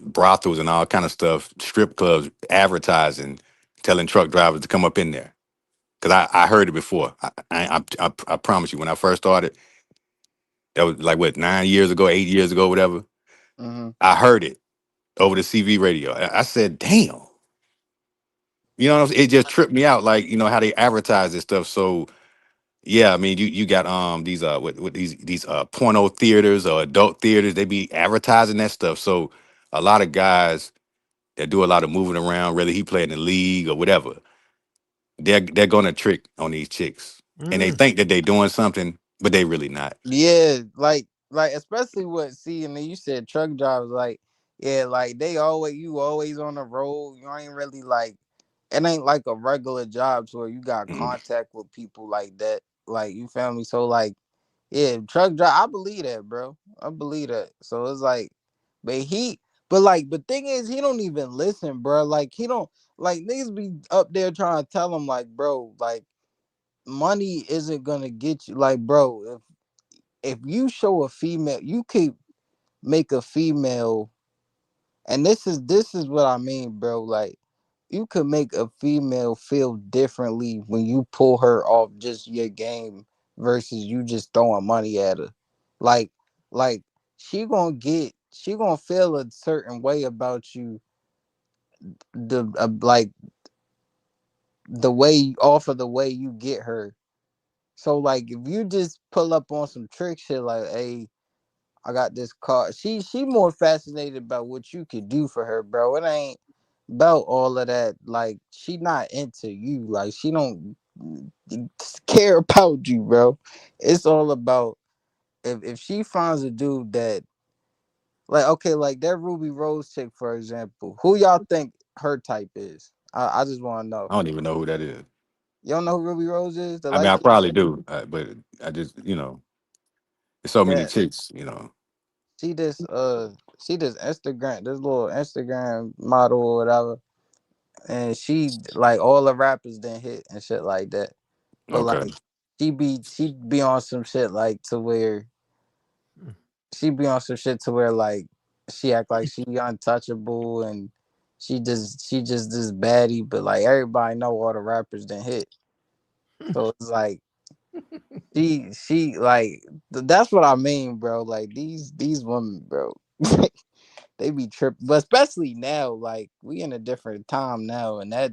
brothels, and all kind of stuff, strip clubs advertising, telling truck drivers to come up in there. Cause I heard it before. I promise you, when I first started, that was like what 9 years ago, 8 years ago, whatever. Mm-hmm. I heard it over the CV radio. I said, "Damn." What I'm saying? It just tripped me out, like how they advertise this stuff. So yeah, I mean, you got these what these porno theaters or adult theaters. They be advertising that stuff. So a lot of guys that do a lot of moving around, whether he play in the league or whatever, they're gonna trick on these chicks, and they Mm. think that they doing something, but they really not. Yeah, like especially what see, and then you said truck drivers, like yeah, like you always on the road. You ain't really like it ain't like a regular job where you got Mm. contact with people like that. Like you feel me? So like yeah, truck drive. I believe that, bro. I believe that. So it's like, but thing is, he don't even listen, bro. Like he don't like niggas be up there trying to tell him like, bro, like money isn't gonna get you. Like, bro, if you show a female, you could make a female, and this is what I mean, bro. Like, you could make a female feel differently when you pull her off just your game versus you just throwing money at her. Like, like she gonna feel a certain way about you. Like the way off of the way you get her. So like, if you just pull up on some trick shit, like, hey, I got this car. She more fascinated about what you could do for her, bro. It ain't about all of that. Like she not into you. Like she don't care about you, bro. It's all about if she finds a dude that like okay, like that Ruby Rose chick, for example. Who y'all think her type is? I just want to know. I don't even know who that is. You don't know who Ruby Rose is? The I mean, light I skin probably chick? do, but I just there's so many Yeah. chicks. She just she just Instagram this little Instagram model or whatever, and she like all the rappers didn't hit and shit like that. But Okay. like she be on some shit like to where she be on some shit to where like she act like she untouchable and she just this baddie, but like everybody know all the rappers didn't hit. So it's like she like that's what I mean, bro. Like these women, bro. They be tripping, but especially now, like we in a different time now, and that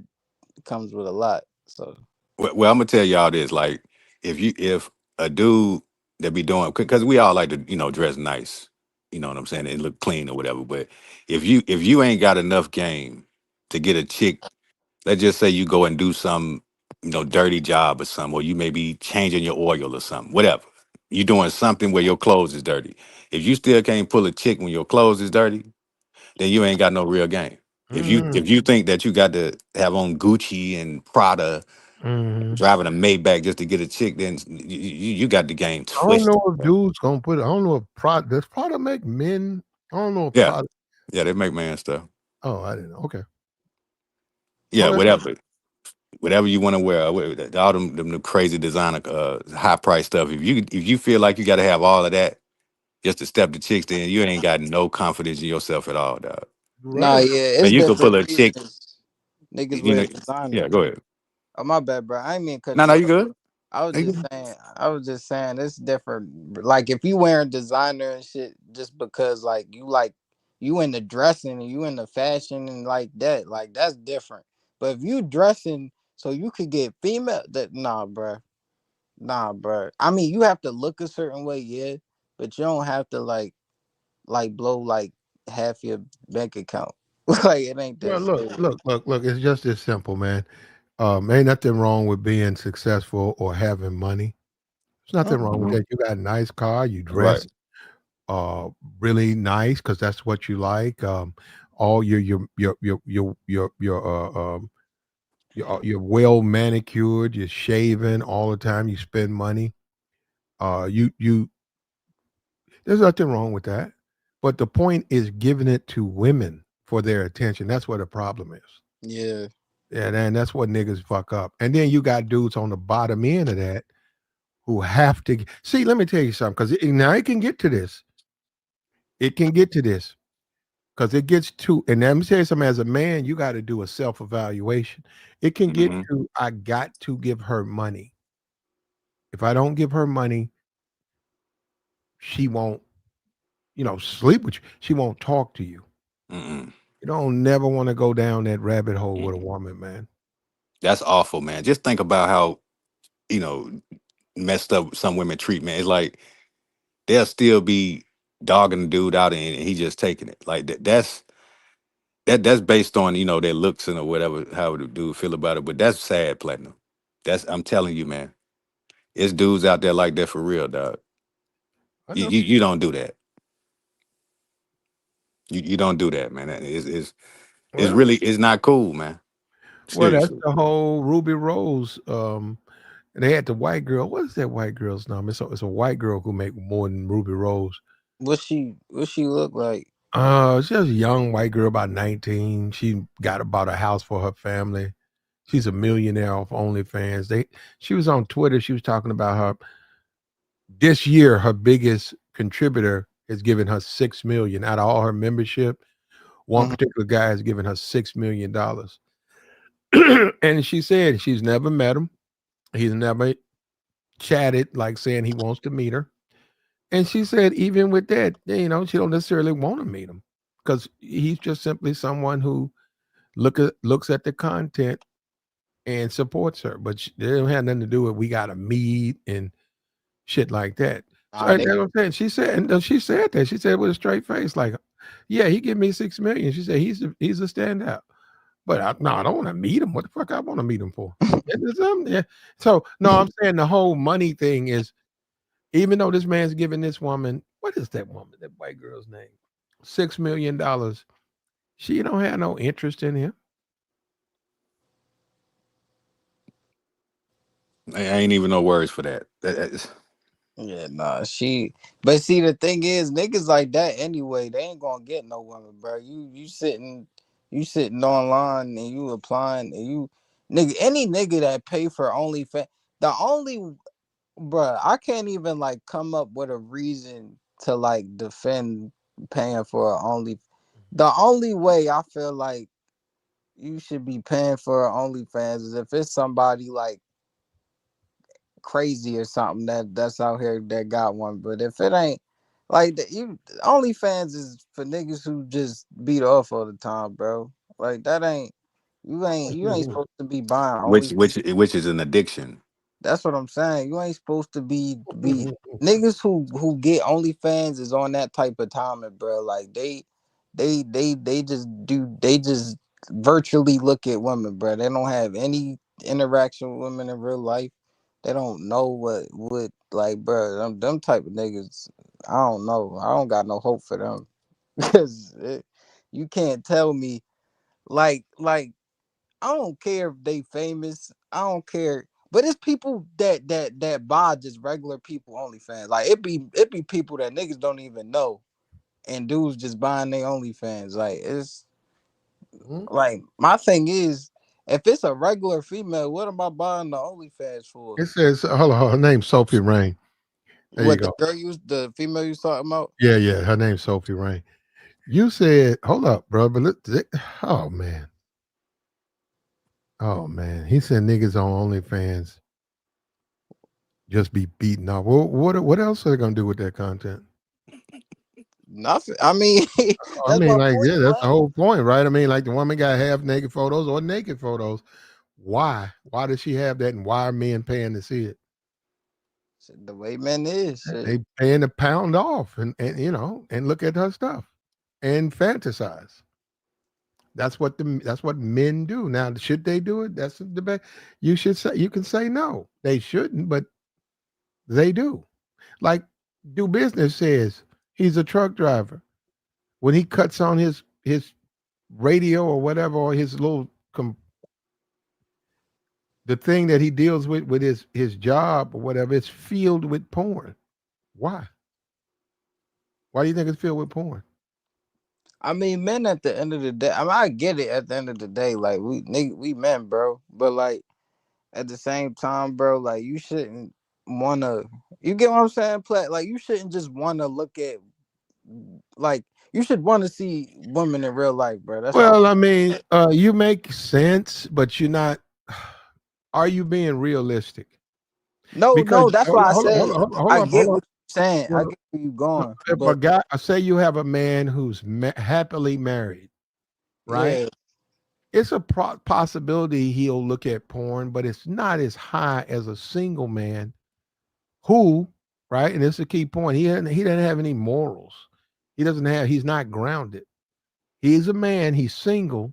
comes with a lot. So Well, I'm gonna tell y'all this: like, if a dude that be doing, because we all like to dress nice, you know what I'm saying, and look clean or whatever. But if you ain't got enough game to get a chick, let's just say you go and do some dirty job or something, or you may be changing your oil or something, whatever. You doing something where your clothes is dirty. If you still can't pull a chick when your clothes is dirty, then you ain't got no real game. Mm, If you think that you got to have on Gucci and Prada, mhm. driving a Maybach just to get a chick, then you got the game I don't twisted. know if dudes gonna put it. I don't know if does Prada make men? I don't know if Yeah, Prada. yeah, they make man stuff. Oh, I didn't know. Okay. Yeah, Oh, that's whatever you want to wear, all them crazy designer, high price stuff. If you feel like you got to have all of that just to step the chicks, then you ain't got no confidence in yourself at all, dog. Nah, right. yeah, Man, it's you could pull different a chick, reasons niggas you wear know. designer. Yeah, go ahead. Oh, my bad, bro. I ain't mean to cut No, you no, off. you good. I was just saying it's different. Like if you wearing designer and shit just because like you in the dressing and you in the fashion and like that's different. But if you dressing so you could get female, that nah, bruh. Nah, bruh. I mean, you have to look a certain way, yeah, but you don't have to like blow like half your bank account. Like it ain't Well, that serious. look. It's just this simple, man. Ain't nothing wrong with being successful or having money. There's nothing wrong with Mhm. that. You got a nice car. You Right. dress really nice because that's what you like. All you're well manicured. You're shaving all the time. You spend money. You There's nothing wrong with that. But the point is giving it to women for their attention. That's what the problem is. Yeah. Yeah, and that's what niggas fuck up. And then you got dudes on the bottom end of that who have to see. Let me tell you something, because now it can get to this. It can get to this because it gets to. And let me tell you something. As a man, you got to do a self evaluation. It can get Hmm. to. I got to give her money. If I don't give her money, she won't. Sleep with you. She won't talk to you. Mm-mm. You don't never want to go down that rabbit hole with a Mm-mm. woman, man. That's awful, man. Just think about how you know messed up some women treat men. It's like they'll still be dogging the dude out and he just taking it. Like that's based on their looks and or whatever, how the dude feel about it. But that's sad, platinum. I'm telling you, man. It's dudes out there like that for real, dog. I You know. you, you don't do that. You don't do that, man. It's Well, really it's not cool, man. that's Seriously. the whole Ruby Rose. And they had the white girl. What is that white girl's name? It's a white girl who make more than Ruby Rose. What she look like? She's a young white girl, about 19. She got about a house for her family. She's a millionaire off OnlyFans. She was on Twitter. She was talking about her this year. Her biggest contributor has given her 6 million out of all her membership. One Mhm. particular guy has given her $6 million, and she said she's never met him. He's never chatted like saying he wants to meet her. And she said, even with that, she don't necessarily want to meet him because he's just simply someone who looks at the content and supports her. But they don't have nothing to do with we got to meet and shit like that. So Nah, that's what I'm saying. She said that. She said with a straight face, like, yeah, he give me 6 million. She said he's a standout. But no, I don't want to meet him. What the fuck I want to meet him for? Yeah. So no, I'm saying the whole money thing is, even though this man's giving this woman, what is that woman, that white girl's name? $6 million. She don't have no interest in him. I ain't even no words for that. yeah, nah, she. But see, the thing is, niggas like that anyway, they ain't gonna get no woman, bro. You sitting online and you applying and nigga, any nigga that pay for OnlyFans, the only, bro, I can't even like come up with a reason to like defend paying for a only. The only way I feel like you should be paying for OnlyFans is if it's somebody like crazy or something that's out here that got one. But if it ain't like that, you OnlyFans is for niggas who just beat off all the time, bro. Like that ain't you ain't supposed to be buying which Only. which is an addiction. That's what I'm saying. You ain't supposed to be niggas who get OnlyFans is on that type of timing, bro. Like they just virtually look at women, bro. They don't have any interaction with women in real life. They don't know what like, bro. Them type of niggas. I don't know. I don't got no hope for them because You can't tell me like I don't care if they famous. I don't care. But it's people that buy just regular people OnlyFans. Like it be people that niggas don't even know, and dudes just buying their OnlyFans. Like it's Mhm. like my thing is, if it's a regular female, what am I buying the OnlyFans for? It says, hold on, her name's Sophie Rain. There you What the go. girl you the female you talking about? Yeah, yeah, her name's Sophie Rain. You said, hold up, bro, but oh man. Oh man. He said niggas on OnlyFans just be beating off. Well, what else are they gonna do with that content? Nothing. I mean, I that's mean, my like, point, yeah, that's the right? whole point, right? I mean, like the woman got half naked photos or naked photos. Why? Why does she have that? And why are men paying to see it? Shit, the way men is shit. They paying a pound off and you know and look at her stuff and fantasize. That's what men do. Now, should they do it? That's the debate. You should say you can say no. They shouldn't, but they do. Like Do Business says he's a truck driver. When he cuts on his radio or whatever or his little the thing that he deals with his job or whatever, it's filled with porn. Why? Why do you think it's filled with porn? I mean, men at the end of the day, I mean, I get it at the end of the day. Like, we men, bro. But, like, at the same time, bro, like, you shouldn't want to, you get what I'm saying? Like, you shouldn't just want to look at, like, you should want to see women in real life, bro. That's all. Well, I mean, you make sense, but you're not. Are you being realistic? No, Because no, that's why I said, hold I up, hold get up. what you're saying. I Well, get where you going. if a But, guy, say you have a man who's happily married, right? yeah, It's a possibility he'll look at porn, but it's not as high as a single man who, right? And this is a key point. He doesn't have any morals. He's not grounded. He's a man, he's single,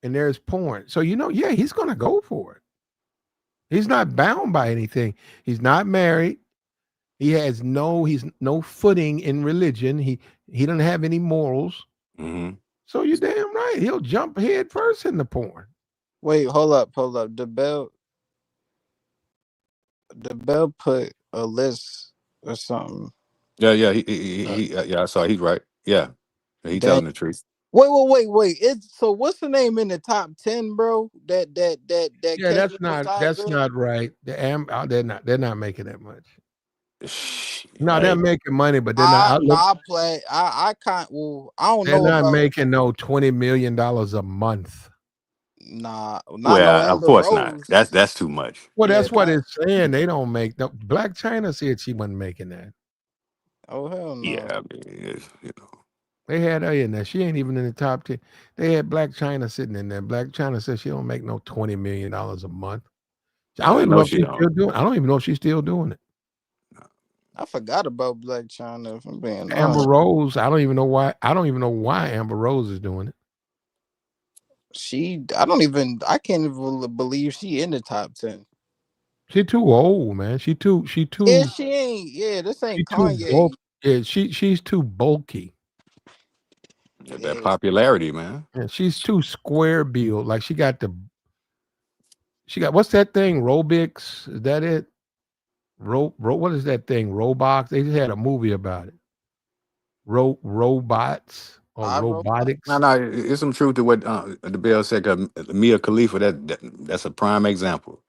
and there's porn. So yeah, he's gonna go for it. He's not bound by anything. He's not married. He's no footing in religion. He doesn't have any morals. Mm-hmm. So you're damn right. He'll jump head first in the porn. wait, hold up. The bell put a list or something. Yeah, yeah, yeah. I saw. He's right. Yeah, he Dang. telling the truth. Wait. It's so what's the name in the top 10, bro? That Yeah, came that's in the not top that's list? not right. They're not making that much. No, they're Hey, making money, but they're not. I can't. Well, I don't They're know not about. making no $20 million a month. Nah, not no well, of Amber course not. Rose. That's too much. Well, Yeah, that's what not. it's saying. They don't make no. Black China said she wasn't making that. Oh hell Yeah, no. I mean, They had her in there. She ain't even in the top 10. They had Black China sitting in there. Black China said she don't make no $20 million a month. I don't I even know know if she she's don't. still doing. I don't even know if she's still doing it. I forgot about Black China. If I'm being Amber honest, Rose. I don't even know why. I don't even know why Amber Rose is doing it. I can't even believe she in the top 10. She too old, man. Yeah, she ain't. Yeah, this She ain't too Kanye. bulky. Yeah, she's too bulky. That Yeah, popularity, man. And she's too square build. Like she got what's that thing? Robix? Is that it? What is that thing? Roblox? They just had a movie about it. Robots or I wrote. No, robotics. no, it's some truth to what the bill said. 'Cause Mia Khalifa, that's a prime example.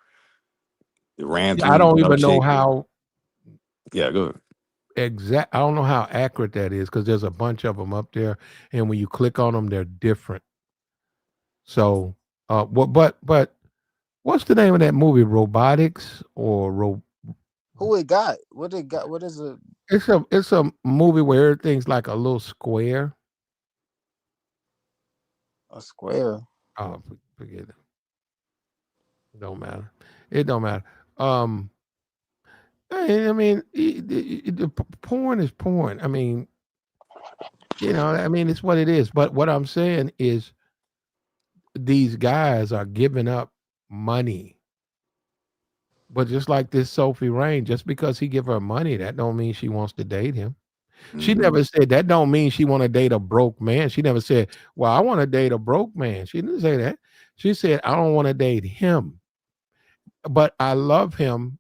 It ran Yeah, I through don't no even know chick. how Yeah, good. I don't know how accurate that is because there's a bunch of them up there, and when you click on them, they're different. So, but what's the name of that movie? Robotics or Who it got? What it got? What is it? It's a movie where everything's like a little square. A square. Oh, forget it. Don't matter. It don't matter. Um, I mean, the porn is porn. I mean, I mean, it's what it is. But what I'm saying is, these guys are giving up money. But just like this Sophie Rain, just because he give her money, that don't mean she wants to date him. She Mhm. never said that don't mean she want to date a broke man. She never said, well, I want to date a broke man. She didn't say that. She said, I don't want to date him, but I love him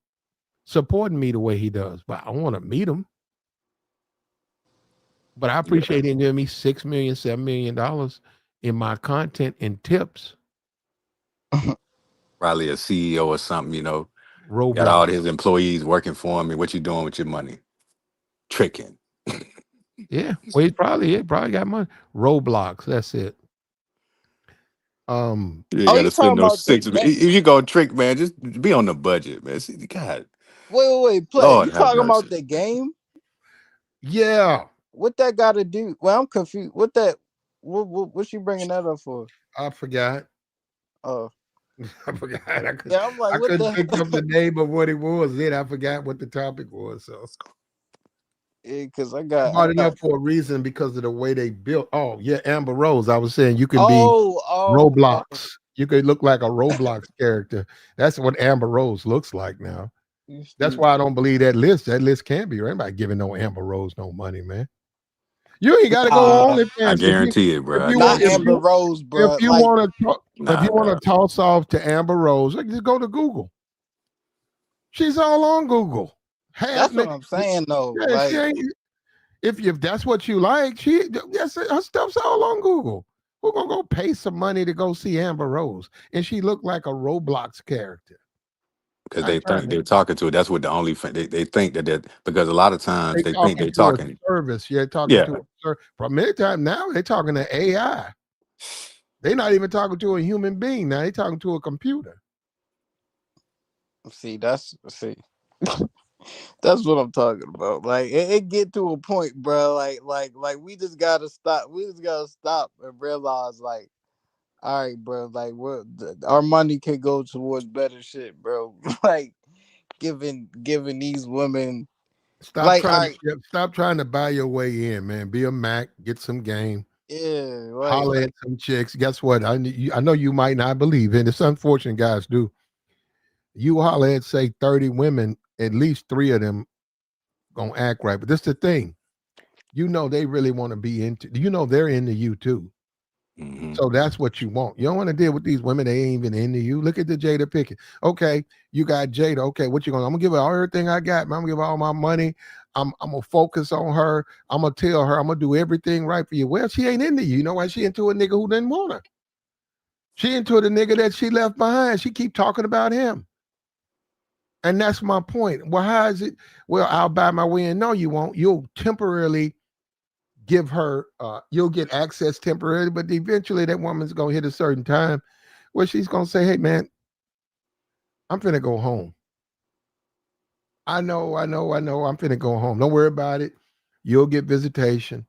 supporting me the way he does, but I want to meet him. But I Yeah, appreciate him giving me $6 million, $7 million in my content and tips. probably a CEO or something. Got Roblox. all his employees working for him. And what you doing with your money? Tricking. Yeah. Well, he probably got money. Roblox. That's it. You Oh, got you to spend talking those about the six. game? If you go trick, man, just be on the budget, man. See, God, Wait, play. Lord You have talking about mercy. the game? yeah. What that got to do? Well, I'm confused. What that? What she bringing that up for? I forgot. Oh, I forgot. I, could, yeah. I'm like, I what couldn't the? think of the name of what it was. Then I forgot what the topic was. So Because I I got. brought it up for a reason because of the way they built. Oh, yeah, Amber Rose. I was saying you can be Oh. Roblox. You could look like a Roblox character. That's what Amber Rose looks like now. You That's stupid. why I don't believe that list. That list can't be right. Anybody giving no Amber Rose no money, man. You ain't got to go on Nah, I OnlyFans. guarantee it, bro. I not guarantee Amber it. Rose, If bro. you Like, want to if Nah, you want dog. to toss off to Amber Rose, like, just go to Google. She's all on Google. Half that's what naked. I'm saying, though. Yeah, she Like, ain't. If that's what you like, her stuff's all on Google. We're gonna go pay some money to go see Amber Rose, and she looked like a Roblox character. Because I they tried think to. they're talking to it. That's what the only they think that because a lot of times They they think talking they're to a talking. service. Yeah, talking Yeah, to a service. From many times now, they're talking to AI. They're not even talking to a human being now. They're talking to a computer. see. That's what I'm talking about. Like, it get to a point, bro. Like we just gotta stop. We just gotta stop and realize, like, all right, bro. Like, our money can go towards better shit, bro. Like, giving these women, Stop like, all trying to right, stop trying to buy your way in, man. Be a Mac, get some game, yeah, holler at some chicks. Guess what? I know you might not believe it. It's unfortunate guys do. You holler at say 30 women, at least 3 of them gonna act right. But this the thing. You know they really want to be into they're into you too. hmm So that's what you want. You don't want to deal with these women, they ain't even into you. Look at the Jada Pickett. Okay, you got Jada. Okay, what you gonna? I'm gonna give her everything I got, man. I'm gonna give her all my money. I'm gonna focus on her. I'm gonna tell her I'm gonna do everything right for you. Well, she ain't into you. You know why? She into a nigga who didn't want her. She into the nigga that she left behind. She keep talking about him. And that's my point. Well, how is it? Well, I'll buy my way in. No, you won't. You'll temporarily give her, you'll get access temporarily, but eventually that woman's gonna hit a certain time where she's gonna say, hey man, I'm finna go home. I know, I'm finna go home. Don't worry about it. You'll get visitation,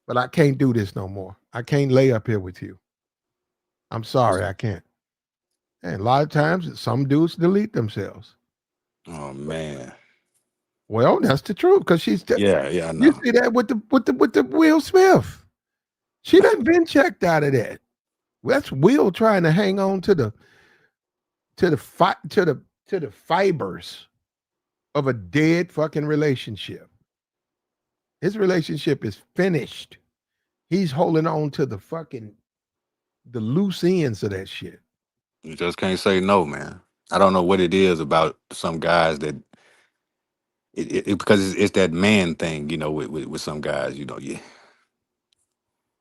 but I can't do this no more. I can't lay up here with you. I'm sorry, I can't. And a lot of times some dudes delete themselves. Oh man. Well, that's the truth because Yeah, I you know. see that with the Will Smith. She done been checked out of that. That's Will trying to hang on to the fibers of a dead fucking relationship. His relationship is finished. He's holding on to the loose ends of that shit. You just can't say no, man. I don't know what it is about some guys that because it's that man thing, with some guys, yeah.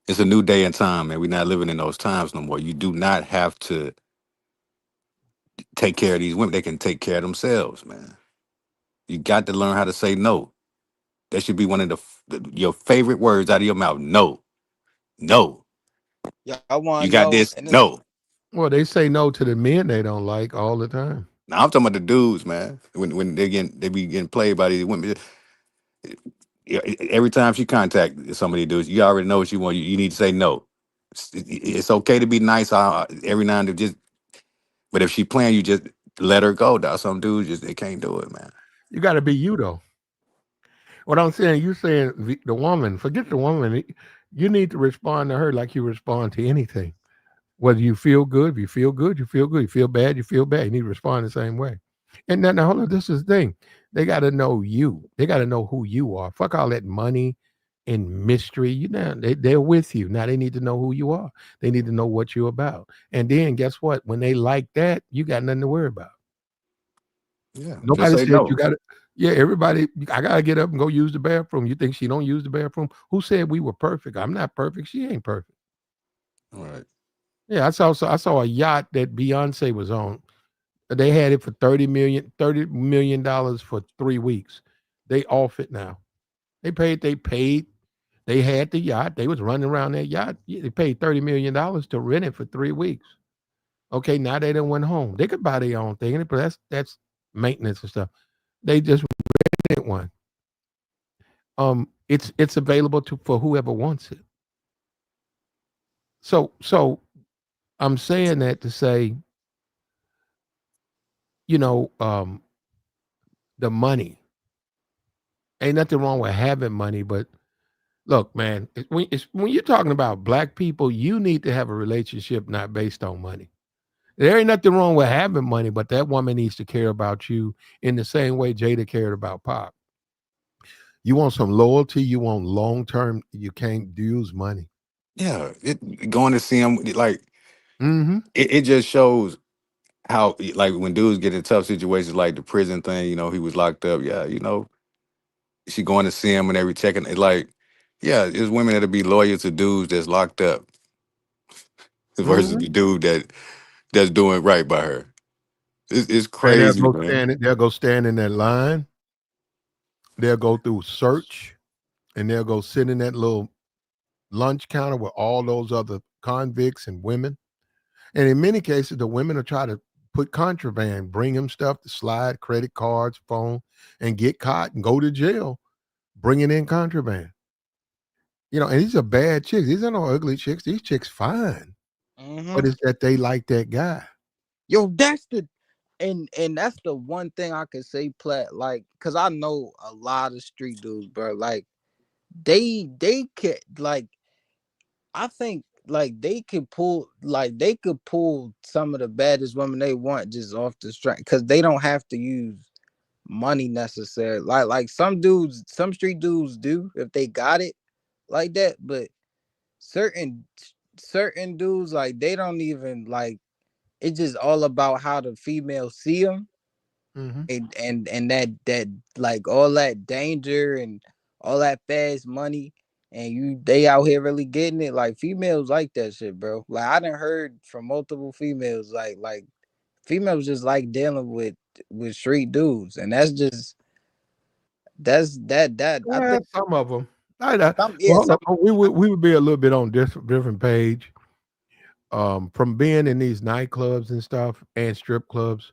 It's a new day and time, man. We're not living in those times no more. You do not have to take care of these women. They can take care of themselves, man. You got to learn how to say no. That should be one of your favorite words out of your mouth. No, no. yeah, I You want to got know, this. and it's No. Well, they say no to the men they don't like all the time. Now I'm talking about the dudes, man. When they be getting played by these women. Yeah, every time she contact somebody, dudes, you already know what you want. You need to say no. It's okay to be nice every now and then. But if she playing, you just let her go. Dog. Some dudes they can't do it, man. You got to be you though. What I'm saying, you saying the woman, forget the woman. You need to respond to her like you respond to anything. Whether you feel good, if you feel good, you feel good. You feel bad, you feel bad. You need to respond the same way. And now hold on, this is the thing. They got to know you. They got to know who you are. Fuck all that money and mystery. You know, they're with you. Now they need to know who you are. They need to know what you're about. And then guess what? When they like that, you got nothing to worry about. Yeah, just Nobody say said you no. got to. Yeah, everybody. I gotta get up and go use the bathroom. You think she don't use the bathroom? Who said we were perfect? I'm not perfect. She ain't perfect. All right. Yeah, I saw a yacht that Beyonce was on. They had it for $30 million for 3 weeks. They off it now. They paid. They had the yacht. They was running around that yacht. Yeah, they paid $30 million to rent it for 3 weeks. Okay, now they done went home. They could buy their own thing, but that's maintenance and stuff. They just rented one. It's available to for whoever wants it. So I'm saying that to say, you know, the money. Ain't nothing wrong with having money, but look, man, when you're talking about black people, you need to have a relationship not based on money. There ain't nothing wrong with having money, but that woman needs to care about you in the same way Jada cared about Pop. You want some loyalty, you want long term, you can't use money. Yeah, going to see him like Mm-hmm. it just shows how like when dudes get in tough situations like the prison thing, he was locked up. Yeah, she going to see him and every checking. It's like, yeah, it's women that'll be loyal to dudes that's locked up versus Mm-hmm. the dude that's doing right by her. It's And crazy, man. they'll go stand in that line, they'll go through search, and they'll go sit in that little lunch counter with all those other convicts and women. And in many cases, the women will try to put contraband, bring him stuff to slide, credit cards, phone, and get caught and go to jail bringing in contraband. And these are bad chicks. These are no ugly chicks. These chicks fine. Mm-hmm. But it's that they like that guy. Yo, that's the and that's the one thing I could say, Platt, like, cause I know a lot of street dudes, bro. Like they could like I think like they could pull some of the baddest women they want just off the strength because they don't have to use money necessarily. Like some street dudes do if they got it like that, but certain certain dudes like they don't even like it's just all about how the females see them Mhm. and that like all that danger and all that fast money and they out here really getting it like females like that shit, bro. Like I done heard from multiple females like females just like dealing with street dudes and that's just that I Yeah, think some of them. I some yeah well, some we would be a little bit on different page. From being in these nightclubs and stuff and strip clubs.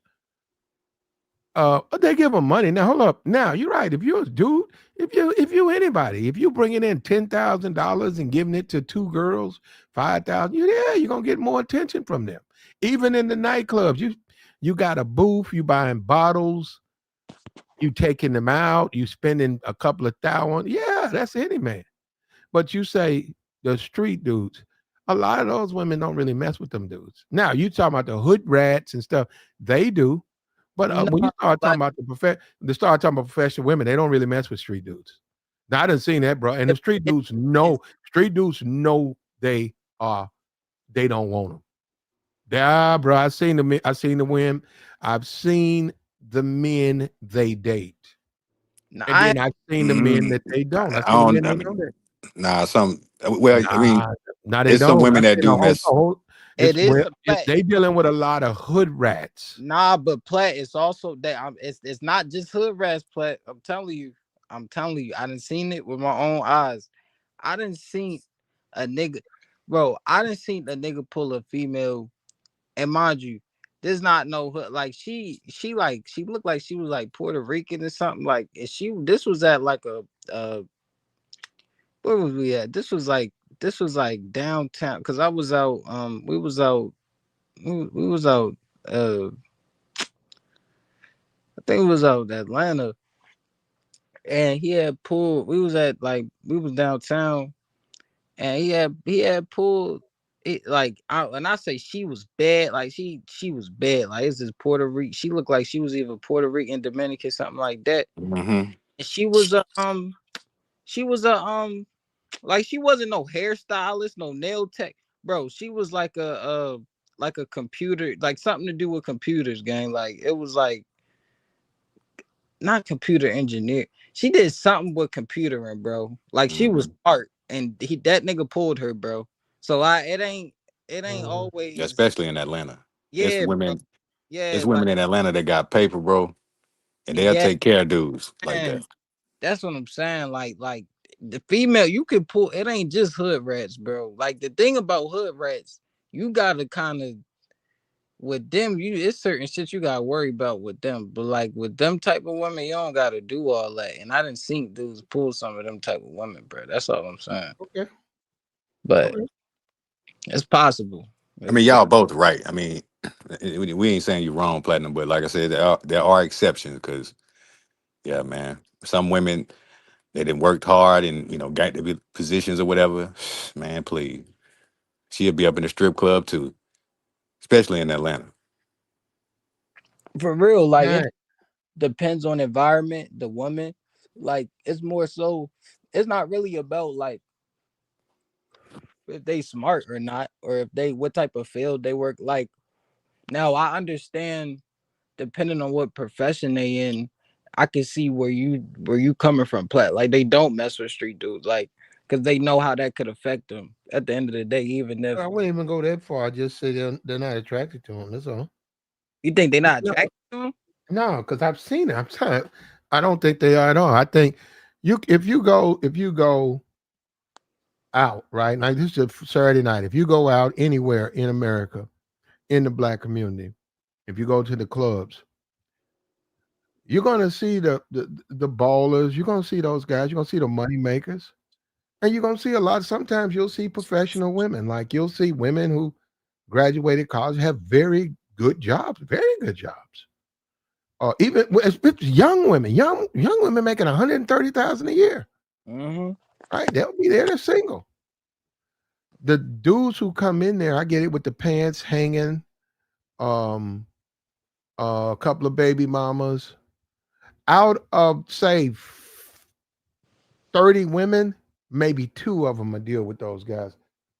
They give them money. Now hold up. Now you're right. If you're a dude, if you anybody, if you bringing in $10,000 and giving it to two girls, 5,000, yeah, you're gonna get more attention from them. Even in the nightclubs, you got a booth, you buying bottles, you taking them out, you spending a couple of thousand. Yeah, that's any man. But you say the street dudes, a lot of those women don't really mess with them dudes. Now you talking about the hood rats and stuff, they do. But no when you start talking like about professional women, they don't really mess with street dudes. Now I done seen that, bro. And the it, street it dudes is know, are they don't want them. Yeah, bro. I seen the women. I've seen the men they date. nah, And then I've seen the men Mm, that they don't. I've I seen the don't. men I they mean, don't date. nah. Well, I mean, Nah, nah, they it's some don't. women I've that seen a do whole, mess. it is a fact. they dealing with a lot of hood rats. Nah, but Platt, it's also that it's not just hood rats, Platt. I'm telling you, I done seen it with my own eyes. I done seen a nigga, bro. I done seen a nigga pull a female, and mind you, there's not no hood. Like she looked like she was like Puerto Rican or something. Like this was at like a where was we at? This was like downtown because I was out. We was out. I think it was out Atlanta, and he had pulled. We was at like we was downtown, and he had pulled. when I say she was bad, like she was bad. Like it's this Puerto Rican. She looked like she was either Puerto Rican, Dominican, something like that. Mm-hmm. And she was like she wasn't no hairstylist, no nail tech, bro. She was like a computer, like something to do with computers, gang. Like it was like not computer engineer. She did something with computering, bro. Like she was smart, and that nigga pulled her, bro. So it ain't always, Especially in Atlanta. It's yeah, bro. women. It's Yeah, like women in Atlanta that got paper, bro, and they'll yeah, take care of dudes like man. that. That's what I'm saying. Like the female, you can pull. It ain't just hood rats, bro. Like the thing about hood rats, you gotta kind of with them. It's certain shit you gotta worry about with them. But like with them type of women, you don't gotta do all that. And I didn't see dudes pull some of them type of women, bro. That's all I'm saying. Okay. But it's possible. I mean, y'all both right. I mean, we ain't saying you're wrong, Platinum, but like I said, there are exceptions because, yeah, man, some women they done worked hard and got the positions or whatever. Man, please, she'll be up in the strip club too, especially in Atlanta. For real, like Right. it depends on environment, the woman. Like it's more so. It's not really about like if they smart or not, or if they what type of field they work. Like now, I understand depending on what profession they in. I can see where you coming from, Plat. Like they don't mess with street dudes, like because they know how that could affect them at the end of the day. Even if I wouldn't even go that far. I just say they're not attracted to him. That's all. you think they're not No, attracted to them, no, because I've seen it. I'm sorry. I don't think they are at all. I think if you go out, right? Like this is a Saturday night. If you go out anywhere in America, in the black community, if you go to the clubs, you're gonna see the ballers, you're gonna see those guys, you're gonna see the money makers, and you're gonna see a lot. Sometimes you'll see professional women, like you'll see women who graduated college, have very good jobs, very good jobs. Or even it's young women, young women making 130,000 a year, right? They'll be there, they're single. The dudes who come in there, I get it with the pants hanging, um, a couple of baby mamas. Out of say 30 women, maybe 2 of them will deal with those guys.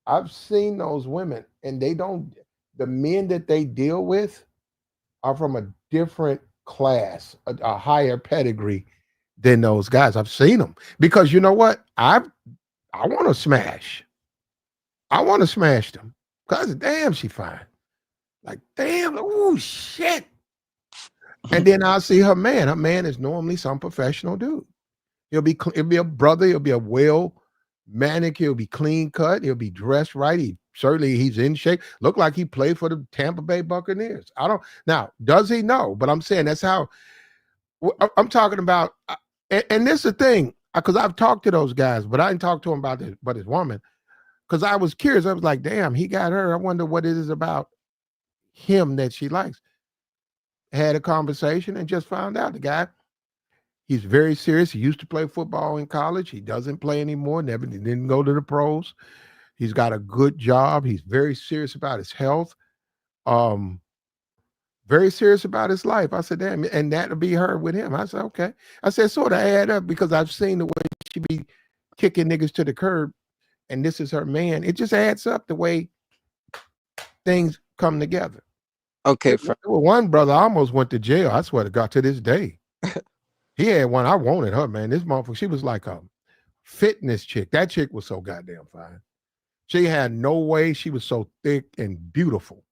I've seen those women, and the men that they deal with are from a different class, a higher pedigree than those guys. I've seen them because you know what? I want to smash. I want to smash them because damn, she fine. Like damn, oh shit. And then I'll see her man. Her man is normally some professional dude. He'll be a brother. He'll be a well manicured. He'll be clean cut. He'll be dressed right. He's in shape. Look like he played for the Tampa Bay Buccaneers. I don't now. Does he know? But I'm saying that's how I'm talking about. And this is the thing because I've talked to those guys, but I didn't talk to him about this. But his woman, because I was curious. I was like, damn, he got her. I wonder what it is about him that she likes. Had a conversation and just found out the guy. He's very serious. He used to play football in college. He doesn't play anymore. Didn't go to the pros. He's got a good job. He's very serious about his health. Very serious about his life. I said, damn, and that'll be her with him. I said, okay. I said, sort of add up because I've seen the way she be kicking niggas to the curb, and this is her man. It just adds up the way things come together. Okay, well, one brother almost went to jail. I swear to God, to this day. He had one. I wanted her, man. This motherfucker, she was like a fitness chick. That chick was so goddamn fine. She had no way. She was so thick and beautiful.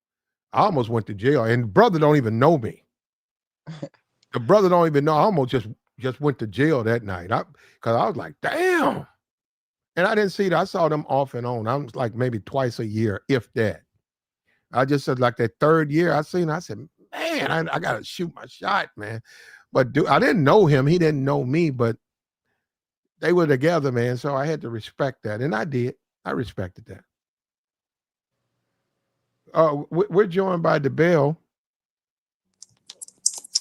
I almost went to jail. And the brother don't even know me. The brother don't even know. I almost just went to jail that night. Because I was like, damn. And I didn't see that. I saw them off and on. I was like maybe twice a year, if that. I just said like that third year I seen her, I said, man, I got to shoot my shot, man. But I didn't know him. He didn't know me, but they were together, man. So I had to respect that. And I did. I respected that. We're joined by DeBell.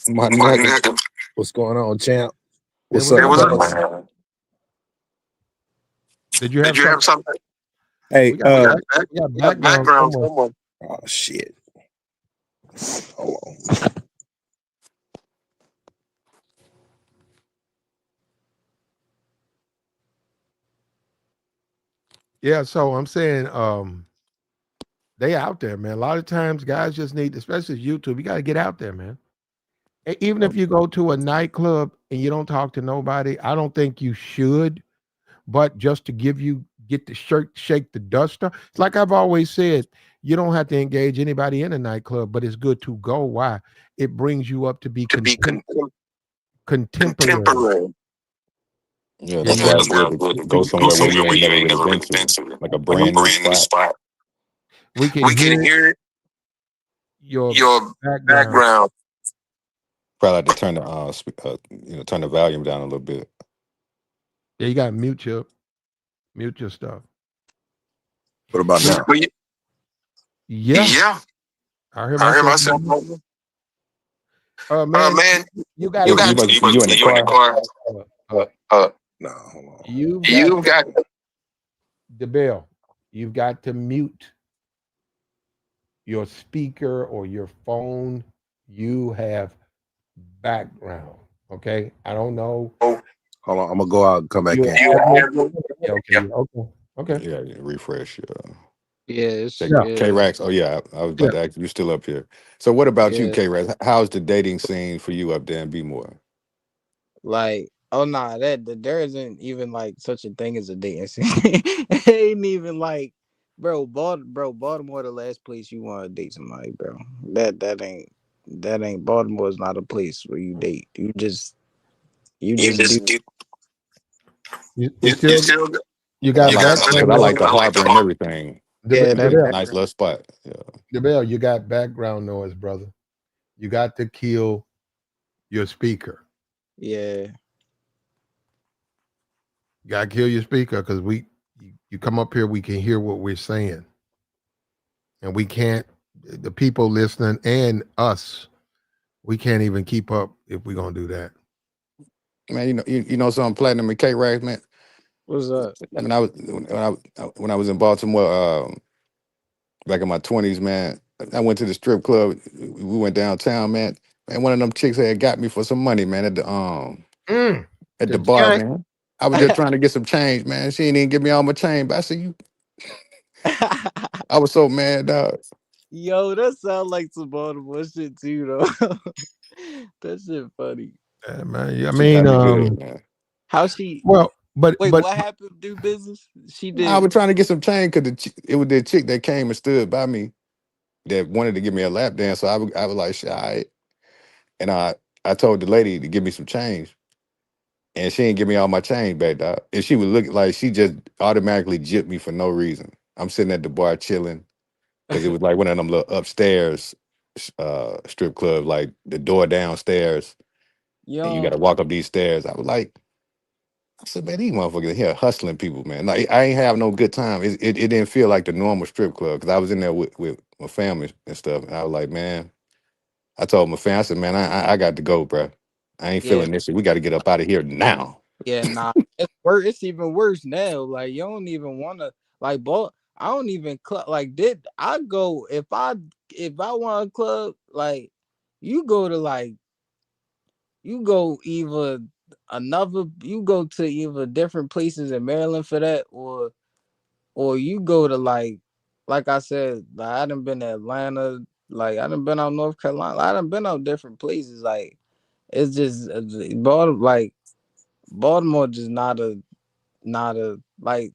My nigga. What's going on, champ? What's up? Did you have something? Hey, We got background somewhere. oh shit. Hold on. Yeah, so I'm saying they out there, man. A lot of times guys just need, especially YouTube, you got to get out there, man. Even if you go to a nightclub and you don't talk to nobody, I don't think you should, but just to get the shirt, shake the dust off. It's like I've always said, you don't have to engage anybody in a nightclub, but it's good to go. Why? It brings you up to be contemporary. Yeah, Yeah, that's why it's good to go somewhere where you ain't never really been to, like a brand new spot. we can hear your background. Probably have to turn the turn the volume down a little bit. Yeah, you got to mute your stuff. What about now? Yeah. I hear myself. Man, you got You in the car? No, hold on. You've got the bell. You've got to mute your speaker or your phone. You have background. Okay. I don't know. Hold on, I'm gonna go out and come back in. Okay. Yeah, refresh. Yeah, it's K-Rax. Oh yeah, I was about to ask you. Still up here. So what about you, Yeah. K-Rax? How's the dating scene for you up there in B-More? Like, oh nah, there isn't even like such a thing as a dating scene. It ain't even like, bro, Baltimore the last place you want to date somebody, bro. That ain't Baltimore is not a place where you date. You just do. You got Because I like the harbor and everything. Yeah, Nice little spot. Yeah. DeBell, you got background noise, brother. You got to kill your speaker. Yeah. You got to kill your speaker because you come up here, we can hear what we're saying. And we can't, the people listening and us, we can't even keep up if we're going to do that. Man, you know something, Platinum and K-Rax, man. What's up? When I was in Baltimore, back in my 20s, man, I went to the strip club. We went downtown, man. Man, one of them chicks had got me for some money, man, at the bar, man. I was just trying to get some change, man. She didn't even give me all my change. But I said, I was so mad, dog. Yo, that sounds like some Baltimore shit too, though. That shit funny. Yeah, man. I She mean, got me good, man. How she? well, but What happened? Do business? She did. I was trying to get some change because it was the chick that came and stood by me that wanted to give me a lap dance. So I was like, "Shit, all right." And I told the lady to give me some change. And she didn't give me all my change back, dog. And she was looking like she just automatically gypped me for no reason. I'm sitting at the bar chilling because it was like one of them little upstairs strip clubs, like the door downstairs, and you got to walk up these stairs. I was like, I said, man, these motherfuckers here hustling people, man. Like I ain't have no good time. It didn't feel like the normal strip club because I was in there with my family and stuff. And I was like, man, I told my family, I said, man, I got to go, bro. I ain't feeling this shit. We got to get up out of here now. Yeah, nah. It's worse. It's even worse now. Like you don't even want to like I don't even like did I go if I want a club like you go to like you go either you go to either different places in Maryland for that or you go to like I said, like, I done been to Atlanta, like I done been out North Carolina, I done been out different places. Like it's just Baltimore just not a like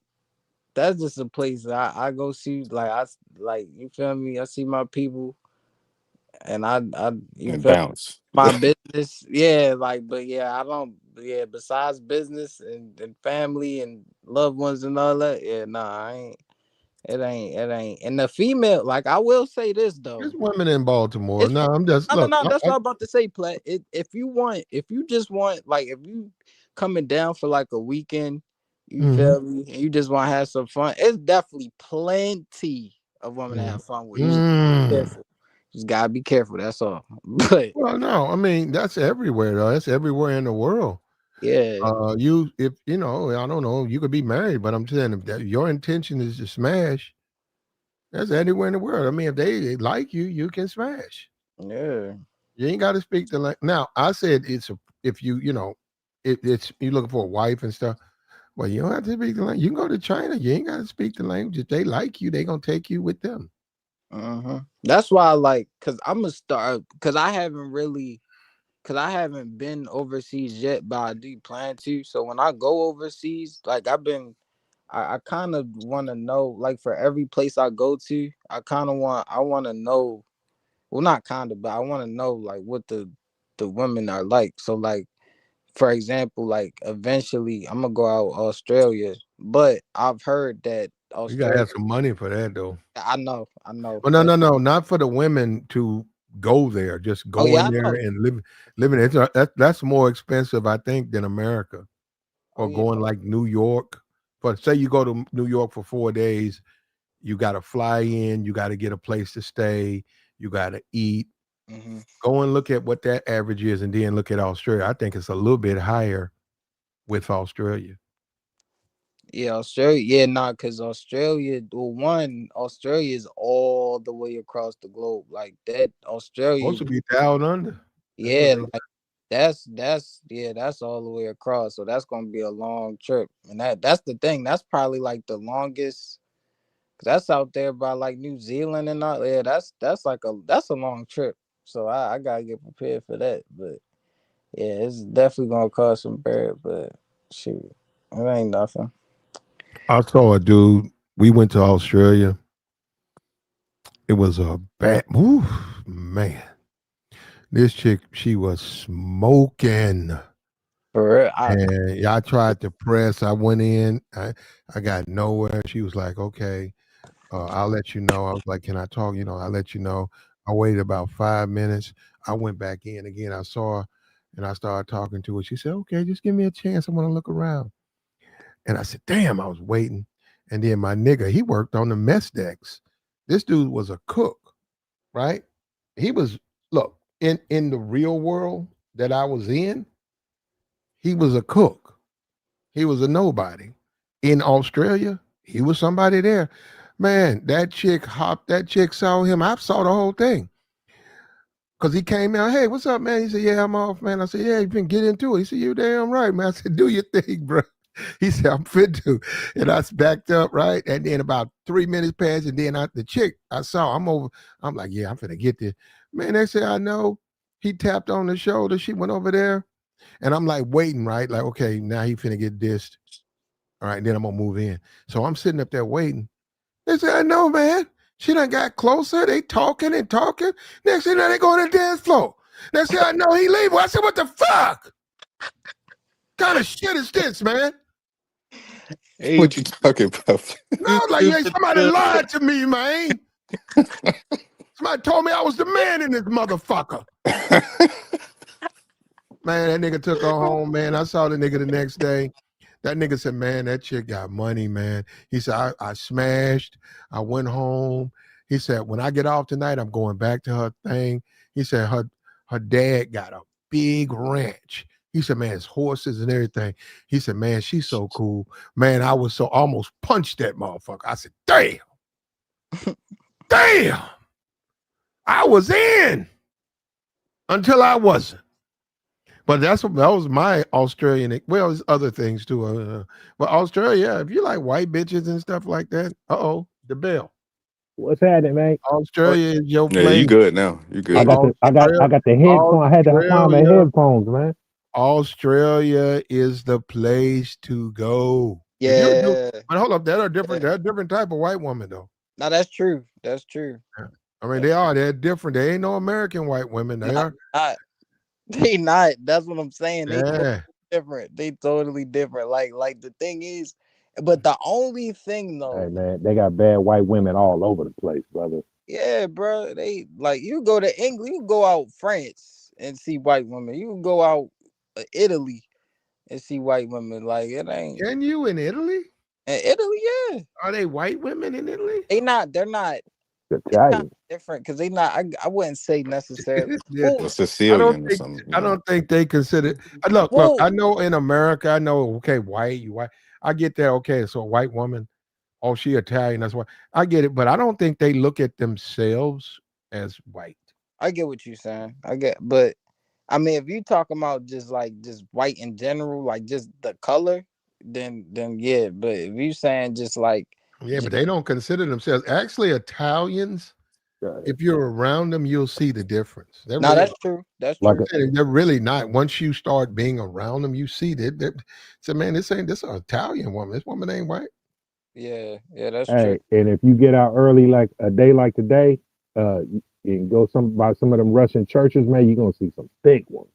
that's just a place that I go see you feel me? I see my people and I you And feel bounce. my business. Yeah, besides business and family and loved ones and all that, I ain't it ain't and the female, like I will say this though. there's women in Baltimore. No, I'm just no, that's what I'm about to say, Platt. If you just want like if you coming down for like a weekend, you feel me, and you just want to have some fun, it's definitely plenty of women to have fun with. You just be careful. Just gotta be careful, that's all. But well, no, I mean that's everywhere though. That's everywhere in the world. Yeah. You if you know, I don't know, you could be married, but I'm saying if that your intention is to smash, that's anywhere in the world. I mean, if they like you, you can smash. Yeah. You ain't got to speak the language. Now, I said if you know, it's you looking for a wife and stuff. Well, you don't have to speak the language. You can go to China. You ain't got to speak the language. If they like you, they gonna take you with them. That's why I like, cause I'm gonna start, cause I haven't been overseas yet, but I do plan to. So when I go overseas, like I kind of want to know, like for every place I go to, I want to know, well, not kind of, but I want to know like what the women are like. So like, for example, like eventually I'm gonna go out Australia, but I've heard that You gotta Australia. have some money for that though. I know. Well, no, not for the women to go there. Just Oh go yeah, in I there know. and living. That's more expensive, I think, than America. Oh Or yeah. going like New York. But say you go to New York for 4 days, you got to fly in, you got to get a place to stay, you got to eat. Mm-hmm. Go and look at what that average is, and then look at Australia. I think it's a little bit higher with Australia. Yeah, Australia. Yeah, nah, cause Australia. Well, Australia is all the way across the globe. Like that, Supposed Australia. to be down under. That's what Yeah, they. like that's all the way across. So that's gonna be a long trip, and that's the thing. That's probably like the longest. 'Cause that's out there by like New Zealand and all. Yeah, that's a long trip. So I gotta get prepared for that. But yeah, it's definitely gonna cost some bread. But shoot, it ain't nothing. I saw a dude. We went to Australia. It was a bad. Ooh, man, this chick, she was smoking. For real, And I tried to press. I went in. I got nowhere. She was like, "Okay, I'll let you know." I was like, "Can I talk?" You know, I'll let you know. I waited about 5 minutes. I went back in again. I saw her, and I started talking to her. She said, "Okay, just give me a chance. I want to look around." And I said, "Damn!" I was waiting, and then my nigga, he worked on the mess decks. This dude was a cook, right? He was look in the real world that I was in. He was a cook. He was a nobody. In Australia, he was somebody there. Man, that chick saw him. I saw the whole thing. Cause he came out, hey, what's up, man? He said, yeah, I'm off, man. I said, yeah, you can get into it. He said, you damn right, man. I said, do your thing, bro. He said, I'm fit to. And I backed up, right? And then about 3 minutes passed, and then the chick I saw, I'm over. I'm like, yeah, I'm finna get this. Man, they said, I know. He tapped on the shoulder. She went over there. And I'm like waiting, right? Like, okay, now he finna get dissed. All right, then I'm gonna move in. So I'm sitting up there waiting. They said, I know, man. She done got closer. They talking and talking. Next thing you know, they go on the dance floor. They said, I know he leaving. I said, what the fuck? Kind of shit is this, man? Hey, What you talking about? No, like, yeah, somebody lied to me, man. Somebody told me I was the man in this motherfucker. Man, that nigga took her home, man. I saw the nigga the next day. That nigga said, man, that chick got money, man. He said, I smashed. I went home. He said, when I get off tonight, I'm going back to her thing. He said, her dad got a big ranch. He said, man, it's horses and everything. He said, man, she's so cool. Man, I was so almost punched that motherfucker. I said, damn. Damn. I was in until I wasn't. But that was my Australian. Well, there's other things too. But Australia, if you like white bitches and stuff like that, the bell. What's happening, man? Australia is your Yeah, you place. good now. You I good got now. the I got the headphone. I had to find my Australia, headphones, man. Australia is the place to go. If you do, yeah. but hold up, they're different type of white woman though. No, that's true. That's true. Yeah. I mean, they're different. They ain't no American white women. They are. They not. That's what I'm saying. They totally Yeah. different. They totally different. Like the thing is, but the only thing Hey, though, man, they got bad white women all over the place, brother. yeah, bro. They like you go to England, you go out France and see white women. You go out Italy and see white women. Like it ain't Can you in Italy? in Italy. Yeah, Are they white women in Italy? they not. They're not. Italian. different because they not. I wouldn't say necessarily. It's different. Well, Or Sicilian or something. I don't think they consider. Look, Well- I know in America, I know. Okay, white, you white. I get that. Okay, so a white woman, oh, she Italian. That's why I get it. But I don't think they look at themselves as white. I get what you're saying. But I mean, if you talking about just white in general, like just the color, then yeah. But if you saying just like Yeah, but they don't consider themselves. Actually, Italians, if you're around them, you'll see the difference. They're no, really, that's true. That's Like true. they're really not. Once you start being around them, you see that. So, man, this an Italian woman. This woman ain't white. Yeah, that's Hey, true. and if you get out early, like a day like today, you can go by some of them Russian churches, man. You're gonna see some thick ones.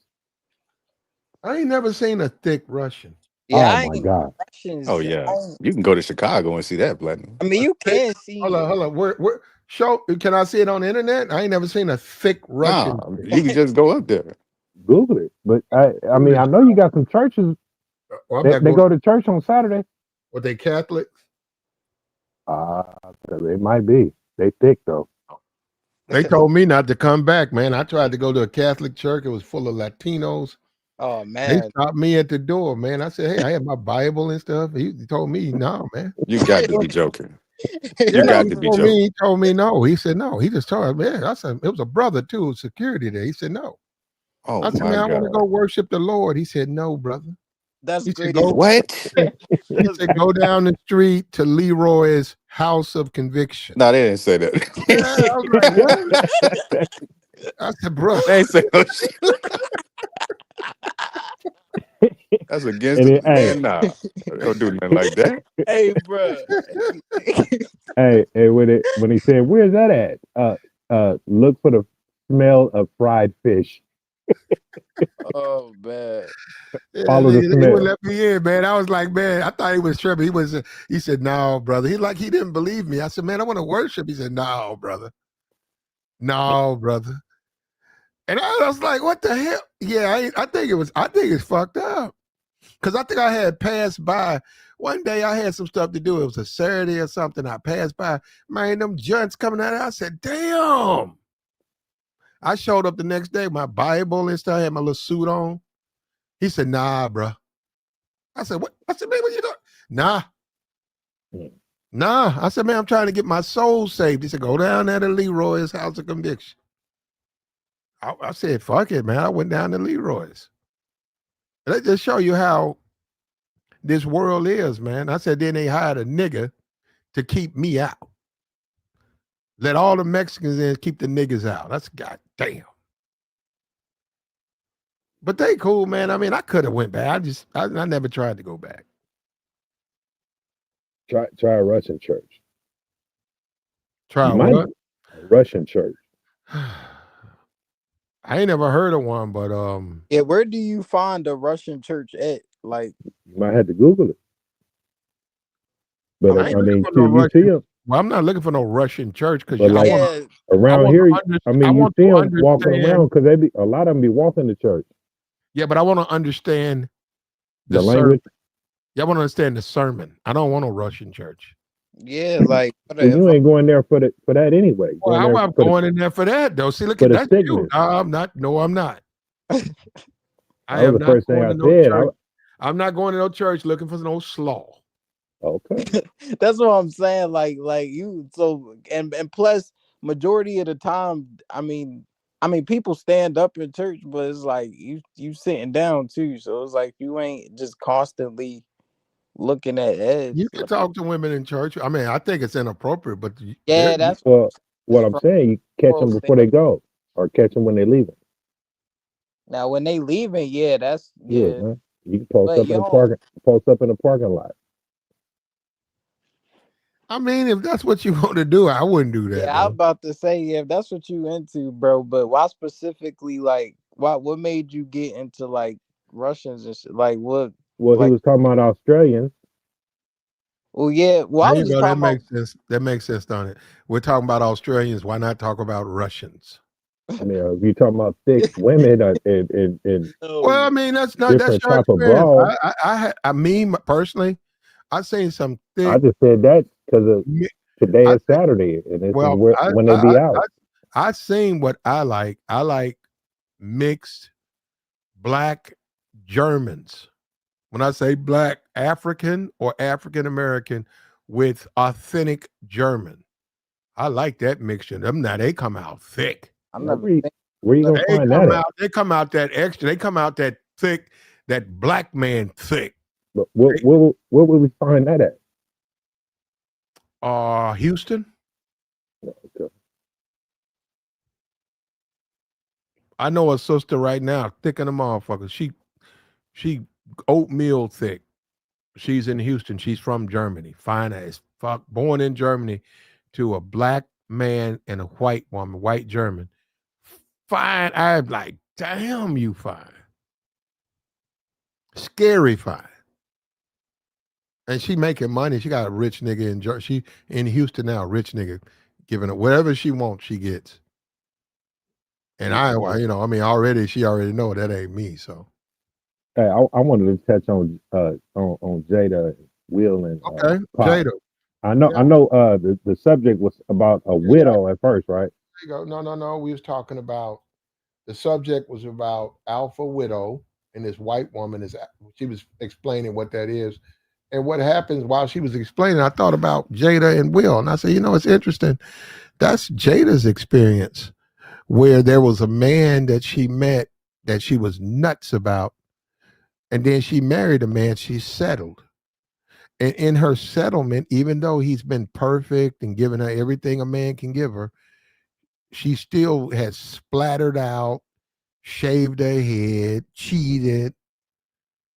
I ain't never seen a thick Russian. Yeah, Oh I my ain't God. Russians. Oh yeah, you can go to Chicago and see that, Platinum. I mean, you can see. Hold on. Where? Show. Can I see it on the internet? I ain't never seen a thick Russian. Nah, you can just go up there. Google it. But I mean, I know you got some churches. They go to church on Saturday. Were they Catholics? It might be. They thick though. They told me not to come back, man. I tried to go to a Catholic church. It was full of Latinos. Oh They man, stopped me at the door, man. I said, "Hey, I have my Bible and stuff." He told me, "No, man." You got to be joking. Yeah, got he to be told joking. me. He told me no. He said no. He just told me. Yeah, I said it was a brother too, security there. He said no. Oh I said, my man, I want to God. go worship the Lord. He said, no, brother. that's He said, great. go. What? He said, go down the street to Leroy's house of conviction. No, they didn't say that. Yeah, I was like, what? I said, bro. They ain't say no shit. That's against And the it, hey, man. Nah, they don't do nothing like that. Hey, bro. hey, when he said, "Where's that at?" Look for the smell of fried fish. Oh man. Yeah, Follow the he smell. wouldn't let me in, man. I was like, man, I thought he was tripping. He said, no, brother. He didn't believe me. I said, man, I want to worship. He said, no, brother. No, brother. And I was like, what the hell? Yeah, I think it's fucked up. Because I think I had passed by. One day I had some stuff to do. It was a Saturday or something. I passed by. Man, them junts coming out. I said, damn. I showed up the next day, my Bible and stuff. I had my little suit on. He said, nah, bro. I said, what? I said, man, what you doing? Nah. Nah. I said, man, I'm trying to get my soul saved. He said, go down there to Leroy's house of conviction. I said, fuck it, man. I went down to Leroy's. Let's just show you how this world is, man. I said, then they hired a nigga to keep me out. Let all the Mexicans in, keep the niggas out. That's goddamn. But they cool, man. I mean, I could have went back. I never tried to go back. Try a Russian church. Try You might- what? A Russian church. I ain't never heard of one, but Yeah, where do you find a Russian church at? Like, You might have to Google it. But I ain't I mean, looking for no you see them well, I'm not looking for no Russian church because But I like- want yeah, around wanna here. under- I I mean, you want see to them walking understand- around because a lot of them be walking to church. yeah, but I want to understand The sermon. language. Yeah, I want to understand the sermon. I don't want no Russian church. yeah, like Well, you ain't going there for that anyway. Well, Going there I'm for the- going in there for that though. See, look for at the that's you. sickness. No, I'm not. No, I'm not. I That am was the not first thing going I to no said. church. I'm not going to no church looking for no slaw. Okay. that's what I'm saying. Like you. So and plus, majority of the time, I mean, people stand up in church, but it's like you sitting down too. So it's like you ain't just constantly looking at edge. You can talk to women in church. I mean, I think it's inappropriate, but Yeah, that's Well, what I'm from saying, you catch them world before they go, or catch them when they're leaving. now when they leaving. Yeah, that's Yeah, yeah. man. You can post But up in the parking lot. I mean, if that's what you want to do, I wouldn't do that. Yeah, I'm though. about to say, yeah, if that's what you into, bro. But why specifically, like, what made you get into like Russians and shit? Like, what? Well, Like- he was talking about Australians. Well, yeah. Well, I There was you just go. That talking about. makes sense. That makes sense, don't it? We're talking about Australians. Why not talk about Russians? I mean, if you talking about thick women and Well, I mean, that's not that's different your type of experience. bra. I mean, personally, I've seen some I thick. just said that because of Today I is Saturday, and this is well, when they be out. I seen what I like. I like mixed black Germans. When I say black African or African American with authentic German, I like that mixture. Them now they come out thick. I Now, never seen. where you gonna They find come that at? out. They come out that extra. They come out that thick. That black man thick. But where would we find that at? Houston. Okay. I know a sister right now, thick in the motherfucker. She oatmeal thick. She's in Houston. She's from Germany. Fine as fuck. Born in Germany to a black man and a white woman, white German. Fine. I'm like, damn, you fine. Scary fine. And she making money. She got a rich nigga in she in Houston now, rich nigga, giving her whatever she wants, she gets. And already she already know that ain't me. So Hey, I wanted to touch on Jada, Will, and okay, Pop. Jada. I know the subject was about a widow at first, right? There you go. No. We was talking about the subject was about alpha widow, and this white woman she was explaining what that is. And what happens while she was explaining, I thought about Jada and Will. And I said, it's interesting. That's Jada's experience, where there was a man that she met that she was nuts about. And then she married a man, she settled. And in her settlement, even though he's been perfect and given her everything a man can give her, she still has splattered out, shaved her head, cheated,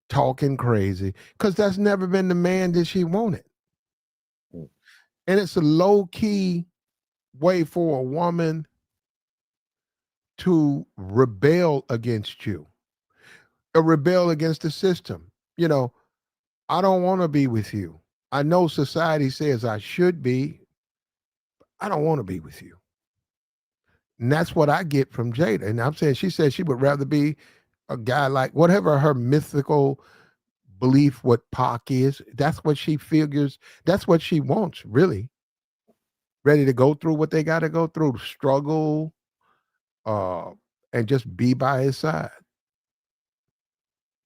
talking crazy, because that's never been the man that she wanted. And it's a low key way for a woman to rebel against you, or rebel against the system. I don't want to be with you. I know society says I should be. I don't want to be with you. And that's what I get from Jada. And I'm saying she said she would rather be a guy like whatever her mythical belief what Pac is. That's what she figures. That's what she wants, really. Ready to go through what they got to go through, struggle, and just be by his side.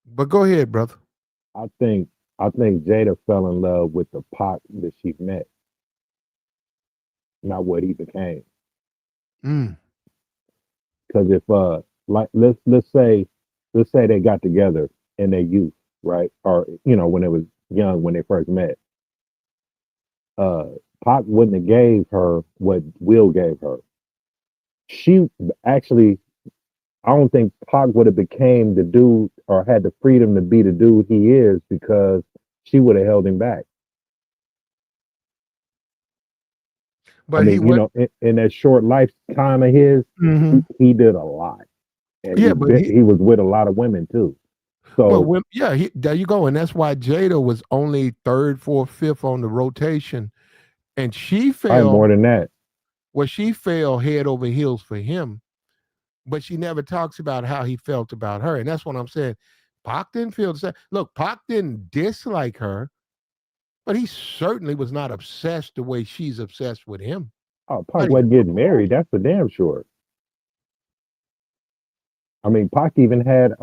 But go ahead, brother. I think Jada fell in love with the Pac that she met, not what he became. Mm. Because if let's say they got together in their youth, right? Or when they was young, when they first met. Pac wouldn't have gave her what Will gave her. She actually, I don't think Pac would have became the dude or had the freedom to be the dude he is because she would have held him back. But in that short lifetime of his, he did a lot. And he was with a lot of women too. So there you go. And that's why Jada was only third, fourth, fifth on the rotation. And she fell more than that. Well, she fell head over heels for him, but she never talks about how he felt about her. And that's what I'm saying. Pac didn't feel the same. Look, Pac didn't dislike her, but he certainly was not obsessed the way she's obsessed with him. Oh, Pac wasn't getting married. That's for damn sure. I mean, Pac even had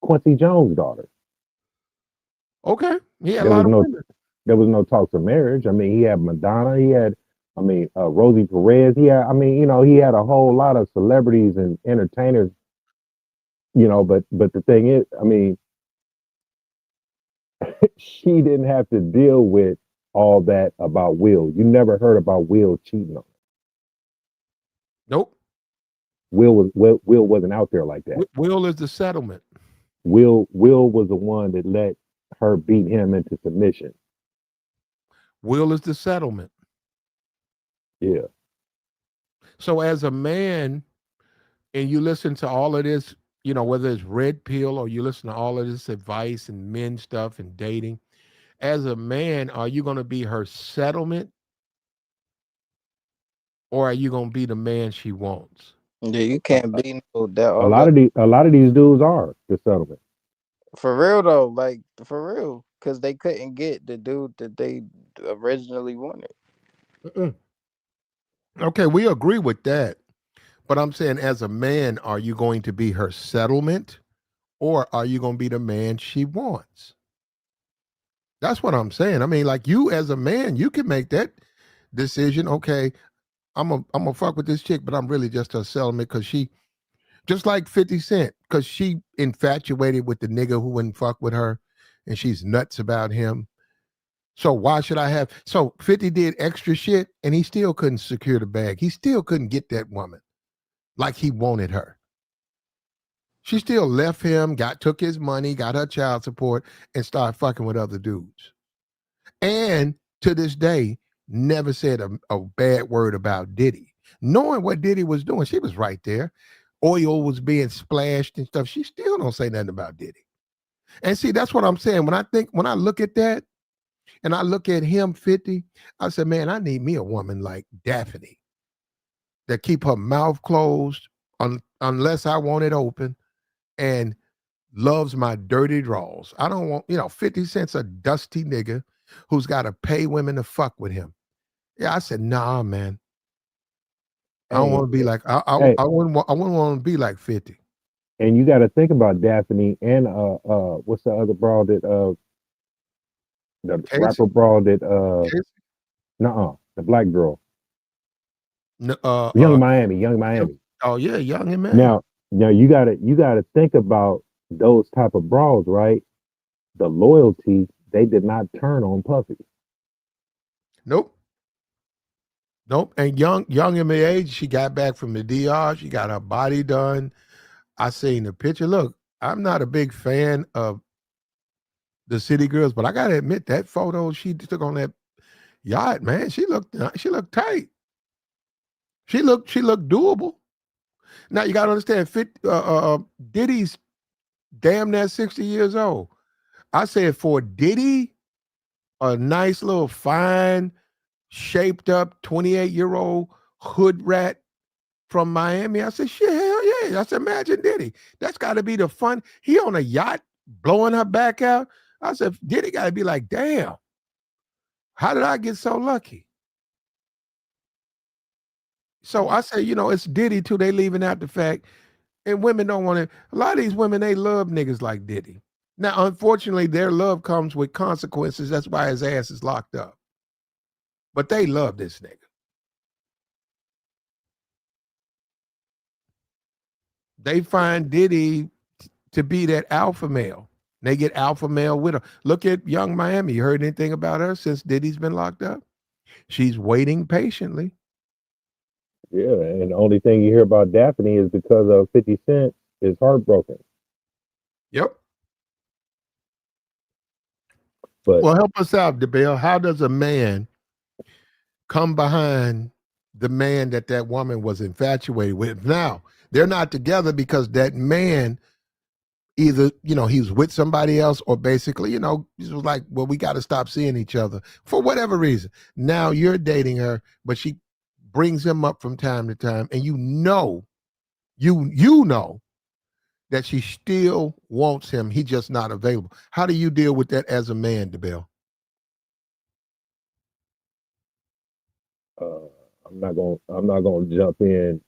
Quincy Jones' daughter. Okay. He had a lot of women. There was no talks of marriage. I mean, he had Madonna. He had, Rosie Perez. He had, he had a whole lot of celebrities and entertainers. But the thing is, she didn't have to deal with all that about Will. You never heard about Will cheating on her. Nope. Will wasn't out there like that. Will is the settlement. Will was the one that let her beat him into submission. Will is the settlement. Yeah. So as a man, and you listen to all of this, whether it's red pill or you listen to all of this advice and men stuff and dating, as a man, are you going to be her settlement, or are you going to be the man she wants? Yeah, you can't be no doubt. A lot of these dudes are the settlement. For real though, like for real, because they couldn't get the dude that they originally wanted. Mm-mm. Okay, we agree with that. But I'm saying, as a man, are you going to be her settlement or are you going to be the man she wants? That's what I'm saying. I mean, like you as a man, you can make that decision. Okay, I'm gonna fuck with this chick, but I'm really just a settlement because she just like 50 Cent, because she infatuated with the nigga who wouldn't fuck with her and she's nuts about him. So why should I have? So 50 did extra shit and he still couldn't secure the bag. He still couldn't get that woman like he wanted her. She still left him, took his money, got her child support, and started fucking with other dudes. And to this day, never said a bad word about Diddy. Knowing what Diddy was doing, she was right there. Oil was being splashed and stuff. She still don't say nothing about Diddy. And see, that's what I'm saying. When I look at that and I look at him 50, I said, man, I need me a woman like Daphne that keep her mouth closed unless I want it open and loves my dirty draws. I don't want, 50 cents a dusty nigga who's got to pay women to fuck with him. Yeah, I said, nah, man. I don't Hey, want to be like hey, I wouldn't want to be like 50. and you got to think about Daphne and what's the other broad that the Casey, rapper broad that Casey, the black girl, n- Young young, Miami. oh yeah, young and man. Now you gotta think about those type of bras, right? The loyalty, they did not turn on Puffy. Nope, nope. And young in my age, she got back from the DR. She got her body done. I seen the picture. Look, I'm not a big fan of the city girls, but I gotta admit that photo she took on that yacht, man, she looked tight. She looked doable. Now you got to understand, Diddy's damn near 60 years old. I said for Diddy, a nice little fine, shaped up 28-year-old hood rat from Miami. I said, shit, hell yeah. I said, imagine Diddy. That's got to be the fun. He on a yacht blowing her back out. I said, Diddy got to be like, damn, how did I get so lucky? So I say, it's Diddy too. They leaving out the fact, and women don't want to. A lot of these women, they love niggas like Diddy. Now, unfortunately, their love comes with consequences. That's why his ass is locked up. But they love this nigga. They find Diddy to be that alpha male. They get alpha male with her. Look at Young Miami. You heard anything about her since Diddy's been locked up? She's waiting patiently. Yeah, and the only thing you hear about Daphne is because of 50 Cent is heartbroken. Yep. But Well, help us out, DeBelle. How does a man come behind the man that woman was infatuated with? Now, they're not together because that man either, he's with somebody else or basically, he was like, well, we got to stop seeing each other for whatever reason. Now you're dating her, but she brings him up from time to time and you know that she still wants him. He's just not available. How do you deal with that as a man, DeBelle? uh, I'm not gonna jump in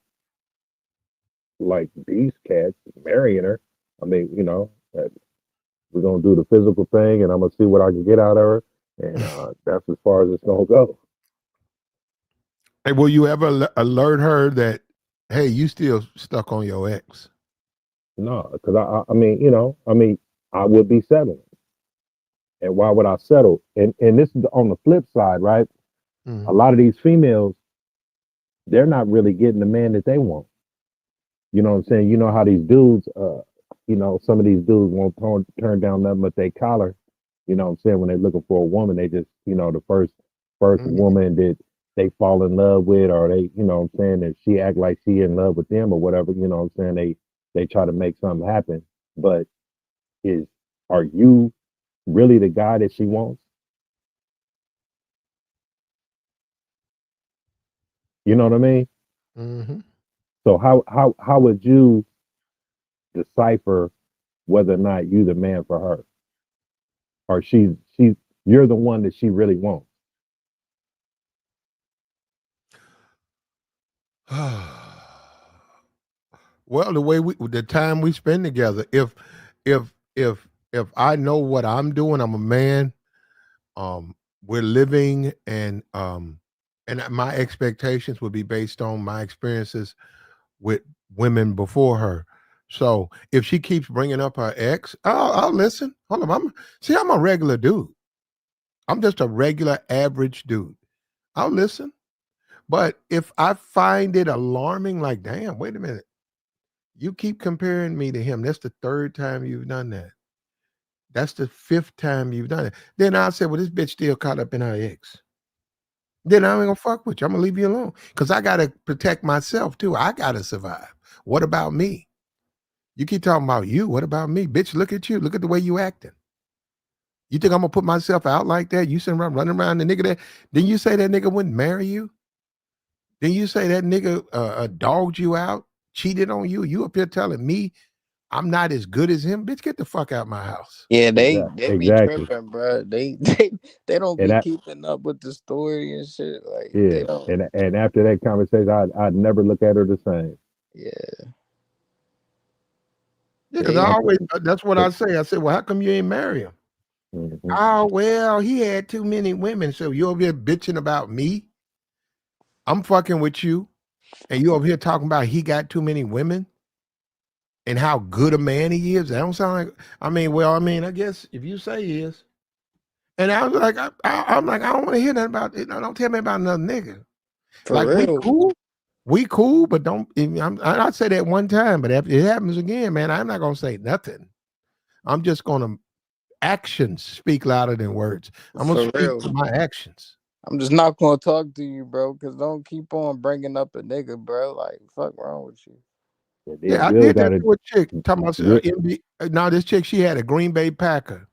like these cats marrying her. I mean, we're gonna do the physical thing, and I'm gonna see what I can get out of her, and that's as far as it's gonna go. And will you ever alert her that, hey, you still stuck on your ex? No, because I mean, I would be settling, and why would I settle? And this is on the flip side, right? Mhm. A lot of these females, they're not really getting the man that they want. You know what I'm saying? You know how these dudes, some of these dudes won't turn down nothing but they collar. You know what I'm saying? When they're looking for a woman, they just, the first Mhm. woman that they fall in love with, or they, what I'm saying, that she act like she in love with them or whatever, what I'm saying? They try to make something happen. But is are you really the guy that she wants? You know what I mean? Mhm. So how would you decipher whether or not you the man for her? Or you're the one that she really wants. Well, the time we spend together, if I know what I'm doing, I'm a man. We're living, and my expectations would be based on my experiences with women before her. So if she keeps bringing up her ex, I'll listen. Hold on, I'm a regular dude. I'm just a regular average dude. I'll listen. But if I find it alarming, like, damn, wait a minute, you keep comparing me to him. That's the third time you've done that. That's the fifth time you've done it. Then I'll say, well, this bitch still caught up in her ex. Then I ain't gonna fuck with you. I'm gonna leave you alone. Because I gotta protect myself too. I gotta survive. What about me? You keep talking about you. What about me? Bitch, look at you. Look at the way you acting. You think I'm gonna put myself out like that? You sitting around running around the nigga that, then you say that nigga wouldn't marry you? Then you say that nigga dogged you out, cheated on you. You up here telling me I'm not as good as him? Bitch, get the fuck out my house. Yeah, they be Exactly. tripping, bro. They don't And be that, keeping up with the story and shit. Like yeah. they don't. And after that conversation, I'd never look at her the same. Yeah, Yeah, because they I I'm, always, that's what I say. I say, well, how come you ain't marry him? mhm. Oh, well, he had too many women. So you over here bitching about me? I'm fucking with you. And you over here talking about he got too many women and how good a man he is. That don't sound like, I guess if you say he is. And I was like, I'm like, I don't want to hear nothing about it. Don't tell me about another nigga. for Like, real. we cool, but don't, I'd say that one time, but if it happens again, man, I'm not going to say nothing. I'm just going to, actions speak louder than words. I'm going to For speak real. to my actions. I'm just not gonna talk to you, bro, because don't keep on bringing up a nigga, bro. Like, fuck wrong with you? And Yeah, then I Will did that got it. to a chick. Talking about Will, now this chick, she had a Green Bay Packer.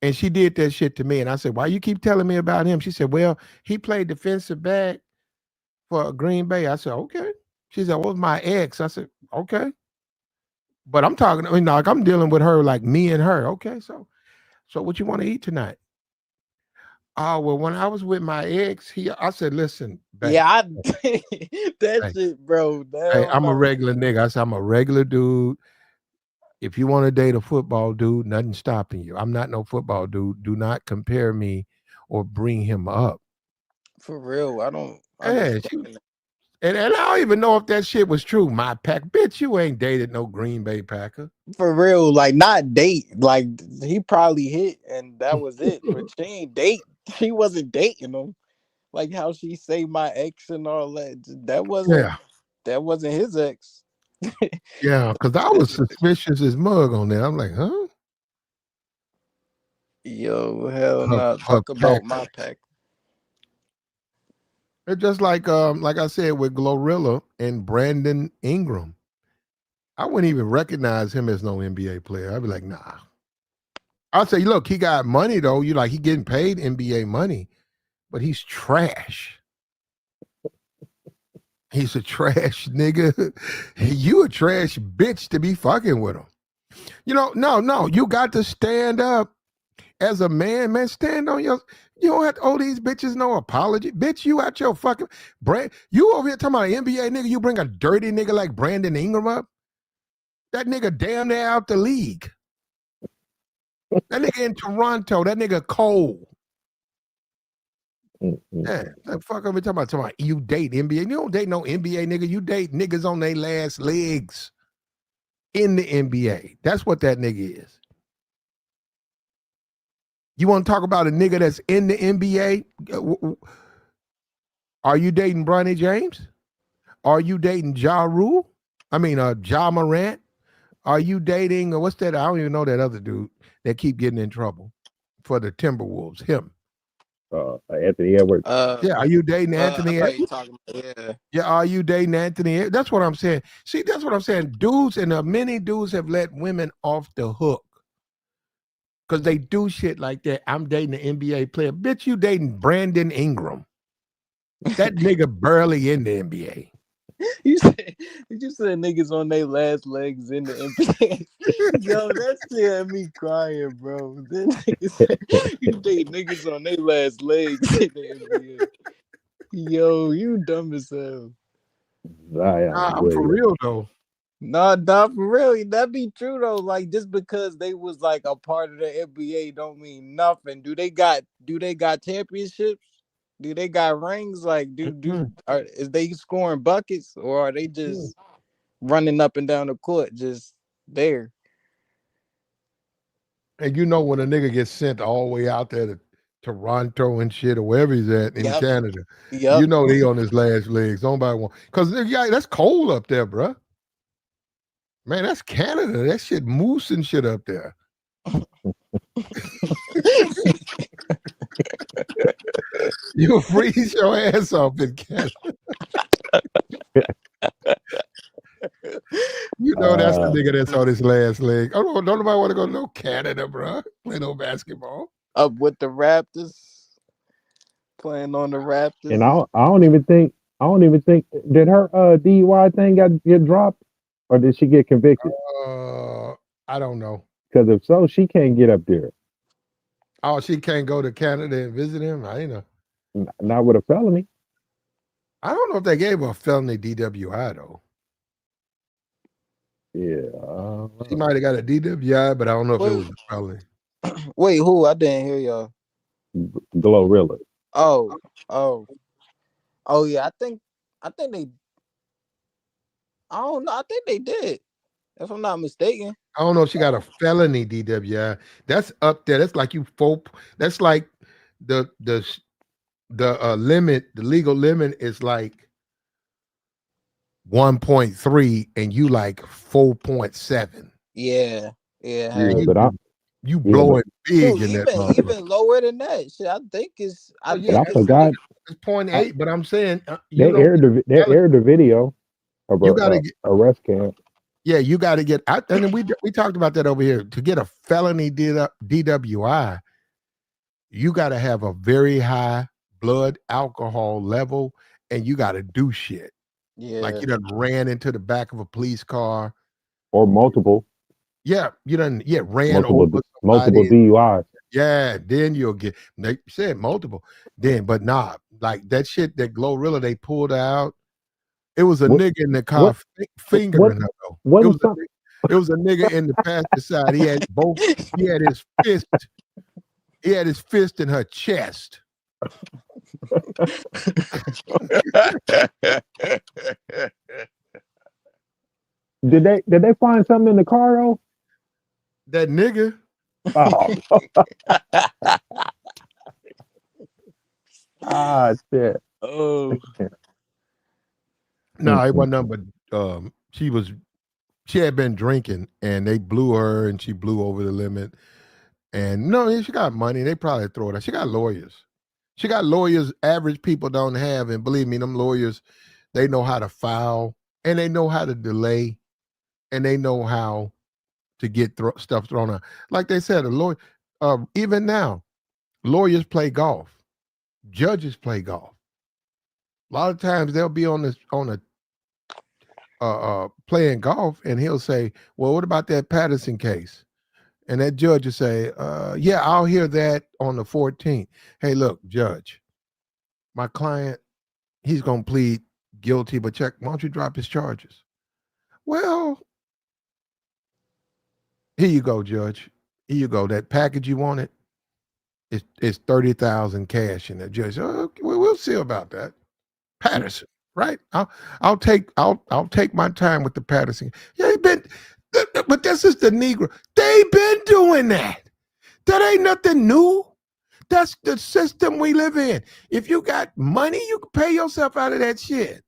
And she did that shit to me. And I said, why you keep telling me about him? She said, well, he played defensive back for Green Bay. I said, okay. She said, well, my ex. I said, okay. But I'm talking, like I'm dealing with her, like me and her. Okay, so what you want to eat tonight? Oh, well, when I was with my ex, I said, listen, babe, Yeah, that hey, shit, bro. hey, Hell I'm a no. regular nigga. I said, I'm a regular dude. If you want to date a football dude, nothing stopping you. I'm not no football dude. Do not compare me or bring him up. For real, I don't Yeah, understand. and I don't even know if that shit was true. My pack, bitch, you ain't dated no Green Bay Packer. For real, like not date. Like he probably hit and that was it. But she ain't date. She wasn't dating him. Like how she say my ex and all that. Yeah, That wasn't his ex. yeah, because I was suspicious as mug on that. I'm like, huh? Yo, hell Her, no. her Talk about Packer. my pack. It's just like I said with Glorilla and Brandon Ingram. I wouldn't even recognize him as no NBA player. I'd be like, nah. I'd say, look, he got money though. You like he getting paid NBA money, but he's trash. He's a trash nigga. You a trash bitch to be fucking with him. No. You got to stand up as a man, man. Stand on your. You don't have to owe these bitches no apology. Bitch, you out your fucking brand. You over here talking about an NBA nigga. You bring a dirty nigga like Brandon Ingram up. That nigga damn near out the league. That nigga in Toronto. That nigga cold. Yeah, the fuck are we talking about? Talking about you date NBA. You don't date no NBA nigga. You date niggas on their last legs in the NBA. That's what that nigga is. You want to talk about a nigga that's in the NBA? Are you dating Bronny James? Are you dating Ja Rule? Ja Morant? Are you dating, what's that? I don't even know that other dude that keep getting in trouble for the Timberwolves. Him. Anthony Edwards. Yeah, are you dating I Anthony thought you Edwards? talking about, yeah. Yeah, are you dating Anthony Edwards? That's what I'm saying. See, that's what I'm saying. Dudes and many dudes have let women off the hook because they do shit like that. I'm dating an NBA player. Bitch, you dating Brandon Ingram. That nigga barely in the NBA. You said niggas on their last legs in the NBA. Yo, that shit had me crying, bro. You date niggas on their last legs in the NBA. Yo, you dumb as hell. Zion I'm for Williams. real though. No, not for really. That be true though. Like just because they was like a part of the NBA don't mean nothing. Do they got championships? Do they got rings? Like is they scoring buckets or are they just running up and down the court just there? And you know when a nigga gets sent all the way out there to Toronto and shit or wherever he's at in Yep. Canada, Yep. you know they on his last legs. Nobody want because yeah, that's cold up there, bruh. Man, that's Canada. That shit moose and shit up there. You'll freeze your ass off in Canada. You know that's the nigga that's on his last leg. Oh, don't nobody want to go to no Canada, bro. Play no basketball. Up with the Raptors, playing on the Raptors. And I don't even think did her DUI thing get dropped or did she get convicted? I don't know. Because if so, she can't get up there. Oh, she can't go to Canada and visit him? I didn't know. Not with a felony. I don't know if they gave her a felony DWI though. Yeah. She might have got a DWI, but I don't know if it was a felony. Wait, who? I didn't hear y'all. Glorilla. Oh, yeah. I think they. I don't know. I think they did, if I'm not mistaken. I don't know if she got a felony DWI. That's up there. That's like that's like the limit, the legal limit is like 1.3 and you like 4.7. Yeah. But you blowing big in even, that even lower than that. Shit, I think it's. I forgot. It's 0.8, but I'm saying they aired the video of you gotta get arrest cam. Yeah, you got to get out. And then we talked about that over here. To get a felony DWI, you got to have a very high blood alcohol level, and you got to do shit. Yeah, like you done ran into the back of a police car or multiple. Yeah, you done ran multiple DUIs. DUIs. Yeah, then you'll get. They said multiple. Then, but nah, like that shit that Glorilla they pulled out. It was a nigga in the car fingering her though. It was a nigga in the passenger side. He had his fist. He had his fist in her chest. Did they find something in the car though? That nigga. Oh. Shit. Oh. No, it wasn't nothing but she had been drinking and they blew her and she blew over the limit. And no, she got money. They probably throw it out. She got lawyers. She got lawyers average people don't have. And believe me, them lawyers, they know how to file and they know how to delay and they know how to get stuff thrown out. Like they said, a lawyer, even now, lawyers play golf. Judges play golf. A lot of times they'll be on a playing golf and he'll say, well, what about that Patterson case? And that judge will say, yeah, I'll hear that on the 14th. Hey, look, judge, my client, he's going to plead guilty, but why don't you drop his charges? Well, here you go, judge. Here you go. That package you wanted, it's 30,000 cash in there. Judge, okay, well, we'll see about that. Patterson, right? I'll take my time with the Patterson. Yeah, but this is the Negro. They've been doing that. That ain't nothing new. That's the system we live in. If you got money, you can pay yourself out of that shit.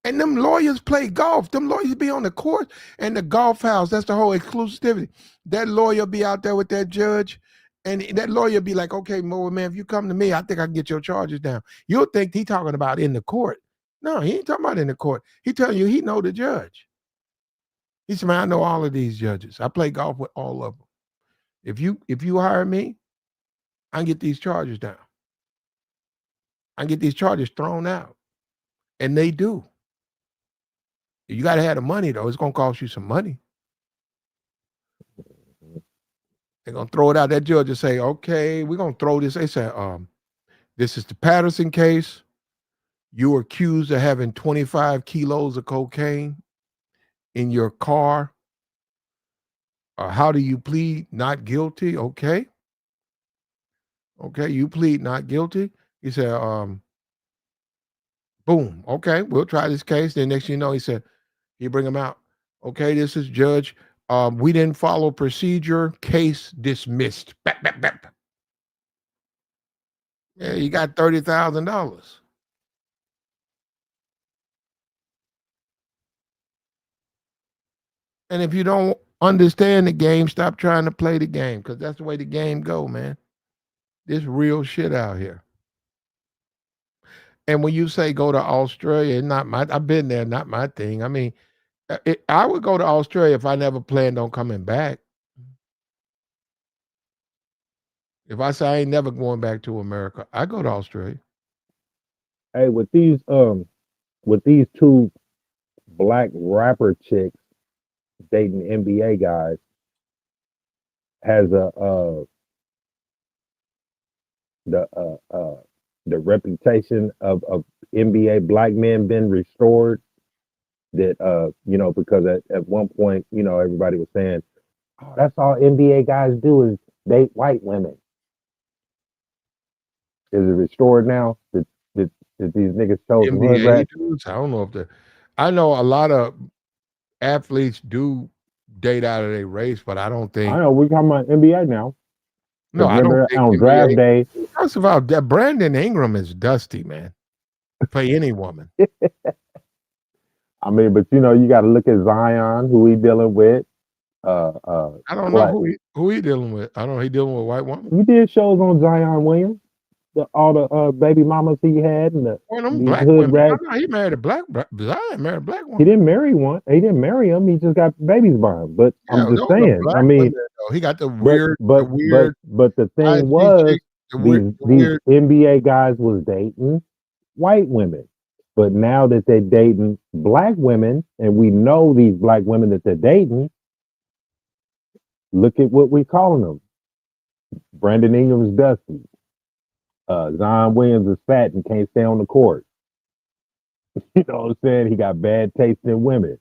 And them lawyers play golf. Them lawyers be on the court and the golf house. That's the whole exclusivity. That lawyer be out there with that judge. And that lawyer be like, okay, Mo, man, if you come to me, I think I can get your charges down. You'll think he talking about in the court. No, he ain't talking about in the court. He telling you he know the judge. He said, man, I know all of these judges. I play golf with all of them. If you hire me, I can get these charges down. I can get these charges thrown out. And they do. You got to have the money, though. It's going to cost you some money. They're going to throw it out. That judge will say, okay, we're going to throw this. They say, this is the Patterson case. You were accused of having 25 kilos of cocaine in your car. How do you plead? Not guilty. Okay. Okay, you plead not guilty. He said, boom. Okay, we'll try this case. Then next thing you know, he said, he bring him out. Okay, this is judge. We didn't follow procedure. Case dismissed. Bap, bap, bap. Yeah, you got $30,000. And if you don't understand the game, stop trying to play the game, because that's the way the game go, man. There's real shit out here. And when you say go to Australia, not my. I've been there, not my thing. I mean, I would go to Australia if I never planned on coming back. If I say I ain't never going back to America, I go to Australia. Hey, with these two black rapper chicks dating NBA guys, has the reputation of NBA black men been restored? That because at one point, everybody was saying, oh, that's all NBA guys do is date white women. Is it restored now? Did these niggas show some hood NBA rats? dudes, I don't know if I know a lot of athletes do date out of their race, but I don't think. I know we're talking about NBA now. No, I don't think on NBA, draft day. First of all, that Brandon Ingram is dusty, man. For any woman. I mean, but you got to look at Zion, who he dealing with. I don't know who he dealing with. I don't know. He dealing with a white woman. You did shows on Zion Williams, all the baby mamas he had, and them black women. No, he married a black. Zion married a black woman. He didn't marry one. He didn't marry him. He just got babies by him. But I'm just saying. I mean, women, he got the weird. But the thing was, these NBA guys was dating white women. But now that they're dating black women, and we know these black women that they're dating, look at what we're calling them. Brandon Ingram's dusty. Zion Williams is fat and can't stay on the court. You know what I'm saying? He got bad taste in women.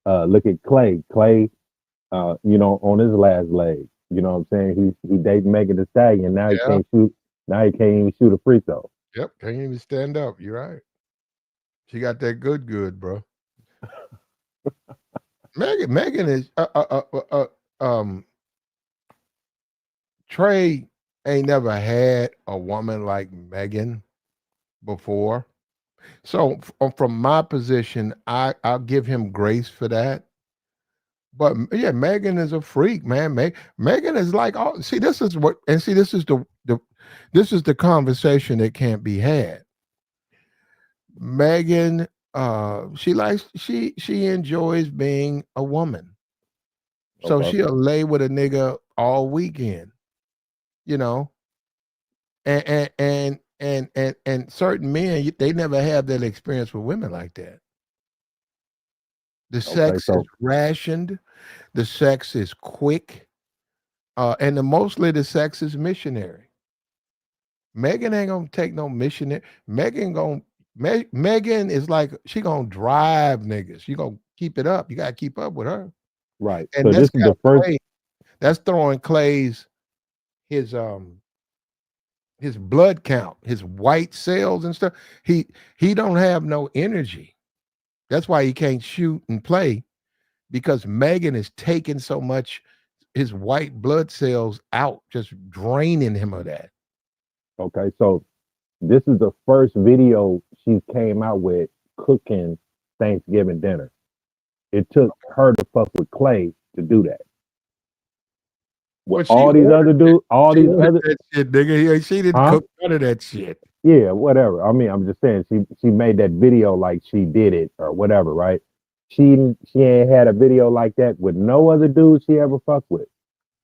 Look at Clay. Clay, on his last leg. You know what I'm saying? He dated Megan Thee Stallion. Now he can't shoot. Now he can't even shoot a free throw. Yep, can't even stand up. You're right. She got that good, bro. Megan is Trey ain't never had a woman like Megan before. So from my position, I'll give him grace for that. But yeah, Megan is a freak, man. Megan is like, oh, see, this is the conversation that can't be had. Megan, she enjoys being a woman. So she'll lay with a nigga all weekend, and certain men, they never have that experience with women like that. The sex is rationed, the sex is quick, and mostly the sex is missionary. Megan ain't gonna take no missionary. Megan is like, she gonna drive niggas. She gonna keep it up. You gotta keep up with her. Right. And so this is the first. That's throwing Clay's his blood count, his white cells and stuff. He don't have no energy. That's why he can't shoot and play, because Megan is taking so much his white blood cells out, just draining him of that. Okay, so this is the first video she came out with cooking Thanksgiving dinner. It took her to fuck with Clay to do that. With all these other dudes, that shit, nigga. She didn't cook none of that shit. Yeah, whatever. I mean, I'm just saying she made that video like she did it or whatever, right? She ain't had a video like that with no other dude she ever fucked with.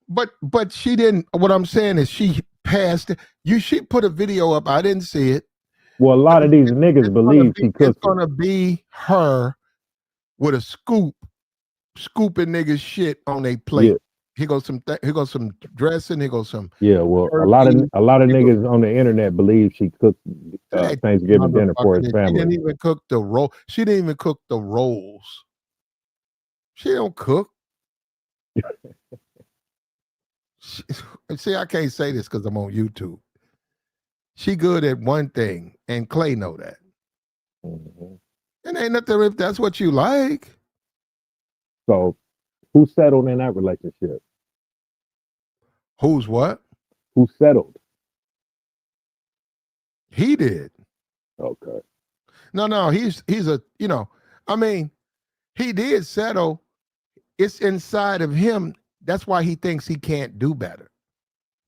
But she didn't. What I'm saying is she passed it. She put a video up. I didn't see it. Well, a lot of these niggas believe she cooked. It's gonna be her with a scooping niggas shit on their plate. He goes some dressing. He goes some Yeah, well, a turkey. lot of He goes, niggas on the internet believe she cooked that Thanksgiving dinner for his motherfucker, she family. didn't even cook the roll. She didn't even cook the rolls. She don't cook. See, I can't say this because I'm on YouTube. She good at one thing, and Clay know that. Mhm. And ain't nothing if that's what you like. So, who settled in that relationship? Who's what? Who settled? He did. Okay. No, he's a, I mean, he did settle. It's inside of him. That's why he thinks he can't do better.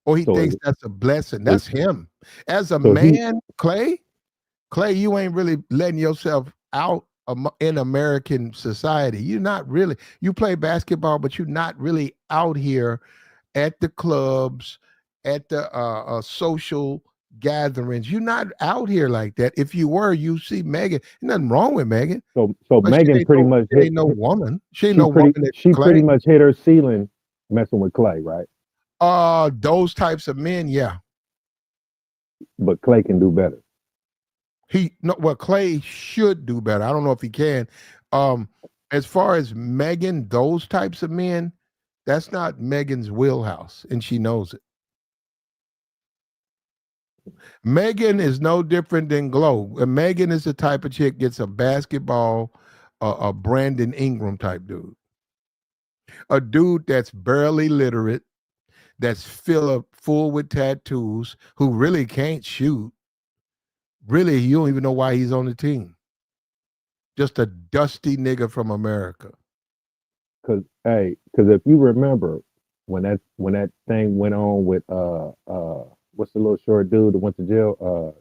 Or he So thinks is- that's a blessing. That's him. As a So he- man, Clay, you ain't really letting yourself out in American society. You're not really. You play basketball, but you're not really out here at the clubs, at the social gatherings. You're not out here like that. If you were, you see Megan. Nothing wrong with Megan. So But Megan pretty much she hit. ain't no woman. She ain't She no pretty woman that she Clay. pretty much hit her ceiling messing with Clay, right? Those types of men, yeah. But Clay can do better. Clay should do better. I don't know if he can. As far as Megan, those types of men, that's not Megan's wheelhouse, and she knows it. Megan is no different than Glow. Megan is the type of chick gets a basketball, a Brandon Ingram type dude, a dude that's barely literate, that's full with tattoos, who really can't shoot. Really, you don't even know why he's on the team. Just a dusty nigga from America. Cause if you remember when that thing went on with what's the little short dude that went to jail?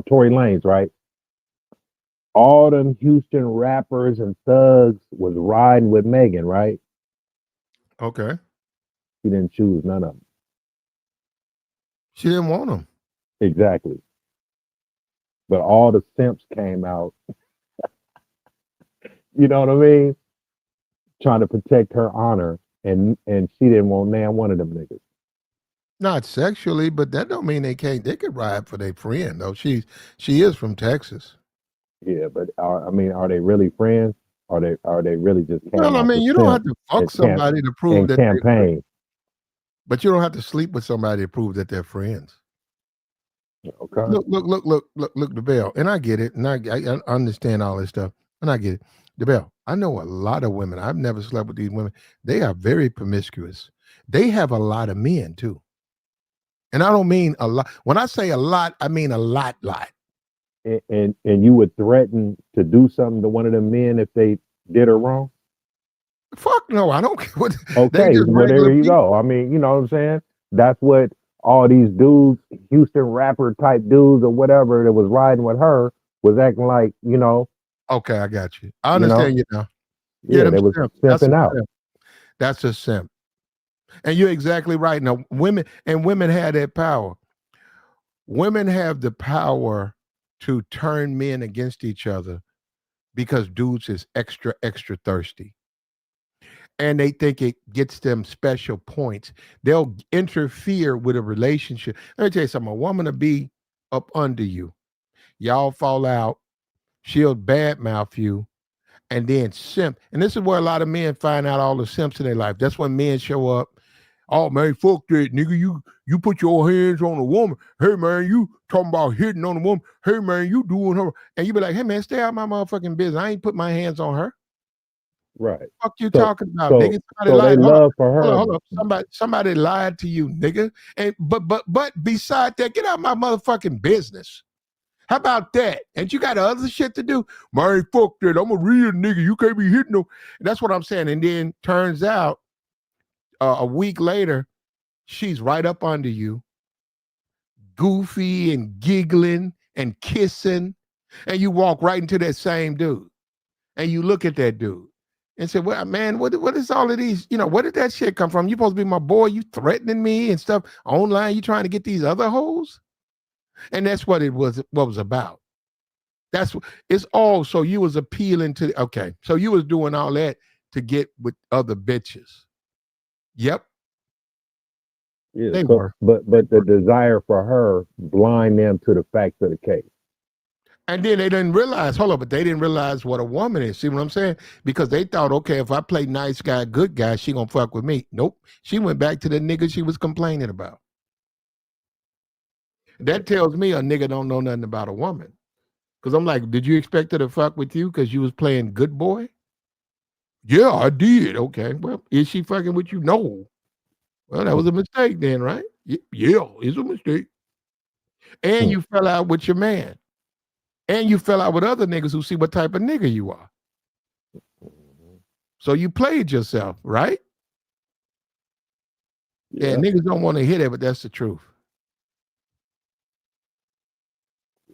Tory Lanez, right? All them Houston rappers and thugs was riding with Megan, right? Okay. She didn't choose none of them. She didn't want him. Exactly. But all the simps came out. You know what I mean? Trying to protect her honor, and she didn't want one of them niggas. Not sexually, but that don't mean they can't. They could ride for their friend though. She is from Texas. Yeah, but are they really friends? Are they really just came Well, I out mean, to you don't have simp to fuck and somebody to prove and that they're friends. campaign? But you don't have to sleep with somebody to prove that they're friends. Okay. Look, the bell. And I get it. And I understand all this stuff. And I get it. The bell. I know a lot of women. I've never slept with these women. They are very promiscuous. They have a lot of men too. And I don't mean a lot. When I say a lot, I mean a lot. And you would threaten to do something to one of them men if they did her wrong? Fuck no, I don't care what. Okay, They just well there regular you people. go. I mean, you know what I'm saying? That's what all these dudes, Houston rapper type dudes or whatever that was riding with her was acting like, Okay, I got you. I you know, understand you now. yeah, them they was simp. That's a simping out. simp. That's a simp. And you're exactly right. Now, women have that power. Women have the power to turn men against each other because dudes is extra, extra thirsty. And they think it gets them special points. They'll interfere with a relationship. Let me tell you something. A woman will be up under you. Y'all fall out. She'll badmouth you and then simp. And this is where a lot of men find out all the simps in their life. That's when men show up. Oh man, fuck that, nigga. You put your hands on a woman. Hey man, you talking about hitting on a woman. Hey man, you doing her. And you be like, hey man, stay out of my motherfucking business. I ain't put my hands on her. Right. Fuck you So talking about, so nigga? Somebody so they lied. Hold love for her. up. Somebody lied to you, nigga. And but beside that, get out of my motherfucking business. How about that? And you got other shit to do? Man, fuck that. I'm a real nigga. You can't be hitting them. That's what I'm saying. And then turns out a week later, she's right up under you, goofy and giggling and kissing. And you walk right into that same dude. And you look at that dude and say, well, man, what is all of these? Where did that shit come from? You supposed to be my boy. You threatening me and stuff online. You trying to get these other hoes? And that's what it was about. It's all. So you was appealing to, okay. So you was doing all that to get with other bitches. Yep. Yeah. They So, were. but the desire for her blind them to the facts of the case. And then they didn't realize, hold on, but they didn't realize what a woman is. See what I'm saying? Because they thought, okay, if I play nice guy, good guy, she gonna fuck with me. Nope. She went back to the nigga she was complaining about. That tells me a nigga don't know nothing about a woman. Because I'm like, did you expect her to fuck with you because you was playing good boy? Yeah, I did. Okay. Well, is she fucking with you? No. Well, that was a mistake then, right? Yeah, it's a mistake. And you fell out with your man. And you fell out with other niggas who see what type of nigga you are. So you played yourself, right? Yeah, niggas don't want to hear that, but that's the truth.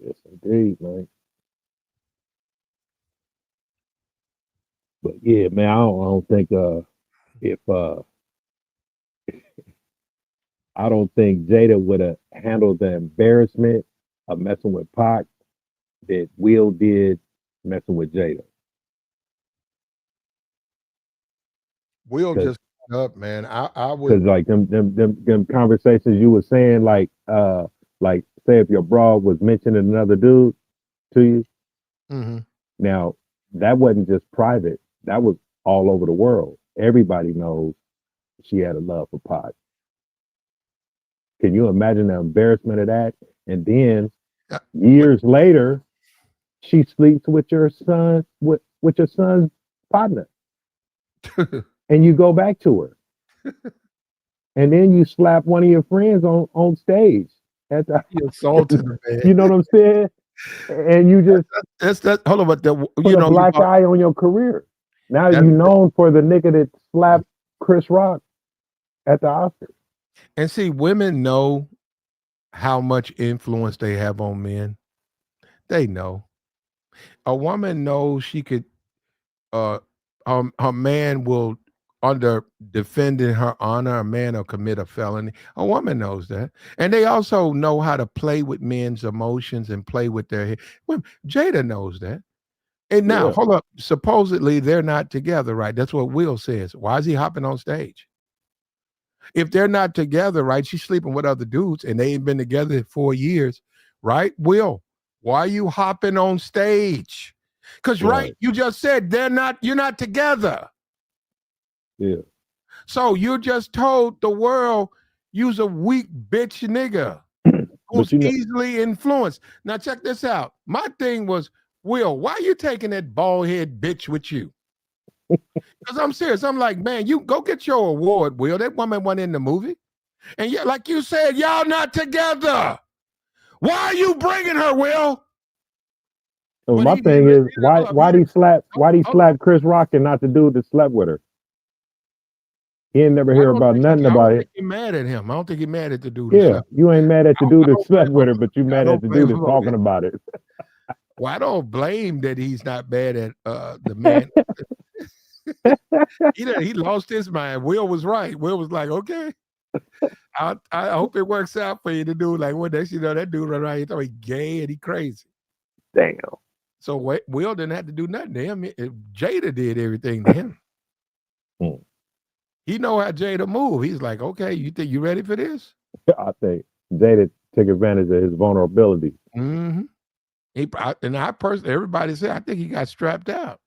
Yes, indeed, man. But yeah, man, I don't think if I don't think Jada would have handled the embarrassment of messing with Pac that Will did messing with Jada. Will 'Cause- just up, man. I Because would. like them conversations you were saying, like say if your bra was mentioning another dude to you. Mhm. Now that wasn't just private. That was all over the world. Everybody knows she had a love for Pac. Can you imagine the embarrassment of that? And then Yeah. years later, she sleeps with your son with your son's partner, and you go back to her, and then you slap one of your friends on stage at the, He assaulted her, man. you know what I'm saying? And you just That's that. Hold on, but put you a know, black eye on your career. Now That- you known for the nigga that slapped Chris Rock at the Oscars. and see, women know how much influence they have on men. They know. A woman knows she could. Her man will, under defending her honor, a man will commit a felony. A woman knows that, and they also know how to play with men's emotions and play with their. Well, Jada knows that. And now, Yeah. hold up. Supposedly they're not together, right? That's what Will says. Why is he hopping on stage? If they're not together, right? She's sleeping with other dudes, and they ain't been together 4 years, right? Will, why are you hopping on stage? Because right, you just said you're not together. Yeah. So you just told the world you's a weak bitch nigga who's easily influenced. Now check this out. My thing was, Will, why you taking that bald head bitch with you? Because I'm serious. I'm like, man, you go get your award, Will. That woman wasn't in the movie. And yeah, like you said, y'all not together. Why are you bringing her, Will? So my thing is, why he slap Chris Rock and not the dude that slept with her? He ain't never hear about nothing about it. You're mad at him. I don't think you're mad at the dude. Yeah, you ain't mad at the dude that slept with her, but you mad at the dude that's talking about it. Well, I don't blame that he's not bad at the man. he lost his mind. Will was right. Will was like, okay, I hope it works out for you. The dude, like, what next you know, that dude right around here talking gay and he crazy. Damn. So Will didn't have to do nothing to him. Jada did everything to him. He know how Jada move. He's like, okay, you think you ready for this? I think Jada took advantage of his vulnerability. Mm-hmm. I personally, everybody said, I think he got strapped out.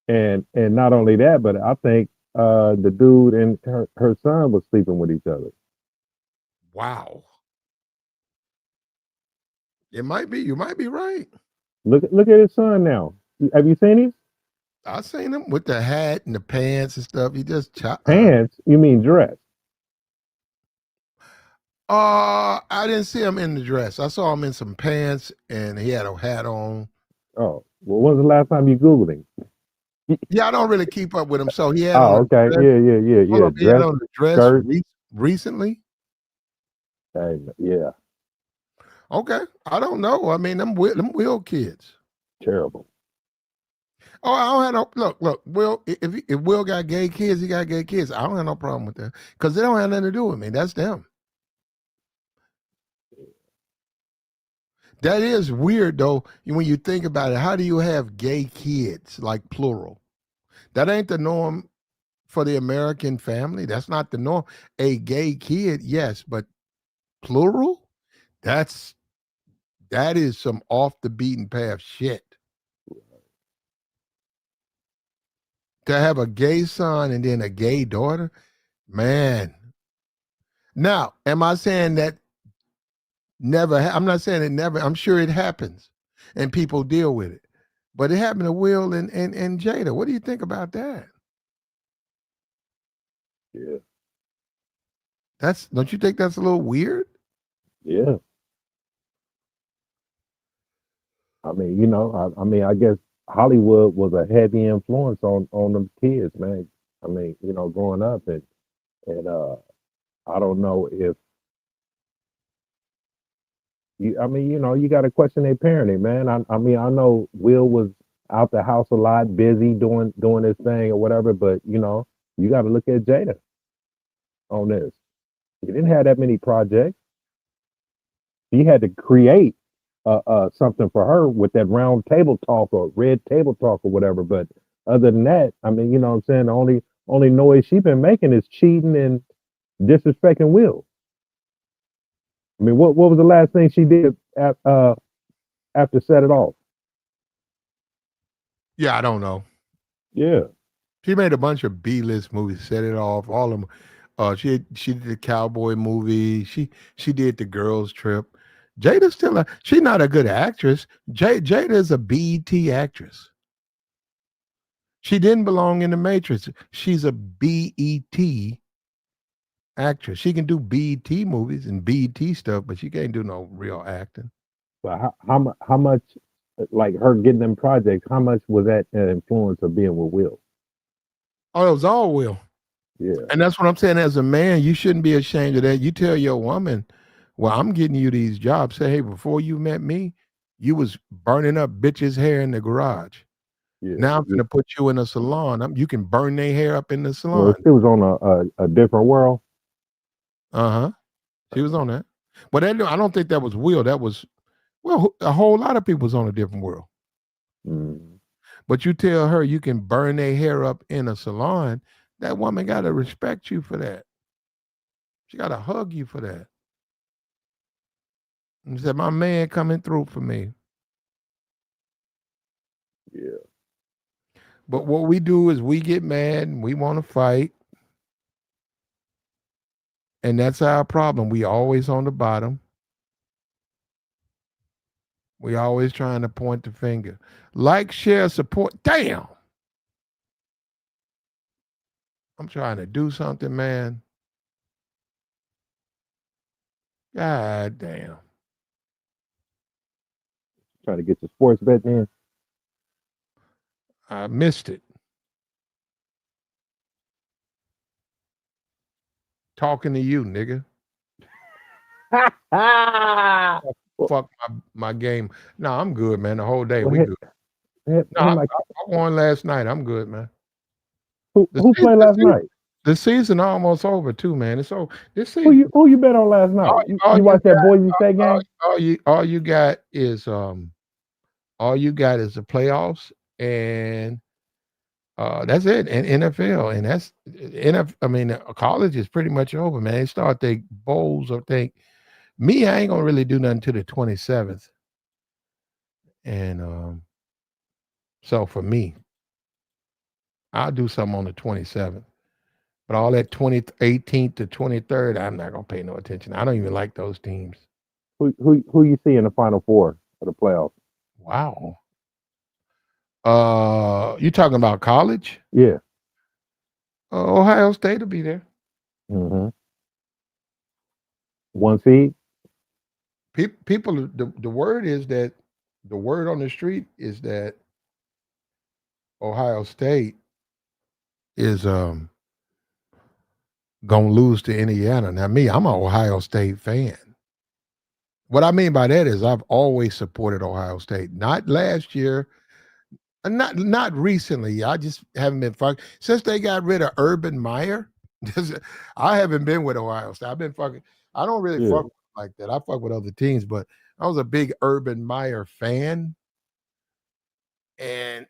And not only that, but I think the dude and her son was sleeping with each other. Wow. It might be. You might be right. Look at his son now. Have you seen him? I seen him with the hat and the pants and stuff. He just pants. You mean dress? I didn't see him in the dress. I saw him in some pants and he had a hat on. Oh, well, when was the last time you Googled him? Yeah, I don't really keep up with him. So he had on okay. Yeah. He had on the dress recently. Yeah. Okay. I don't know. I mean, them Will kids. Terrible. Oh, I don't have no look. Will, if Will got gay kids, he got gay kids. I don't have no problem with that because they don't have nothing to do with me. That's them. That is weird though. When you think about it, how do you have gay kids, like plural? That ain't the norm for the American family. That's not the norm. A gay kid, yes, but plural? That is some off the beaten path shit. To have a gay son and then a gay daughter, man. Now, am I saying that never? I'm not saying it never. I'm sure it happens, and people deal with it. But it happened to Will and Jada. What do you think about that? Yeah. Don't you think that's a little weird? Yeah. I mean, I mean, I guess Hollywood was a heavy influence on them kids, man. I mean, growing up and I don't know if I mean, you got to question their parenting, man. I mean, I know Will was out the house a lot, busy doing his thing or whatever, but you got to look at Jada on this. He didn't have that many projects. He had to create something for her with that round table talk or red table talk or whatever. But other than that, I mean, you know what I'm saying? The only noise she's been making is cheating and disrespecting Will. I mean, what was the last thing she did after Set It Off? Yeah, I don't know. Yeah. She made a bunch of B-list movies, Set It Off, all of them. She did the cowboy movie. She did the Girls Trip. Jada's still she's not a good actress. Jada is a BET actress. She didn't belong in the Matrix. She's a BET actress. She can do BET movies and BET stuff, but she can't do no real acting. But how much, like her getting them projects, how much was that an influence of being with Will? Oh, it was all Will. Yeah. And that's what I'm saying. As a man, you shouldn't be ashamed of that. You tell your woman, well, I'm getting you these jobs. Say, hey, before you met me, you was burning up bitches' hair in the garage. Yeah. Now I'm going to put you in a salon. You can burn their hair up in the Well, salon. she was on a different world. Uh-huh. She was on that. But I don't think that was Will. That was, well, a whole lot of people was on a different world. Mm. But you tell her you can burn their hair up in a salon, that woman got to respect you for that. She got to hug you for that. And said, my man coming through for me. Yeah. But what we do is we get mad and we want to fight. And that's our problem. We always on the bottom. We always trying to point the finger. Like, share, support. Damn. I'm trying to do something, man. God damn. Trying to get your sports bet in. I missed it. Talking to you, nigga. Fuck my game. No, I'm good, man. The whole day we good. No, I won last night. I'm good, man. Who played last night? The season almost over too, man. It's over. This season. Who you bet on last night? You watched that Boise State game? All you got is the playoffs and that's it. And NFL, and that's I mean, college is pretty much over, man. They start their bowls, I think. Me, I ain't gonna really do nothing till the 27th. And so for me, I'll do something on the 27th. But all that 18th to 23rd, I'm not gonna pay no attention. I don't even like those teams. Who you see in the Final Four of the playoffs? Wow. You talking about college? Yeah. Ohio State will be there. Mm-hmm. One seed. People, the word is that the word on the street is that Ohio State is gonna lose to Indiana. Now, me, I'm an Ohio State fan. What I mean by that is I've always supported Ohio State. Not last year, not recently. I just haven't been fucking since they got rid of Urban Meyer. I haven't been with Ohio State. I've been fucking. I don't really fuck like that. I fuck with other teams, but I was a big Urban Meyer fan, and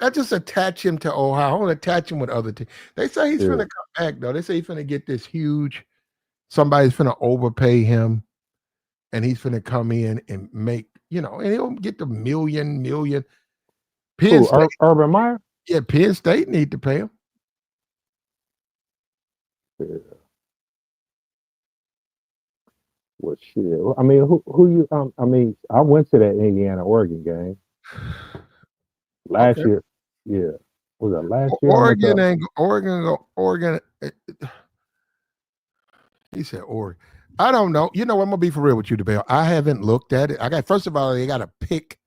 I just attach him to Ohio. I don't attach him with other teams. They say he's Yeah. finna come back though. They say he's finna get this huge. Somebody's finna overpay him, and he's finna come in and make and he'll get the million. Penn Who? State, Urban Meyer? yeah, Penn State need to pay him. Yeah. Well, shit. I mean, who you? I mean, I went to that Indiana Oregon game last Okay. year. Yeah, was that last year? I went to- Oregon. He said Oregon. I don't know. I'm gonna be for real with you, DeBell. I haven't looked at it. First of all, they gotta pick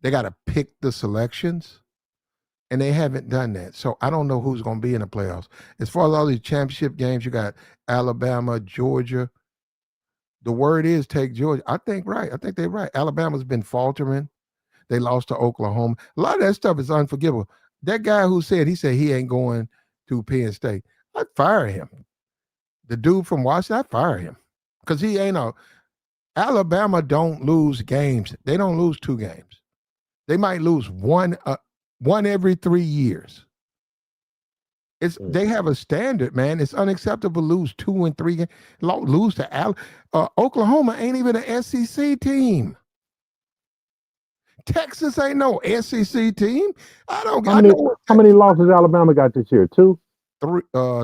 the selections, and they haven't done that. So I don't know who's gonna be in the playoffs. As far as all these championship games, you got Alabama, Georgia. The word is take Georgia. I think they're right. Alabama's been faltering. They lost to Oklahoma. A lot of that stuff is unforgivable. That guy who said he ain't going to Penn State, I'd fire him. The dude from Washington, I'd fire him. Because he ain't Alabama don't lose games. They don't lose 2 games. They might lose one every 3 years. They have a standard, man. It's unacceptable to lose 2 and 3 games. Lose to Oklahoma ain't even an SEC team. Texas ain't no SEC team. How many losses Alabama got this year? 2? 3,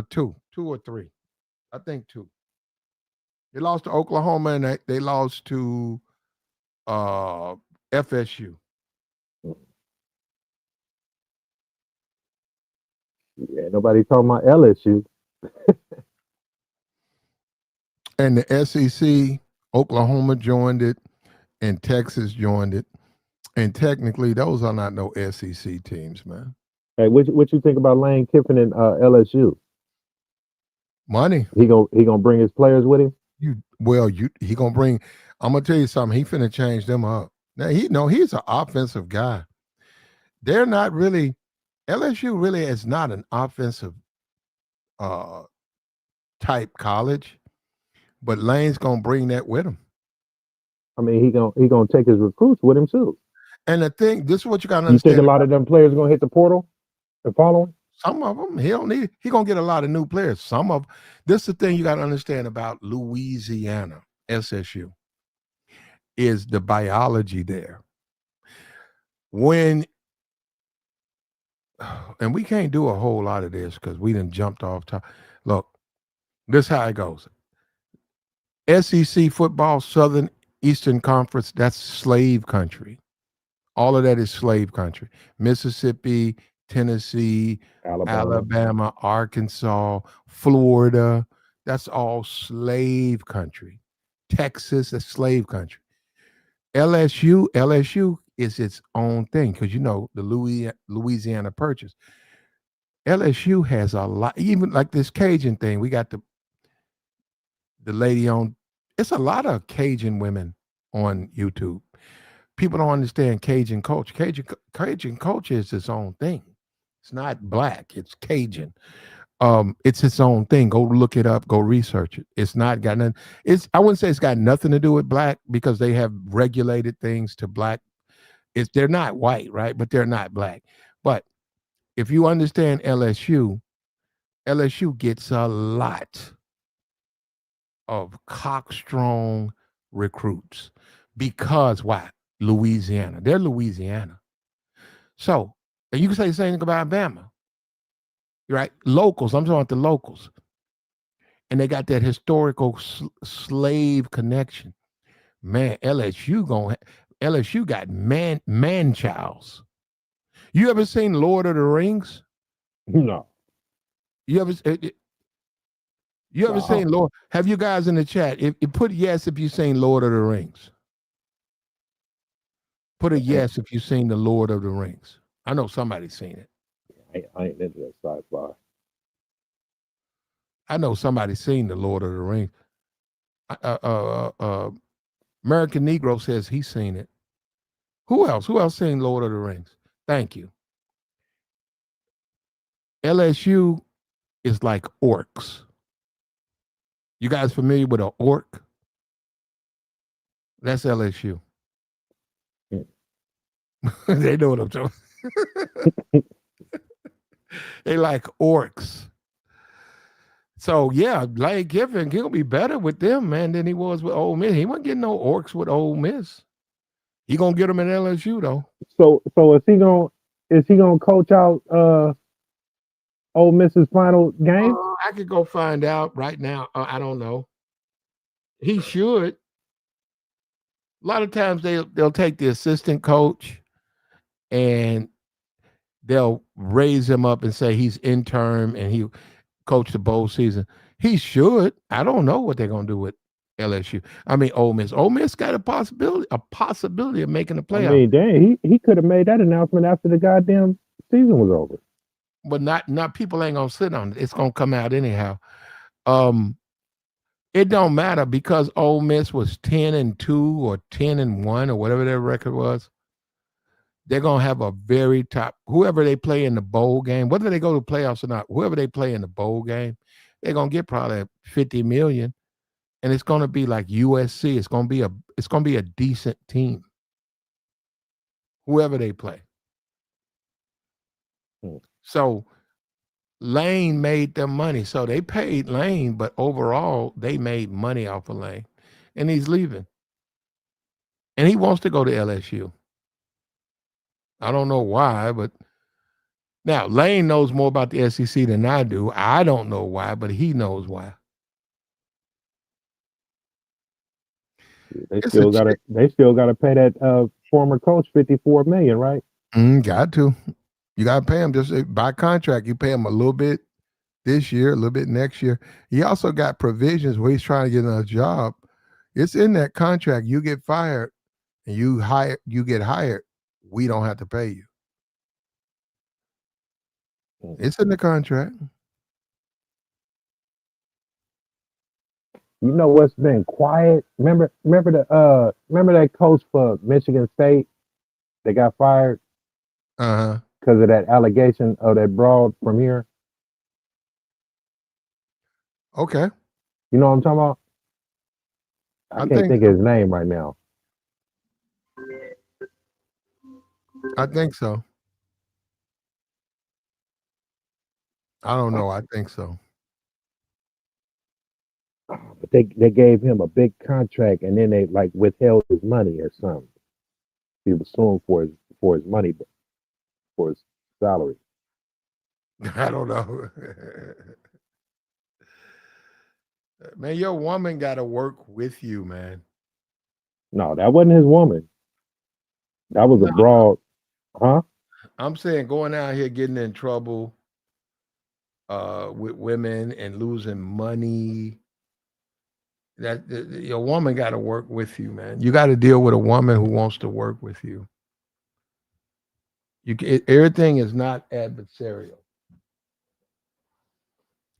2 or 3. I think 2. They lost to Oklahoma and they lost to FSU. Yeah, nobody talking about LSU. And the SEC, Oklahoma joined it, and Texas joined it. And technically, those are not no SEC teams, man. Hey, what you think about Lane Kiffin and LSU? Money. He gonna bring his players with him. He gonna bring. I'm gonna tell you something. He finna change them up. Now he's an offensive guy. They're not really. LSU really is not an offensive type college, but Lane's gonna bring that with him. I mean, he gonna take his recruits with him too. And the thing, this is what you gotta You understand. think a lot of them players gonna hit the portal and follow him? Some of them he gonna get a lot of new players. This is the thing you gotta understand about Louisiana, SSU, is the biology there. And we can't do a whole lot of this because we done jumped off top. Look, this is how it goes. SEC football, Southern Eastern Conference, that's slave country. All of that is slave country. Mississippi, Tennessee, Alabama, Arkansas, Florida, that's all slave country. Texas, that's slave country. LSU is its own thing because the Louisiana Purchase. LSU has a lot, even like this Cajun thing. We got the lady on. It's a lot of Cajun women on YouTube. People don't understand Cajun culture. Cajun culture is its own thing. It's not black. It's Cajun. It's its own thing. Go look it up. Go research it. It's not got nothing. I wouldn't say it's got nothing to do with black because they have regulated things to black. They're not white, right? But they're not black. But if you understand LSU gets a lot of cockstrong recruits because why? Louisiana. They're Louisiana. So, and you can say the same thing about Alabama. Right? Locals. I'm talking about the locals. And they got that historical slave connection. Man, LSU got man-childs. You ever seen Lord of the Rings? No. You ever seen Lord? Have you guys in the chat? If put yes if you've seen Lord of the Rings. Put a yes if you've seen the Lord of the Rings. I know somebody's seen it. I ain't into that sci-fi. I know somebody's seen the Lord of the Rings. American Negro says he's seen it. Who else? Who else seen Lord of the Rings? Thank you. LSU is like orcs. You guys familiar with an orc? That's LSU. They know what I'm talking. They like orcs. So yeah, Lane Kiffin, he'll be better with them, man, than he was with Ole Miss. He wasn't getting no orcs with Ole Miss. He gonna get them at LSU though. So is he gonna coach out Ole Miss's final game? I could go find out right now. I don't know. He should. A lot of times they'll take the assistant coach and they'll raise him up and say he's interim and he coached the bowl season. He should. I don't know what they're gonna do with LSU. I mean Ole Miss. Ole Miss got a possibility of making the I playoff. mean, dang, he could have made that announcement after the goddamn season was over. But not people ain't gonna sit on it. It's gonna come out anyhow. It don't matter because Ole Miss was 10-2 or 10-1 or whatever their record was. They're gonna have a very top whoever they play in the bowl game, whether they go to playoffs or not, whoever they play in the bowl game, they're gonna get probably 50 million, and it's gonna be like USC. It's gonna be a decent team. Whoever they play. So Lane made them money. So they paid Lane, but overall they made money off of Lane. And he's leaving. And he wants to go to LSU. I don't know why, but now Lane knows more about the SEC than I do. I don't know why, but he knows why. They still gotta pay that former coach $54 million, right? Got to. You got to pay him just by contract. You pay him a little bit this year, a little bit next year. He also got provisions where he's trying to get another job. It's in that contract. You get fired and you get hired. We don't have to pay you. It's in the contract. You know what's been quiet? Remember that coach for Michigan State that got fired because of that allegation of that broad from here? Okay. You know what I'm talking about? I can't think of his name right now. I think so. I don't know. I think so. But they gave him a big contract and then they like withheld his money or something. He was suing for his money, for his salary. I don't know. Man, your woman got to work with you, man. No, that wasn't his woman. That was a broad, huh? I'm saying going out here getting in trouble with women and losing money. Your woman got to work with you, man. You got to deal with a woman who wants to work with you. Everything is not adversarial.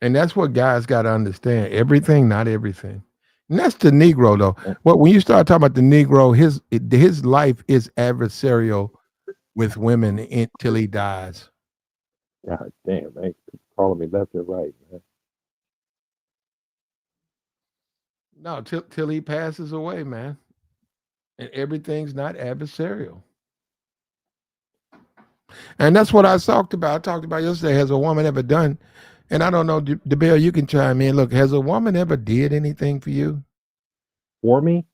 And that's what guys got to understand. Everything, not everything. And that's the Negro, though. Well, when you start talking about the Negro, his life is adversarial with women until he dies. God damn, man. Calling me left and right, man. No, till he passes away, man. And everything's not adversarial. And that's what I talked about. I talked about yesterday. Has a woman ever done? And I don't know, DeBell, you can chime in. Look, has a woman ever did anything for you? For me?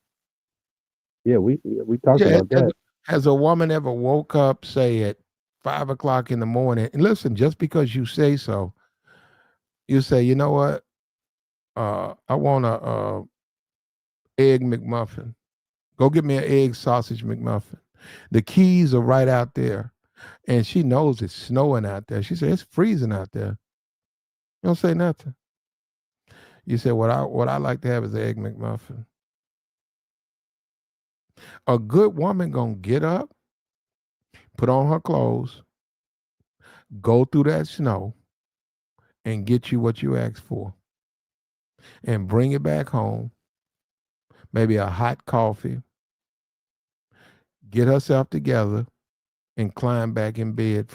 Yeah, we talked about that. Has a woman ever woke up, say, at 5 o'clock in the morning? And listen, just because you say so, you say, you know what? I want a egg McMuffin. Go get me an egg sausage McMuffin. The keys are right out there. And she knows it's snowing out there. She said, it's freezing out there. You don't say nothing. You say, what I like to have is an egg McMuffin. A good woman gonna get up, put on her clothes, go through that snow, and get you what you asked for. And bring it back home. Maybe a hot coffee. Get herself together and climb back in bed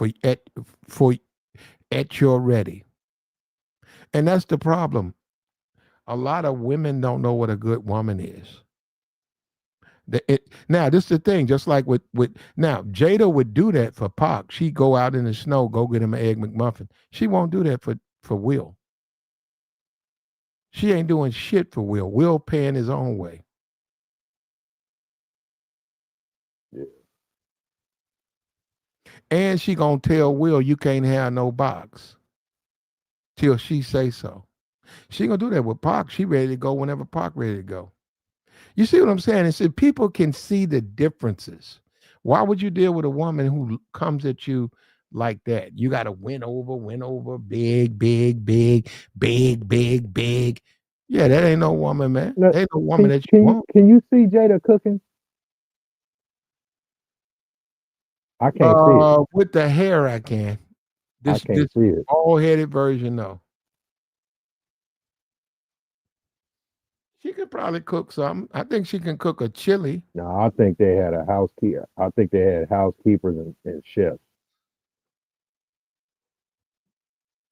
at your ready. And that's the problem. A lot of women don't know what a good woman is. Now, this is the thing. Just like with now, Jada would do that for Pac. She'd go out in the snow, go get him an egg McMuffin. She won't do that for Will. She ain't doing shit for Will. Will paying his own way. Yeah. And she gonna tell Will you can't have no box till she say so. She gonna do that with Pac. She ready to go whenever Pac ready to go. You see what I'm saying? And so people can see the differences. Why would you deal with a woman who comes at you like that? You got to win over, big, big, big, big, big, big. Yeah, that ain't no woman, man. Now, That ain't no woman that you can want. you see Jada cooking? I can't see it. With the hair, I can. I This can't see it. bald-headed version, no. She could probably cook something. I think she can cook a chili. No, I think they had a housekeeper. I think they had housekeepers and chefs.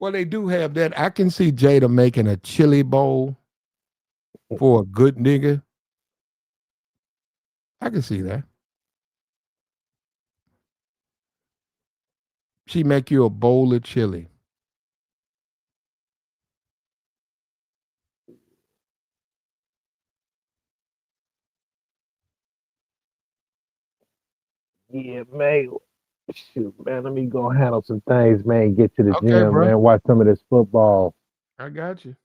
Well, they do have that. I can see Jada making a chili bowl for a good nigga. I can see that. She make you a bowl of chili. Yeah, man. Shoot, man. Let me go handle some things, man. Get to the Okay, gym, bro. man. Watch some of this football. I got you.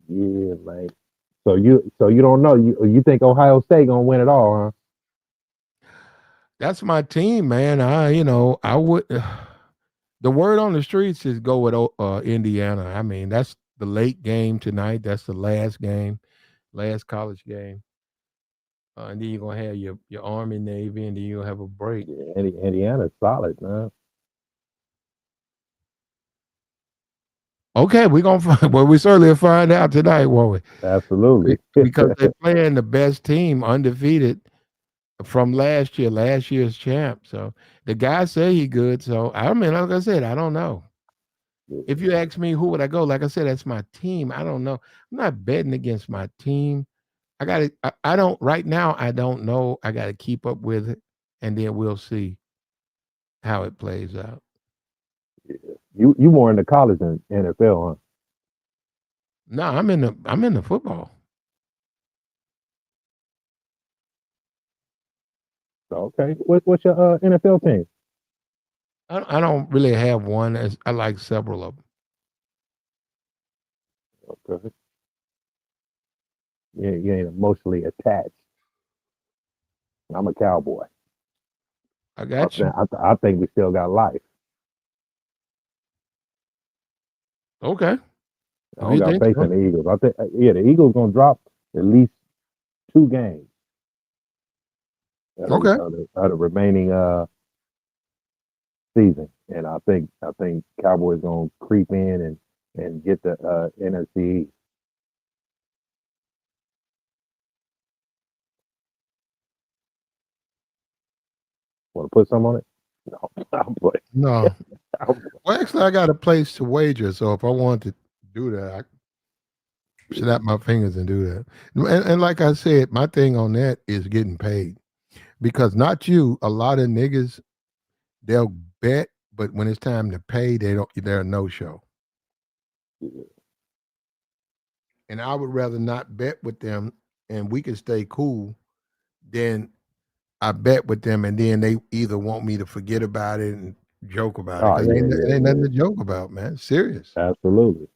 Yeah, man. So you don't know. You think Ohio State gonna win it all, huh? That's my team, man. I would. The word on the streets is go with Indiana. I mean, that's the late game tonight. That's the last game, last college game. And then you're gonna have your Army, Navy, and then you'll have a break. Yeah, Indiana's solid, man. Okay, we're gonna find. Well, we certainly will find out tonight, won't we? Absolutely. Because they're playing the best team, undefeated from last year's champ. So the guy say he good. So I mean, like I said, I don't know. If you ask me who would I go, like I said, that's my team. I don't know. I'm not betting against my team. I don't right now. I don't know. I got to keep up with it, and then we'll see how it plays out. You more into college than NFL, huh? No, I'm in the football. Okay. What's your NFL team? I don't really have one. As I like several of them. Okay. Yeah, you ain't emotionally attached. I'm a Cowboy. I got you. I think we still got life. Okay. I don't got faith in the Eagles. I think the Eagles gonna drop at least 2 games. Okay. Out of remaining season, and I think Cowboys gonna creep in and get the NFC East. Want to put some on it? No, I'm playing. No. Well, actually, I got a place to wager, so if I want to do that, I snap my fingers and do that. And like I said, my thing on that is getting paid, because not you. A lot of niggas, they'll bet, but when it's time to pay, they're a no show. And I would rather not bet with them, and we can stay cool, than I bet with them, and then they either want me to forget about it and joke about it, because it ain't nothing to joke about, man. It's serious. Absolutely.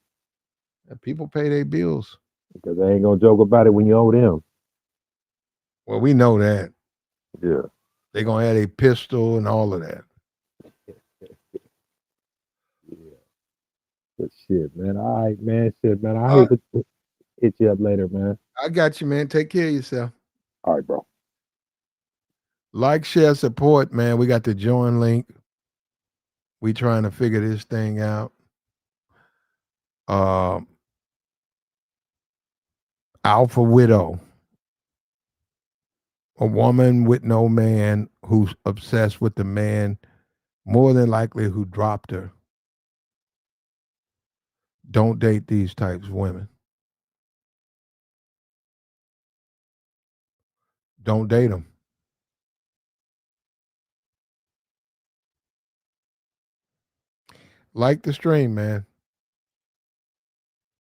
People pay their bills. Because they ain't gonna joke about it when you owe them. Well, we know that. Yeah. They're gonna have a pistol and all of that. Yeah. But shit, man. All right, man. Shit, man. I hit you up later, man. I got you, man. Take care of yourself. All right, bro. Like, share, support, man. We got the join link. We trying to figure this thing out. Alpha widow. A woman with no man who's obsessed with the man, more than likely who dropped her. Don't date these types of women. Don't date them. Like the stream, man.